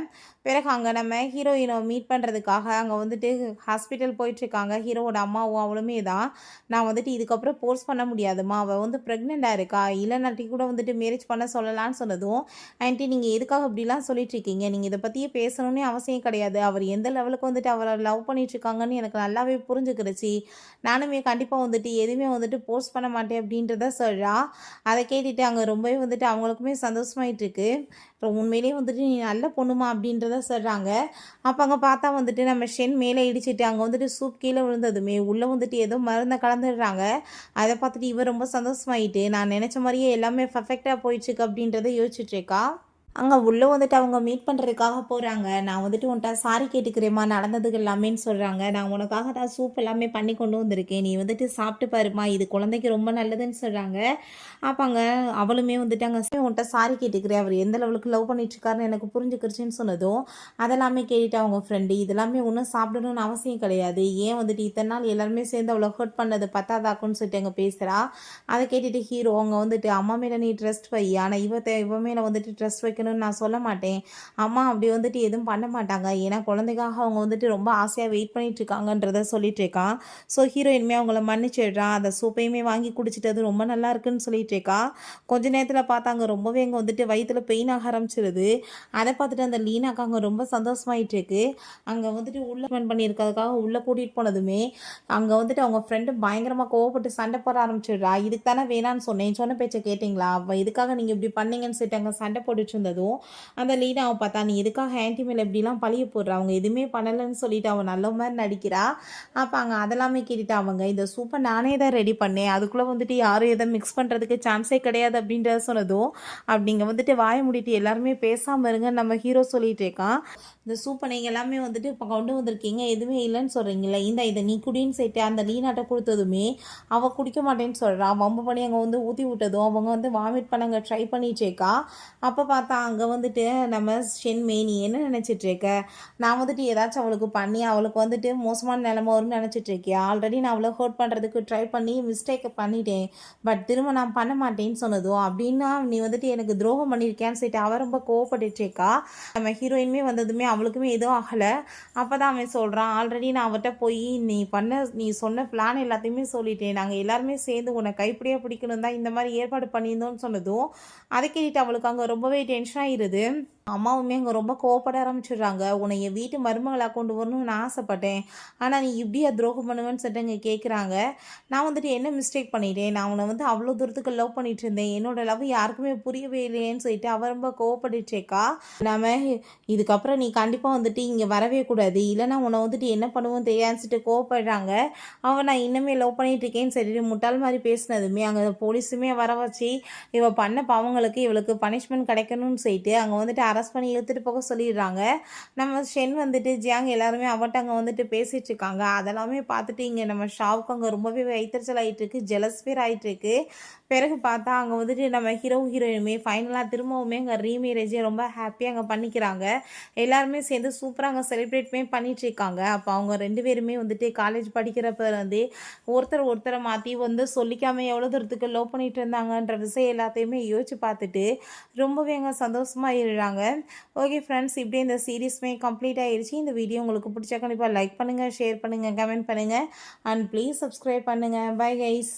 பிறகு அங்கே நம்ம ஹீரோயினை மீட் பண்ணுறதுக்காக அங்கே வந்துட்டு ஹாஸ்பிட்டல் போயிட்டுருக்காங்க. ஹீரோவோட அம்மாவும் அவளுமே தான். நான் வந்துட்டு இதுக்கப்புறம் ஃபோர்ஸ் பண்ண முடியாதும்மா, அவள் வந்து ப்ரெக்னெண்ட்டாக இருக்கா, இல்லைனாட்டி கூட வந்துட்டு மேரேஜ் பண்ண சொல்லலான்னு சொன்னதும், ஆன்ட்டி நீங்கள் எதுக்காக இப்படிலாம் சொல்லிட்டு இருக்கீங்க, நீங்கள் இதை பற்றியே பேசணும்னே அவசியம் கிடையாது. அவர் எந்த லெவலுக்கு வந்துட்டு அவரை லவ் பண்ணிட்டுருக்காங்கன்னு எனக்கு நல்லாவே புரிஞ்சுக்கிடுச்சு. நானுமே கண்டிப்பாக வந்துட்டு எதுவுமே வந்துட்டு ஃபோர்ஸ் பண்ண மாட்டேன் அப்படின்றத சொல்கிறா. அதை கேட்டுட்டு அங்கே ரொம்பவே வந்துட்டு அவங்களுக்குமே சந்தோஷமாயிட்டு இருக்கு. உண்மையிலேயே வந்துட்டு நீ நல்ல பொண்ணுமா அப்படின்றத சொல்கிறாங்க. அப்போ அங்கே பார்த்தா வந்துட்டு நம்ம ஷென் மேலே இடிச்சிட்டு அங்கே வந்துட்டு சூப் கீழே விழுந்ததுமே உள்ளே வந்துட்டு ஏதோ மருந்தை கலந்துடுறாங்க. அதை பார்த்துட்டு இவ ரொம்ப சந்தோஷமாயிட்டு நான் நினச்ச மாதிரியே எல்லாமே பர்ஃபெக்டாக போயிட்டுருக்கு அப்படின்றத யோசிச்சுட்டு இருக்கா. அங்கே உள்ளே வந்துட்டு அவங்க மீட் பண்ணுறதுக்காக போகிறாங்க. நான் வந்துட்டு உன்ட்ட சாரி கேட்டுக்கிறேம்மா நடந்ததுக்கு எல்லாமேன்னு சொல்கிறாங்க. நான் உனக்காக தான் சூப் எல்லாமே பண்ணி கொண்டு வந்திருக்கேன், நீ வந்துட்டு சாப்பிட்டு பாருமா, இது குழந்தைக்கு ரொம்ப நல்லதுன்னு சொல்கிறாங்க. அப்போ அங்கே அவளுமே வந்துட்டு அங்கே உன்ட்ட சாரி கேட்டுக்கிறேன், அவர் எந்த லெவலுக்கு லவ் பண்ணிட்டுருக்காருன்னு எனக்கு புரிஞ்சுக்கிருச்சுன்னு சொன்னதும் அதெல்லாமே கேட்டுட்டு அவங்க ஃப்ரெண்டு இதெல்லாமே ஒன்றும் சாப்பிடணும்னு அவசியம் கிடையாது, ஏன் வந்துட்டு இத்தனை நாள் எல்லாருமே சேர்ந்து அவளை ஹர்ட் பண்ணது பத்தாதாக்குன்னு சொல்லிட்டு அங்கே பேசுகிறா. அதை கேட்டுட்டு ஹீரோ அவங்க வந்துட்டு அம்மா மேலே நீ ட்ரஸ்ட் வை, ஆனால் இவ மேலே வந்துட்டு ட்ரஸ்ட் வைக்க நான் சொல்ல மாட்டேன். அம்மா அப்படி வந்துட்டு எதுவும் பண்ண மாட்டாங்க, ஏன்னா குழந்தைக்காக அவங்க வந்துட்டு ரொம்ப ஆசையாக வெயிட் பண்ணிட்டு இருக்காங்கன்றத சொல்லிட்டு இருக்கான். ஸோ ஹீரோயின்மே அவங்கள மன்னிச்சிடுறான். அந்த சூப்பையுமே வாங்கி குடிச்சிட்டது ரொம்ப நல்லா இருக்குன்னு சொல்லிட்டு இருக்கா. கொஞ்ச நேரத்தில் பார்த்தாங்க ரொம்பவே அங்கே வந்துட்டு வயிற்றுல பெயின் ஆக ஆரம்பிச்சிருது. அதை பார்த்துட்டு அந்த லீனாக்கு அங்கே ரொம்ப சந்தோஷமாயிட்டு இருக்கு. அங்கே வந்துட்டு உள்ள பண்ணியிருக்கிறதுக்காக உள்ளே கூட்டிகிட்டு போனதுமே அங்கே வந்துட்டு அவங்க ஃப்ரெண்டு பயங்கரமாக கோவப்பட்டு சண்டை போட ஆரம்பிச்சிடுறா. இதுக்கு தானே வேணான்னு சொன்னேன், சொன்ன பேச்சை கேட்டிங்களா, இதுக்காக நீங்கள் இப்படி பண்ணீங்கன்னு சொல்லிட்டு அங்கே சண்டை போட்டுட்டு இருந்ததும் அந்த லீனாவை பார்த்தா நீ எதுக்காக ஆன்டி மேலே எப்படிலாம் பழிய போடுற, அவங்க எதுவுமே பண்ணலைன்னு சொல்லிட்டு அவன் நல்ல மாதிரி நடிக்கிறா. அப்போ அங்கே அதெல்லாமே கேட்டுட்டு அவங்க இந்த சூப்பை நானே தான் ரெடி பண்ணேன், அதுக்குள்ளே வந்துட்டு யாரும் எதை மிக்ஸ் பண்ணுறதுக்கு சான்ஸே கிடையாது அப்படின்றத சொன்னதும் அப்படிங்க வந்துட்டு வாய முடிட்டு எல்லாருமே பேசாமல் இருங்க நம்ம ஹீரோ சொல்லிட்டு இருக்கான். இந்த சூப்பை நீங்கள் எல்லாமே வந்துட்டு இப்போ கொண்டு வந்திருக்கீங்க, எதுவுமே இல்லைன்னு சொல்கிறீங்களா, இதை நீ குடின்னு சொல்லிட்டு அந்த லீனாட்ட கொடுத்ததுமே அவள் குடிக்க மாட்டேன்னு சொல்கிறான். வம்பு பண்ணி அங்கே வந்து ஊற்றி விட்டதும் அவங்க வந்து வாமிட் பண்ண அங்கே ட்ரை பண்ணிட்டேக்கா. அப்போ பார்த்தா அங்கே வந்துட்டு நம்ம ஷென்மே நீ என்ன நினச்சிட்ருக்க, நான் வந்துட்டு ஏதாச்சும் அவளுக்கு பண்ணி அவளுக்கு வந்துட்டு மோசமான நிலைமை வரும்னு நினச்சிட்ருக்கியா, ஆல்ரெடி நான் அவளை ஹர்ட் பண்ணுறதுக்கு ட்ரை பண்ணி மிஸ்டேக்கை பண்ணிட்டேன், பட் திரும்ப நான் பண்ண மாட்டேன்னு சொன்னதும் அப்படின்னா நீ வந்துட்டு எனக்கு துரோகம் பண்ணியிருக்கேன்னு சொல்லிட்டு அவள் ரொம்ப கோவப்பட்டுட்ருக்கா. நம்ம ஹீரோயின்மே வந்ததுமே அவளுக்குமே எதுவும் ஆகலை. அப்போ தான் அவன் சொல்கிறான், ஆல்ரெடி நான் அவர்கிட்ட போய் நீ சொன்ன பிளான் எல்லாத்தையுமே சொல்லிட்டேன், நாங்கள் எல்லாருமே சேர்ந்து உன்னை கைப்பிடியாக பிடிக்கணும் தான் இந்த மாதிரி ஏற்பாடு பண்ணியிருந்தோன்னு சொன்னதும் அதை கேட்டுட்டு அவளுக்கு அங்கே ரொம்பவே டென்ஷன் ஆகிடுது. அம்மாவுமே அங்கே ரொம்ப கோவப்பட ஆரம்பிச்சிடுறாங்க. உன்னை என் வீட்டு மருமகளாக கொண்டு வரணும்னு நான் ஆசைப்பட்டேன், ஆனால் நீ இப்படியா துரோகம் பண்ணுவேன்னு சொல்லிட்டு இங்கே கேட்குறாங்க. நான் வந்துட்டு என்ன மிஸ்டேக் பண்ணிட்டேன், நான் உன்னை வந்து அவ்வளோ தூரத்துக்கு லவ் பண்ணிட்டு இருந்தேன், என்னோட லவ் யாருக்குமே புரியவே இல்லையேன்னு சொல்லிட்டு அவ ரொம்ப கோவப்பட்டுச்சேக்கா. நம்ம இதுக்கப்புறம் நீ கண்டிப்பாக வந்துட்டு இங்கே வரவே கூடாது, இல்லைனா உன்னை வந்துட்டு என்ன பண்ணுவோம் தெரியாதுன்னு சொல்லிட்டு கோவப்படுறாங்க. அவன் நான் இன்னுமே லவ் பண்ணிட்டு இருக்கேன்னு சொல்லிட்டு முட்டாள் மாதிரி பேசினதுமே அங்கே போலீஸுமே வர வச்சு இவ பண்ண பாவங்களுக்கு இவளுக்கு பனிஷ்மெண்ட் கிடைக்கணும்னு சொல்லிட்டு அங்கே வந்துட்டு அரெஸ்ட் பண்ணி இழுத்துட்டு போக சொல்லிடுறாங்க. நம்ம ஷென் வந்துட்டு ஜியாங் எல்லாருமே அவட்ட அங்கே வந்துட்டு பேசிகிட்டு இருக்காங்க. அதெல்லாமே பார்த்துட்டு இங்கே நம்ம ஷாவுக்கு அங்கே ரொம்பவே வைத்தறிச்சல் ஆகிட்டு இருக்கு, ஜெலஸ் பேர் ஆகிட்டு இருக்கு. பிறகு பார்த்தா அங்கே வந்துட்டு நம்ம ஹீரோயினுமே ஃபைனலாக திரும்பவுமே அங்கே ரீமேரேஜே ரொம்ப ஹாப்பியாக அங்கே பண்ணிக்கிறாங்க. எல்லாருமே சேர்ந்து சூப்பராக அங்கே செலிப்ரேட்மே பண்ணிட்டு இருக்காங்க. அப்போ அவங்க ரெண்டு பேருமே வந்துட்டு காலேஜ் படிக்கிறப்ப வந்து ஒருத்தரை மாற்றி வந்து சொல்லிக்காமல் எவ்வளோ தூரத்துக்கு லவ் பண்ணிட்டு இருந்தாங்கன்ற விஷயம் எல்லாத்தையுமே யோசிச்சு பார்த்துட்டு ரொம்பவே அங்கே சந்தோஷமாக இருறாங்க. ஓகே ஃப்ரெண்ட்ஸ், இப்படியே இந்த சீரீஸ்மே கம்ப்ளீட் ஆகிடுச்சு. இந்த வீடியோ உங்களுக்கு பிடிச்சா கண்டிப்பாக லைக் பண்ணுங்கள், ஷேர் பண்ணுங்கள், கமெண்ட் பண்ணுங்கள் அண்ட் ப்ளீஸ் சப்ஸ்கிரைப் பண்ணுங்கள். Bye guys.